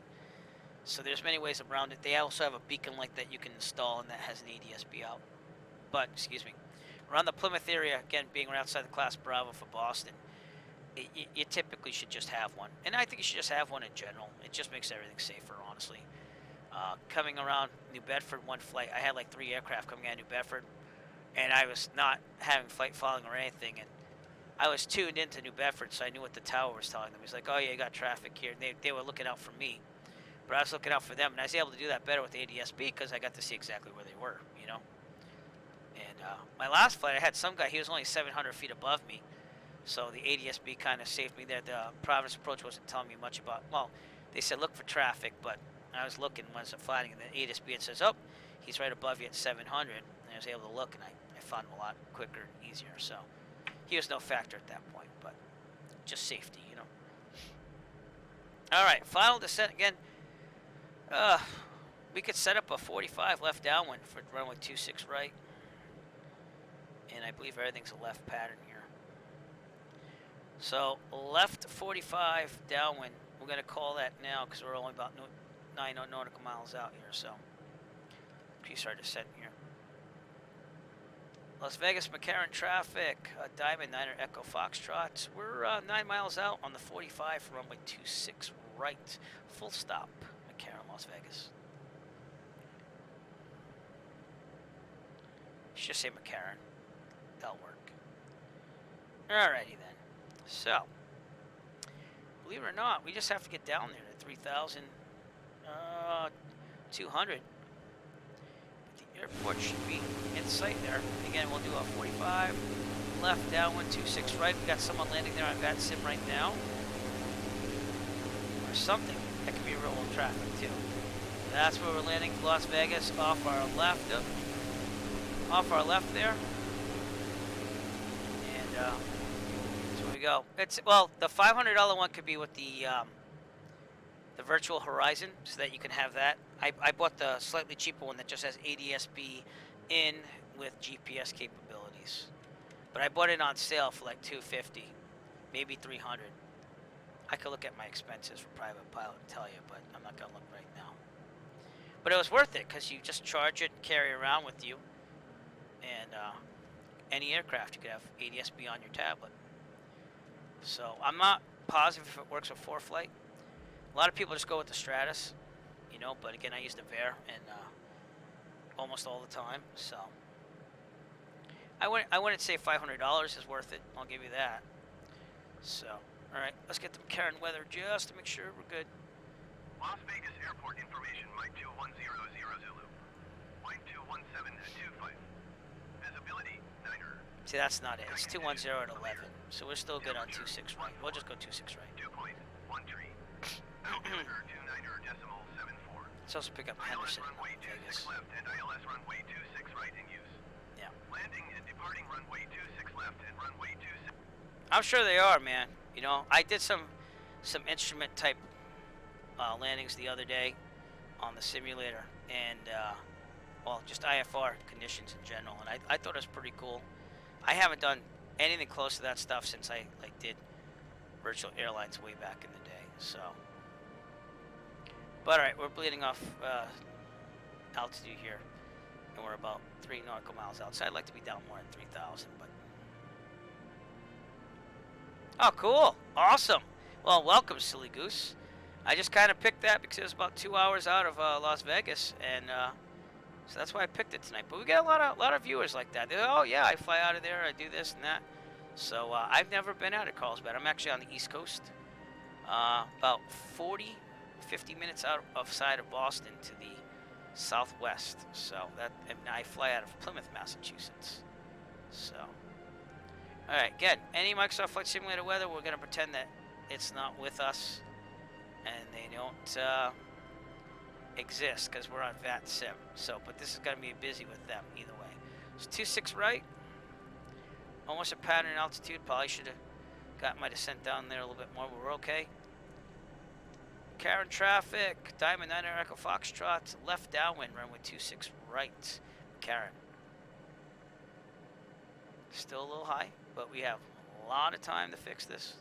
So there's many ways around it. They also have a beacon light that you can install, and that has an ADSB out. But, excuse me, around the Plymouth area, again, being right outside the Class Bravo for Boston, you typically should just have one. And I think you should just have one in general. It just makes everything safer, honestly. Coming around New Bedford one flight, I had like 3 aircraft coming out of New Bedford, and I was not having flight following or anything, and I was tuned into New Bedford, so I knew what the tower was telling them. He's like, oh yeah, you got traffic here. And they were looking out for me, but I was looking out for them, and I was able to do that better with the ADSB because I got to see exactly where they were, you know. And my last flight, I had some guy, he was only 700 feet above me, so the ADSB kind of saved me there. The Providence approach wasn't telling me much about, well, they said look for traffic, but I was looking once I'm flying, and the ADSB it says, oh, he's right above you at 700, and I was able to look, and I found him a lot quicker and easier, so he was no factor at that point, but just safety, you know. All right, final descent again. We could set up a 45 left downwind for runway 26 right, and I believe everything's a left pattern here. So left 45 downwind. We're gonna call that now because we're only about 9 nautical miles out here. So increase our descent here. Las Vegas McCarran traffic, Diamond 9er Echo Foxtrot. We're 9 miles out on the 45 for runway 26 right. Full stop, McCarran, Las Vegas. Should say McCarran. That'll work. Alrighty then. So, believe it or not, we just have to get down there to 3,200. The airport should be in sight there. Again, we'll do a 45 left, downwind, 26 right. We got someone landing there on that sim right now. Or something. That could be real world traffic too. That's where we're landing, Las Vegas, off our left. Oh, off our left there. And that's where we go. It's, well, the $500 one could be with the virtual horizon, so that you can have that. I bought the slightly cheaper one that just has ADSB in with GPS capabilities, but I bought it on sale for like $250, maybe $300. I could look at my expenses for private pilot and tell you, but I'm not gonna look right now. But it was worth it because you just charge it, carry around with you, and any aircraft you could have ADSB on your tablet. So I'm not positive if it works with ForeFlight. A lot of people just go with the Stratus, you know, but again, I use the Bear and almost all the time, so I wouldn't say $500 is worth it. I'll give you that. So, all right, let's get the McCarran weather just to make sure we're good. Las Vegas Airport information, Mike 2100 Zulu. Mike 21725. Visibility 9er. See, that's not it. It's 210 at 11, so we're still good on 26 right. We'll just go 26 right. 2.13. Altimeter 29er decimal 74. Let's also pick up ILS Henderson runway in 26 Vegas. left and ILS runway 26 right in use. Yeah. Landing and departing runway 26 left and runway 26. I'm sure they are, man. You know, I did some instrument type landings the other day on the simulator, and well, just IFR conditions in general, and I thought it was pretty cool. I haven't done anything close to that stuff since I did virtual airlines way back in the day. So, but all right, we're bleeding off altitude here, and we're about 3 nautical miles outside. I'd like to be down more than 3,000, but. Oh, cool. Awesome. Well, welcome, Silly Goose. I just kind of picked that because it was about 2 hours out of Las Vegas, and so that's why I picked it tonight. But we get a lot of viewers like that. They're, oh, yeah, I fly out of there, I do this and that. So I've never been out of Carlsbad. I'm actually on the East Coast, about 50 minutes outside of Boston to the southwest. So that, and I fly out of Plymouth, Massachusetts. So. Alright, again, any Microsoft Flight Simulator weather, we're going to pretend that it's not with us and they don't exist because we're on VAT Sim. So, but this is going to be busy with them either way. So 26 right, almost a pattern altitude. Probably should have got my descent down there a little bit more, but we're okay. Karen traffic, Diamond 9er Echo Foxtrot, left downwind, runway 26 right. Karen. Still a little high, but we have a lot of time to fix this.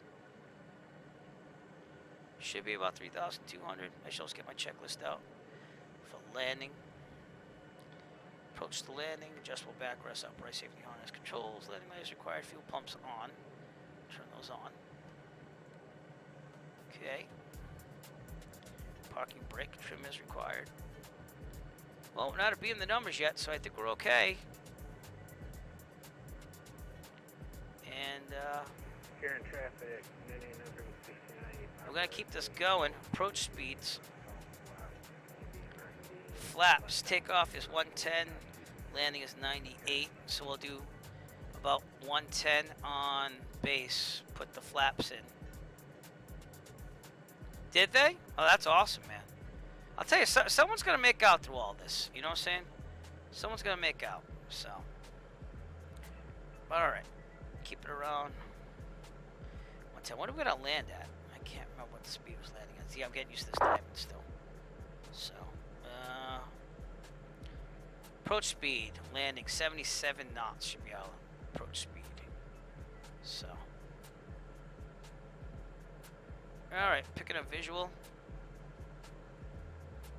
Should be about 3,200. I should also get my checklist out for landing. Approach the landing, adjustable backrest, upright safety harness controls, landing layers required, fuel pumps on. Turn those on. Okay. Parking brake trim is required. Well, we're not at being the numbers yet, so I think we're okay. And Current traffic, Mooney number 69. We're gonna keep this going. Approach speeds. Flaps, takeoff is 110, landing is 98, so we'll do about 110 on base. Put the flaps in. Did they? Oh, that's awesome, man. I'll tell you, someone's gonna make out through all this. You know what I'm saying? Someone's gonna make out. So, but all right, keep it around 110. What are we gonna land at? I can't remember what the speed was landing at. See, I'm getting used to this diamond still. So, approach speed, landing 77 knots should be our approach speed. So, all right, picking a visual.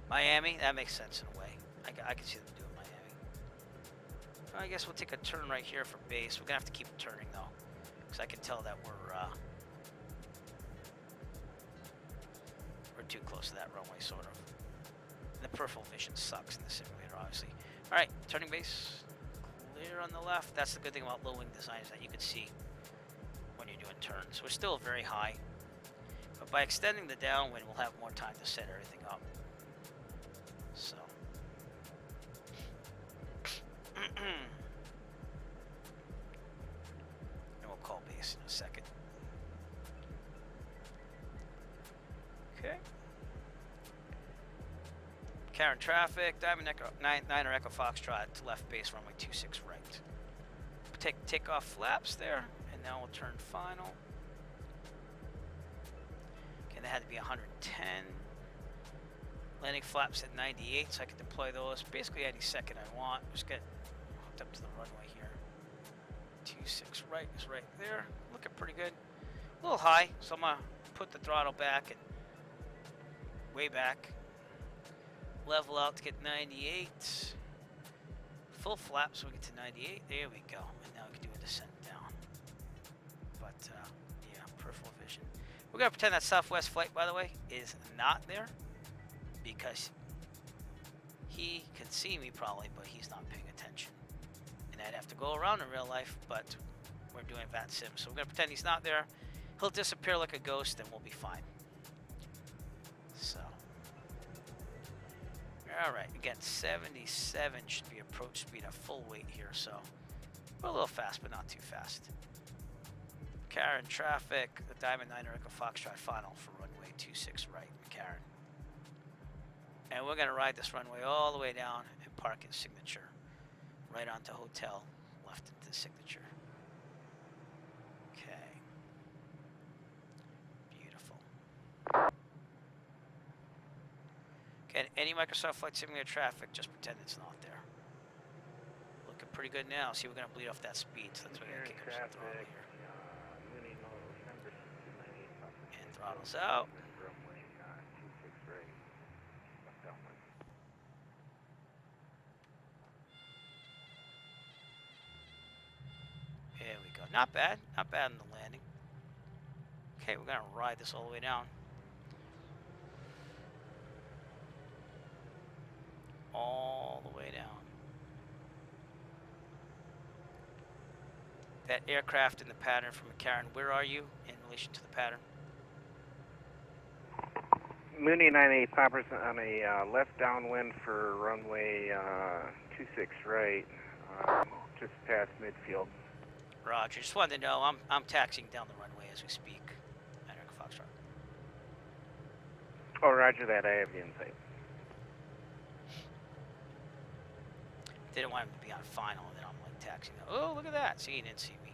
Miami, that makes sense in a way. I can see them doing Miami. I guess we'll take a turn right here for base. We're gonna have to keep turning though, because I can tell that we're too close to that runway, sort of. And the peripheral vision sucks in the simulator, obviously. All right, turning base, clear on the left. That's the good thing about low wing design is that you can see when you're doing turns. We're still very high, but by extending the downwind, we'll have more time to set everything up. So. And we'll call base in a second. Okay. Karen traffic, Diamond Echo, 9er Echo Foxtrot to left base, runway 26 right. Take off flaps there, and now we'll turn final. Okay, that had to be 110. Landing flaps at 98, so I can deploy those basically any second I want. Just get hooked up to the runway here. 26 right is right there. Looking pretty good. A little high, so I'm gonna put the throttle back and way back. Level out to get 98. Full flap so we get to 98. There we go. And now we can do a descent down. But yeah, peripheral vision. We're gonna pretend that Southwest flight, by the way, is not there, because he can see me probably, but he's not paying attention. And I'd have to go around in real life, but we're doing VAT sim, so we're gonna pretend he's not there. He'll disappear like a ghost and we'll be fine. So, all right, again, 77 should be approach speed at full weight here, so we're a little fast, but not too fast. Karen traffic, the Diamond 9er Echo Foxtrot final for runway 26 right, Karen. And we're gonna ride this runway all the way down and park in signature, right onto hotel, left into the signature. Okay. Beautiful. Okay, any Microsoft Flight Simulator traffic, just pretend it's not there. Looking pretty good now. See, we're gonna bleed off that speed, so that's why we're gonna kick up some throttle here. And throttles out. There we go. Not bad. Not bad in the landing. Okay, we're gonna ride this all the way down. All the way down. That aircraft in the pattern from McCarran, where are you in relation to the pattern? Mooney 98 poppers on a left downwind for runway 26 right, just past midfield. Roger. Just wanted to know, I'm taxiing down the runway as we speak. Echo Foxtrot. Oh, roger that. I have the insight. Didn't want him to be on final, and then I'm like taxiing. Oh, look at that. See, he didn't see me.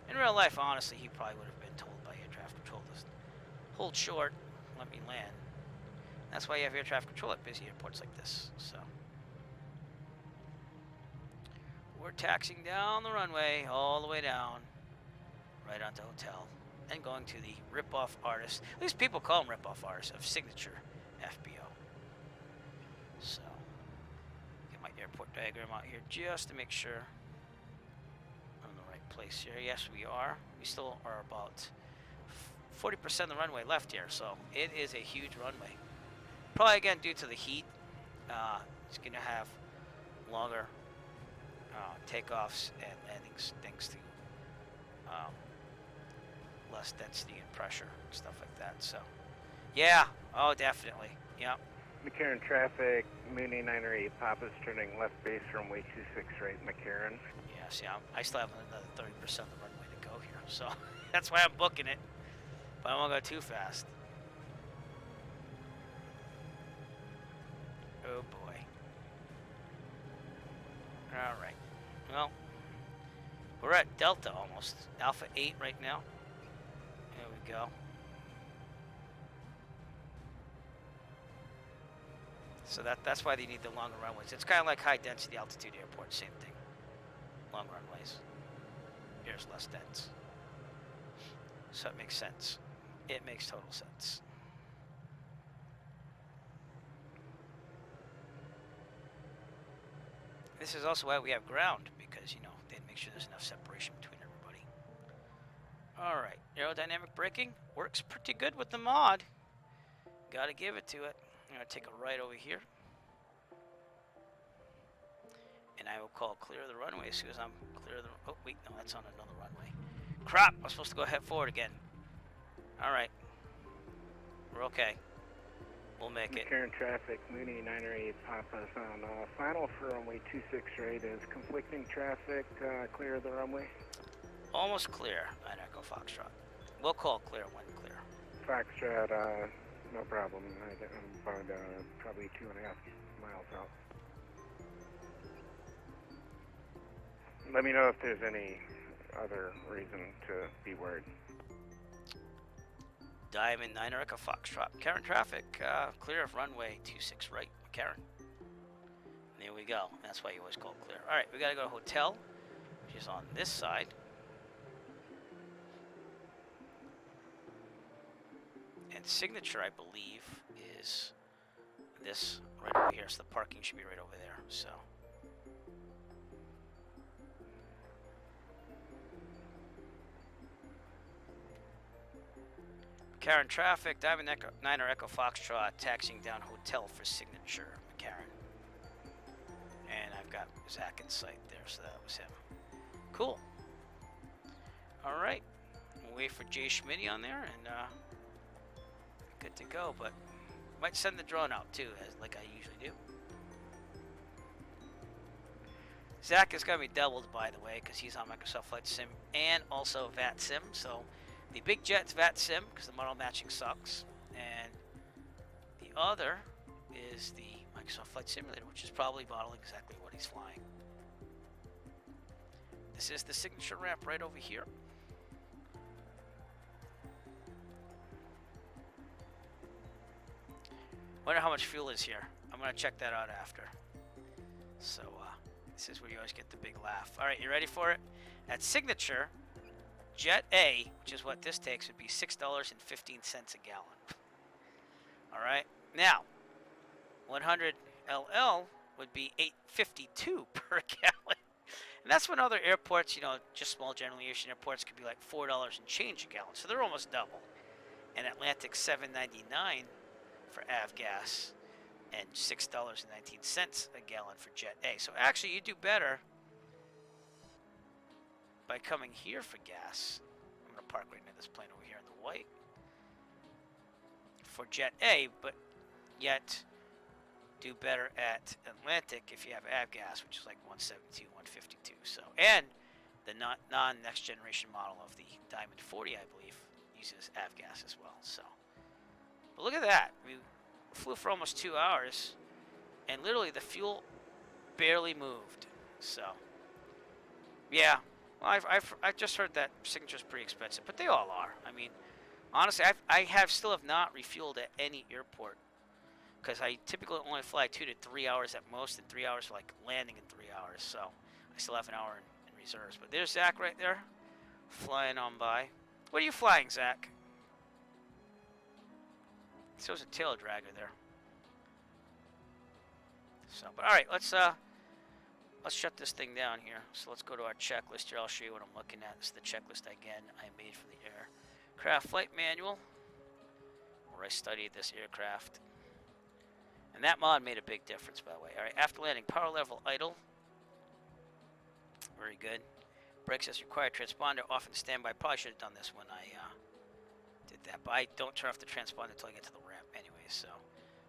In real life, honestly, he probably would have been told by air traffic control to hold short, let me land. That's why you have air traffic control at busy airports like this. So we're taxiing down the runway, all the way down, right onto hotel, and going to the rip-off artist. At least people call him rip-off artist of Signature FBO. So get my airport diagram out here just to make sure I'm in the right place here. Yes, we are. We still are about 40% of the runway left here, so it is a huge runway. Probably again due to the heat, it's going to have longer takeoffs and landings, thanks to less density and pressure, stuff like that. So, yeah, oh, definitely, yeah. McCarran traffic, Mooney 908, Papa's turning left base runway 26 right, McCarran. Yeah, see, I still have another 30% of the runway to go here, so that's why I'm booking it. But I won't go too fast. Oh boy. All right. Well, we're at Delta almost. Alpha 8 right now. There we go. So that's why they need the longer runways. It's kind of like high density altitude airports, same thing. Long runways. Here's less dense. So it makes sense. It makes total sense. This is also why we have ground, because, you know, they make sure there's enough separation between everybody. All right, aerodynamic braking works pretty good with the mod. Gotta give it to it. I'm gonna take a right over here. And I will call clear the runway as soon as I'm clear the... Oh, wait, no, that's on another runway. Crap, I'm supposed to go head forward again. All right. We're okay. We'll make it. McCarran traffic, Mooney 908, Papa's on final for runway 26 right is conflicting traffic, clear the runway. Almost clear. I'd echo Foxtrot. We'll call clear when clear. Foxtrot, no problem. I'm about probably 2.5 miles out. Let me know if there's any other reason to be worried. Diamond 9 Echo Foxtrot. McCarran traffic, clear of runway 26 right, McCarran. There we go. That's why you always call clear. All right, we gotta go to hotel, which is on this side. And signature, I believe, is this right over here. So the parking should be right over there. So. McCarran traffic, Diamond 9 Echo Foxtrot, taxiing down hotel for signature, McCarran. And I've got Zach in sight there, so that was him. Cool. All right. We'll wait for Jay Schmitty on there, and good to go. But might send the drone out too, like I usually do. Zach is going to be doubled, by the way, because he's on Microsoft Flight Sim and also VAT Sim. So the big jet's VAT Sim because the model matching sucks, and the other is the Microsoft Flight Simulator, which is probably modeling exactly what he's flying. This is the signature ramp right over here. Wonder how much fuel is here. I'm gonna check that out after. So this is where you always get the big laugh. All right, you ready for it? At signature, Jet A, which is what this takes, would be $6.15 a gallon. All right. Now, 100 LL would be $8.52 per gallon. And that's when other airports, you know, just small general aviation airports, could be like $4 and change a gallon. So they're almost double. And Atlantic $7.99 for avgas and $6.19 a gallon for Jet A. So actually, you do better by coming here for gas. I'm going to park right near this plane over here in the white for Jet A, but yet do better at Atlantic if you have avgas, which is like 172, 152. So, and the non-next generation model of the Diamond 40, I believe, uses avgas as well. So, but look at that. We flew for almost 2 hours, and literally the fuel barely moved. So, yeah. Well, I've just heard that Signature's pretty expensive, but they all are. I mean, honestly, I still have not refueled at any airport because I typically only fly 2 to 3 hours at most, and 3 hours for like landing in 3 hours. So I still have an hour in reserves. But there's Zach right there, flying on by. What are you flying, Zach? So there's a tail dragger there. So, but all right, let's shut this thing down here. So let's go to our checklist here. I'll show you what I'm looking at. This is the checklist again I made for the aircraft flight manual, where I studied this aircraft. And that mod made a big difference, by the way. All right, after landing, power level idle. Very good. Brakes as required. Transponder off and standby. Probably should have done this when I did that, but I don't turn off the transponder until I get to the ramp anyway, so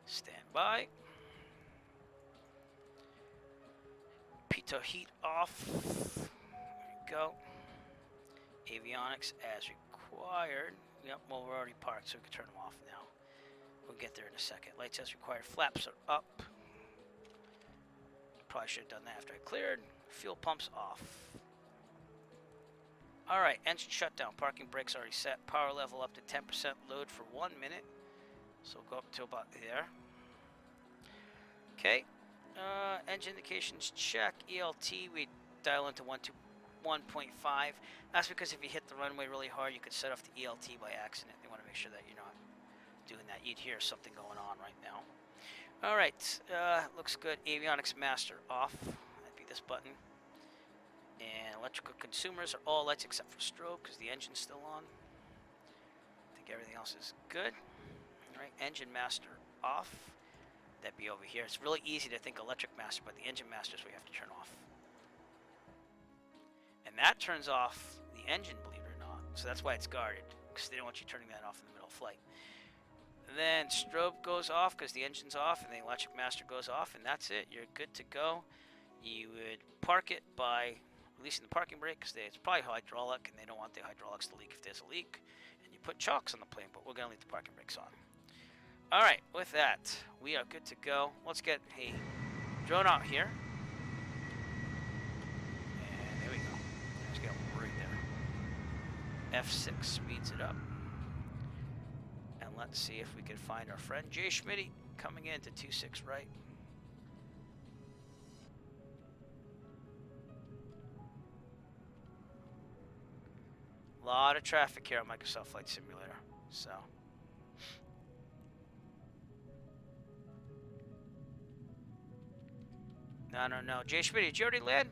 standby. Pitot heat off. There we go. Avionics as required. Yep, well, we're already parked, so we can turn them off now. We'll get there in a second. Lights as required. Flaps are up. Probably should have done that after I cleared. Fuel pumps off. Alright, engine shutdown. Parking brakes already set. Power level up to 10% load for 1 minute. So we'll go up to about there. Okay. Engine indications check. ELT, we dial into 1.5. That's because if you hit the runway really hard, you could set off the ELT by accident. They want to make sure that you're not doing that. You'd hear something going on right now. Alright, looks good. Avionics master off. That'd be this button. And electrical consumers are all lights except for strobe because the engine's still on. I think everything else is good. Alright, engine master off. That'd be over here. It's really easy to think electric master, but the engine master is what you have to turn off. And that turns off the engine, believe it or not. So that's why it's guarded, because they don't want you turning that off in the middle of flight. And then strobe goes off because the engine's off, and the electric master goes off, and that's it. You're good to go. You would park it by releasing the parking brake, because it's probably hydraulic, and they don't want the hydraulics to leak if there's a leak. And you put chocks on the plane, but we're going to leave the parking brakes on. Alright, with that, we are good to go. Let's get a drone out here. And there we go. Let's get right there. F6 speeds it up. And let's see if we can find our friend Jay Schmitty coming in to 26 right. A lot of traffic here on Microsoft Flight Simulator, so. No. Jay Schmitty, did you already land?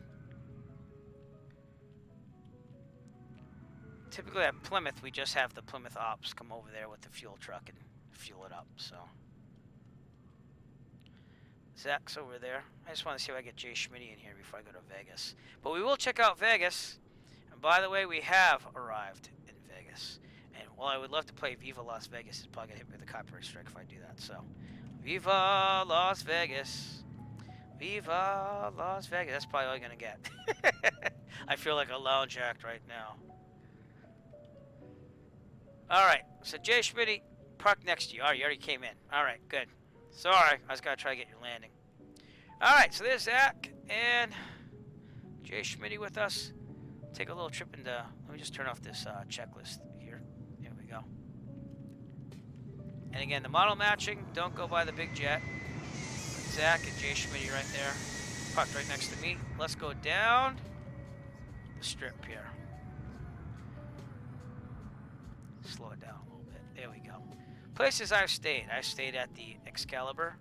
Typically at Plymouth, we just have the Plymouth ops come over there with the fuel truck and fuel it up, so. Zach's over there. I just want to see if I get Jay Schmitty in here before I go to Vegas. But we will check out Vegas. And by the way, we have arrived in Vegas. And while I would love to play Viva Las Vegas, it's probably going to hit me with a copyright strike if I do that, so. Viva Las Vegas. Viva Las Vegas. That's probably all you're going to get. I feel like a lounge act right now. Alright, so Jay Schmitty, parked next to you. Alright, you already came in. Alright, good. Sorry, I was going to try to get your landing. Alright, so there's Zach and Jay Schmitty with us. Take a little trip into... Let me just turn off this checklist here. There we go. And again, the model matching, don't go by the big jet. Zach and Jay Schmitty right there. Parked right next to me. Let's go down the strip here. Slow it down a little bit. There we go. Places I've stayed. I stayed at the Excalibur,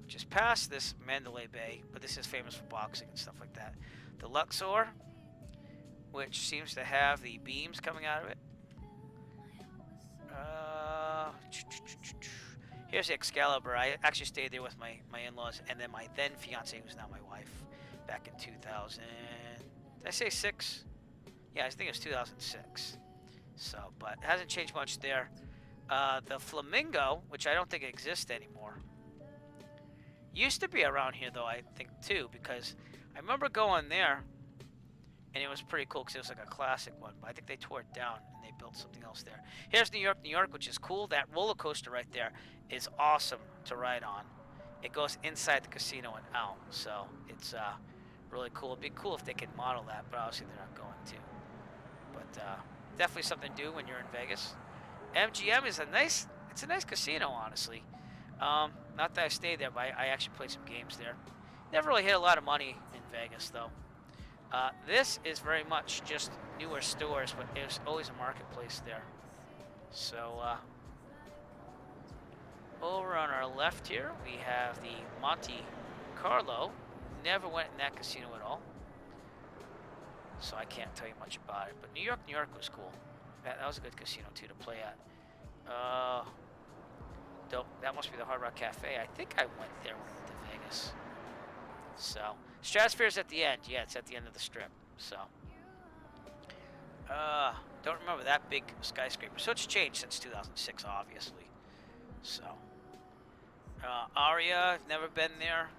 which is past this Mandalay Bay, but this is famous for boxing and stuff like that. The Luxor, which seems to have the beams coming out of it. Here's the Excalibur. I actually stayed there with my in-laws and then my then fiance, who's now my wife, back in 2000. Did I say 6? Yeah, I think it was 2006. So, but it hasn't changed much there. The Flamingo, which I don't think exists anymore, used to be around here though, I think too, because I remember going there and it was pretty cool because it was like a classic one, but I think they tore it down and they built something else there. Here's New York, which is cool. That roller coaster right there is awesome to ride on. It goes inside the casino and out, so it's really cool. It'd be cool if they could model that, but obviously they're not going to. But definitely something to do when you're in Vegas. MGM is a nice casino, honestly. Not that I stayed there, but I actually played some games there. Never really hit a lot of money in Vegas, though. This is very much just newer stores, but there's always a marketplace there. So, over on our left here, we have the Monte Carlo. Never went in that casino at all, so I can't tell you much about it. But New York was cool. That was a good casino, too, to play at. Dope. That must be the Hard Rock Cafe. I think I went there when I went to Vegas. So, Stratosphere's at the end. Yeah, it's at the end of the strip. So, Don't remember that big skyscraper. So it's changed since 2006, obviously. So, Aria, never been there.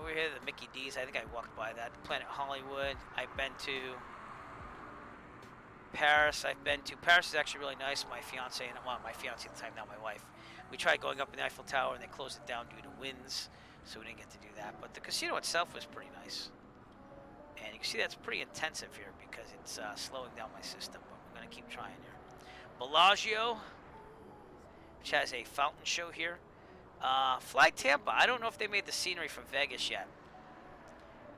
Over here, the Mickey D's. I think I walked by that. Planet Hollywood. I've been to Paris. Paris is actually really nice. My fiance and my fiance at the time, now my wife. We tried going up in the Eiffel Tower and they closed it down due to winds, so we didn't get to do that. But the casino itself was pretty nice. And you can see that's pretty intensive here because it's slowing down my system, but we're going to keep trying here. Bellagio, which has a fountain show here. Fly Tampa, I don't know if they made the scenery from Vegas yet.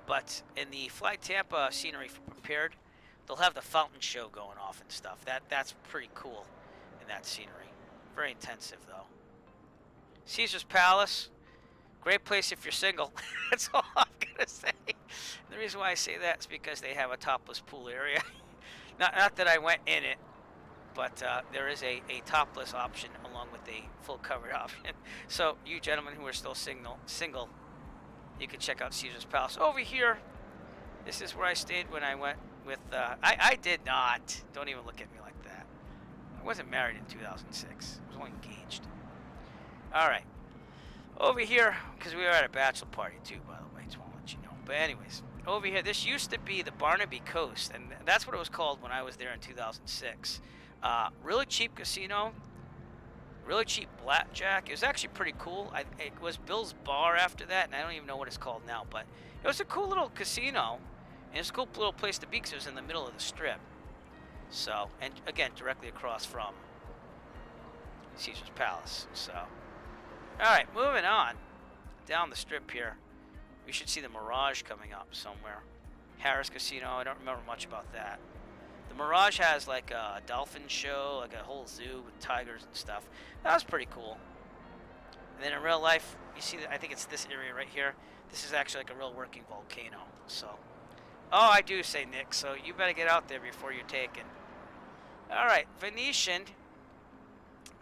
But in the Fly Tampa scenery for Prepared, they'll have the fountain show going off and stuff. That's pretty cool in that scenery. Very intensive, though. Caesar's Palace, great place if you're single. That's all I'm going to say. The reason why I say that is because they have a topless pool area. not that I went in it, but there is a topless option along with a full covered option. So you gentlemen who are still single, you can check out Caesar's Palace. Over here, this is where I stayed when I went with, I did not. Don't even look at me like that. I wasn't married in 2006. I was only engaged. All right. Over here, because we were at a bachelor party too, by the way. Just want to let you know. But anyways, over here, this used to be the Barnaby Coast, and that's what it was called when I was there in 2006. Really cheap casino, really cheap blackjack. It was actually pretty cool. It was Bill's Bar after that, and I don't even know what it's called now, but it was a cool little casino, and it's a cool little place to be because it was in the middle of the strip. So, and again, directly across from Caesar's Palace. So, all right, moving on down the strip here. We should see the Mirage coming up somewhere. Harris Casino, I don't remember much about that. The Mirage has like a dolphin show, like a whole zoo with tigers and stuff. That was pretty cool. And then in real life, you see that I think it's this area right here. This is actually like a real working volcano. So, oh, I do say Nick, so you better get out there before you're taken. All right, Venetian.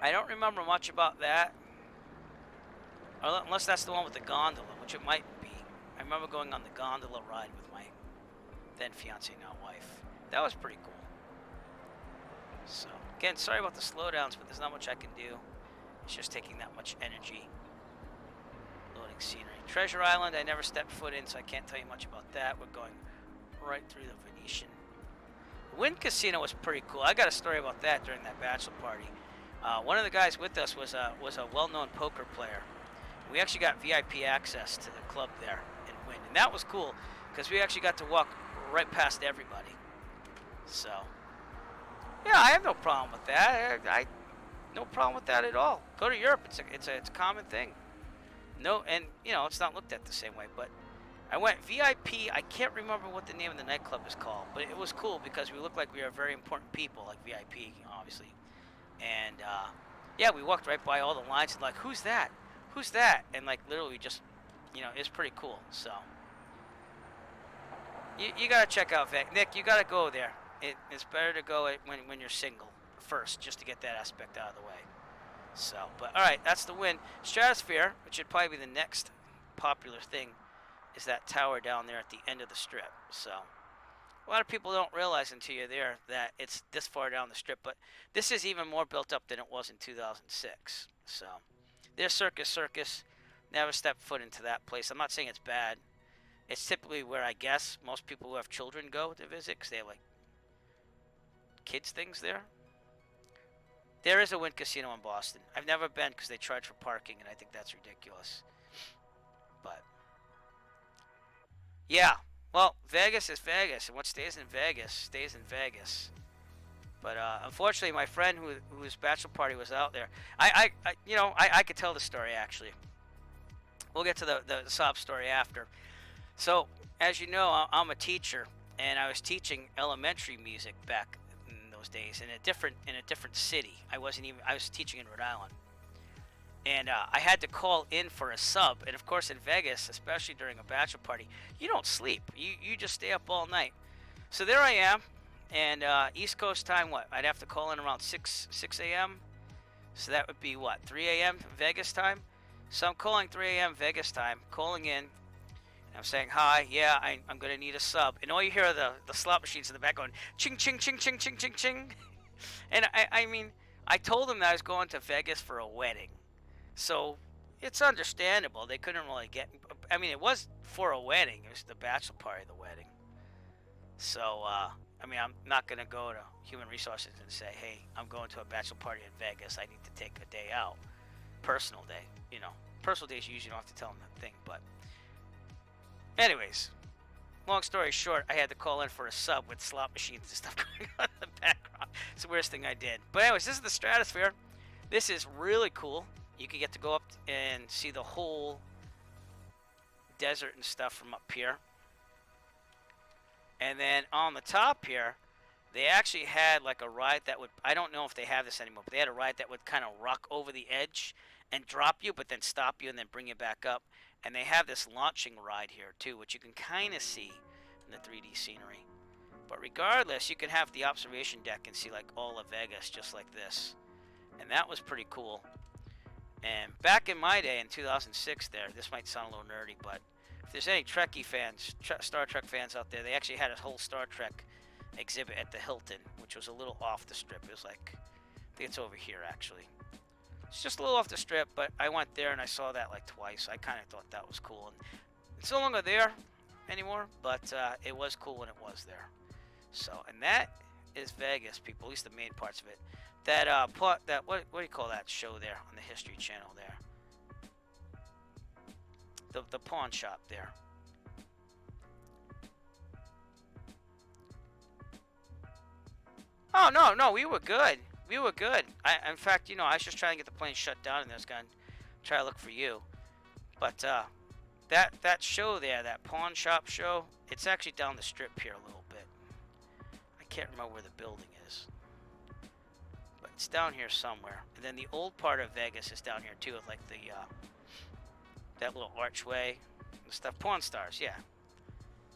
I don't remember much about that. Unless that's the one with the gondola, which it might be. I remember going on the gondola ride with my then fiance, now wife. That was pretty cool. So, again, sorry about the slowdowns, but there's not much I can do. It's just taking that much energy. Loading scenery. Treasure Island, I never stepped foot in, so I can't tell you much about that. We're going right through the Venetian. The Wynn Casino was pretty cool. I got a story about that during that bachelor party. One of the guys with us was a well-known poker player. We actually got VIP access to the club there in Wynn, and that was cool because we actually got to walk right past everybody. So, yeah, I have no problem with that. I no problem with that at all. Go to Europe; it's a common thing. No, and you know it's not looked at the same way. But I went VIP. I can't remember what the name of the nightclub is called, but it was cool because we looked like we were very important people, like VIP, obviously. And yeah, we walked right by all the lines and like, who's that? Who's that? And like literally just, you know, it's pretty cool. So you gotta check out Nick. You gotta go there. It's better to go when you're single first, just to get that aspect out of the way. So, but all right, that's the Win. Stratosphere, which should probably be the next popular thing, is that tower down there at the end of the strip. So a lot of people don't realize until you're there that it's this far down the strip, but this is even more built up than it was in 2006. So there's Circus. Never stepped foot into that place. I'm not saying it's bad. It's typically where I guess most people who have children go to visit because they have like kids things there. There is a Wynn Casino in Boston. I've never been because they charge for parking, and I think that's ridiculous. But yeah, well, Vegas is Vegas, and what stays in Vegas stays in Vegas. But unfortunately, my friend whose bachelor party was out there, I could tell the story actually. We'll get to the sob story after. So, as you know, I'm a teacher, and I was teaching elementary music back in those days in a different city. I was teaching in Rhode Island, and I had to call in for a sub. And of course, in Vegas, especially during a bachelor party, you don't sleep. You just stay up all night. So there I am. And East Coast time, what? I'd have to call in around 6 a.m. So that would be, what, 3 a.m. Vegas time? So I'm calling 3 a.m. Vegas time, calling in. I'm saying, hi, yeah, I'm going to need a sub. And all you hear are the slot machines in the back going, ching, ching, ching, ching, ching, ching, ching. And I mean, I told them that I was going to Vegas for a wedding. So it's understandable. They couldn't really get, I mean, it was for a wedding. It was the bachelor party of the wedding. So, I mean, I'm not going to go to Human Resources and say, hey, I'm going to a bachelor party in Vegas. I need to take a day out. Personal day. You know, personal days you usually don't have to tell them that thing, but anyways, long story short, I had to call in for a sub with slot machines and stuff going on in the background. It's the worst thing I did. But anyways, this is the Stratosphere. This is really cool. You can get to go up and see the whole desert and stuff from up here. And then on the top here, they actually had like a ride that would, I don't know if they have this anymore, but they had a ride that would kind of rock over the edge and drop you, but then stop you and then bring you back up. And they have this launching ride here too, which you can kind of see in the 3D scenery. But regardless, you can have the observation deck and see like all of Vegas just like this. And that was pretty cool. And back in my day in 2006 there, this might sound a little nerdy, but if there's any Trekkie fans, Star Trek fans out there, they actually had a whole Star Trek exhibit at the Hilton, which was a little off the strip. It was like, I think it's over here actually. It's just a little off the strip, but I went there and I saw that like twice. I kind of thought that was cool. And it's no longer there anymore, but it was cool when it was there. So, and that is Vegas, people, at least the main parts of it. That, what do you call that show there on the History Channel there? The pawn shop there. Oh, no, we were good. We were good. In fact, you know, I was just trying to get the plane shut down, and I was going to try to look for you. But that show there, that pawn shop show, it's actually down the strip here a little bit. I can't remember where the building is. But it's down here somewhere. And then the old part of Vegas is down here, too, with like the, that little archway and stuff. Pawn Stars, yeah.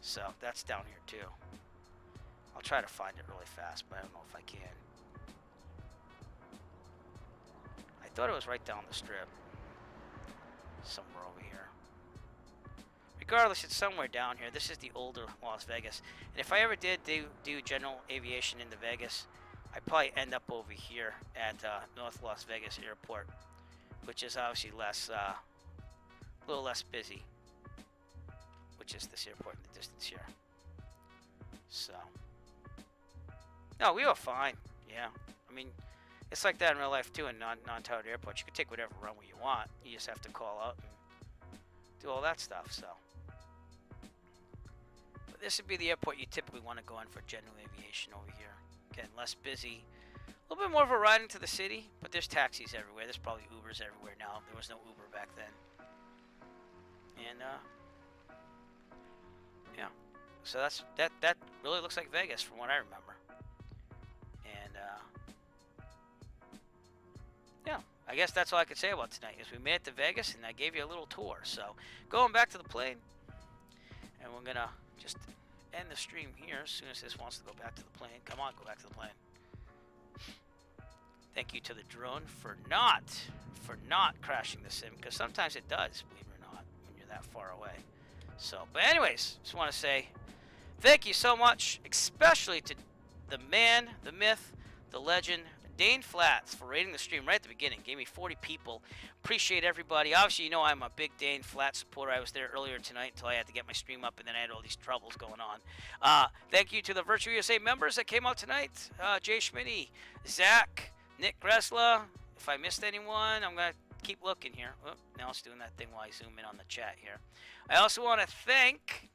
So that's down here, too. I'll try to find it really fast, but I don't know if I can. I thought it was right down the strip. Somewhere over here. Regardless, it's somewhere down here. This is the older Las Vegas. And if I ever did do general aviation into Vegas, I'd probably end up over here at North Las Vegas Airport, which is obviously less, a little less busy, which is this airport in the distance here. So, no, we were fine. Yeah, I mean, it's like that in real life too. In non-towered airports, you can take whatever runway you want. You just have to call out and do all that stuff. So, but this would be the airport you typically want to go in for general aviation over here. Again, less busy, a little bit more of a ride into the city, but there's taxis everywhere. There's probably Ubers everywhere now. There was no Uber back then. And yeah, so that really looks like Vegas from what I remember. And yeah, I guess that's all I could say about tonight. Is we made it to Vegas and I gave you a little tour. So going back to the plane, and we're gonna just end the stream here as soon as this wants to go back to the plane. Come on, go back to the plane. Thank you to the drone for not crashing the sim, because sometimes it does, believe it or not, when you're that far away. So, but anyways, just want to say thank you so much, especially to the man, the myth, the legend, Dane Flats, for rating the stream right at the beginning. Gave me 40 people. Appreciate everybody. Obviously, you know I'm a big Dane Flats supporter. I was there earlier tonight until I had to get my stream up, and then I had all these troubles going on. Thank you to the Virtual USA members that came out tonight. Jay Schmitty, Zach, Nick Gressler. If I missed anyone, I'm going to keep looking here. Oh, now it's doing that thing while I zoom in on the chat here. I also want to thank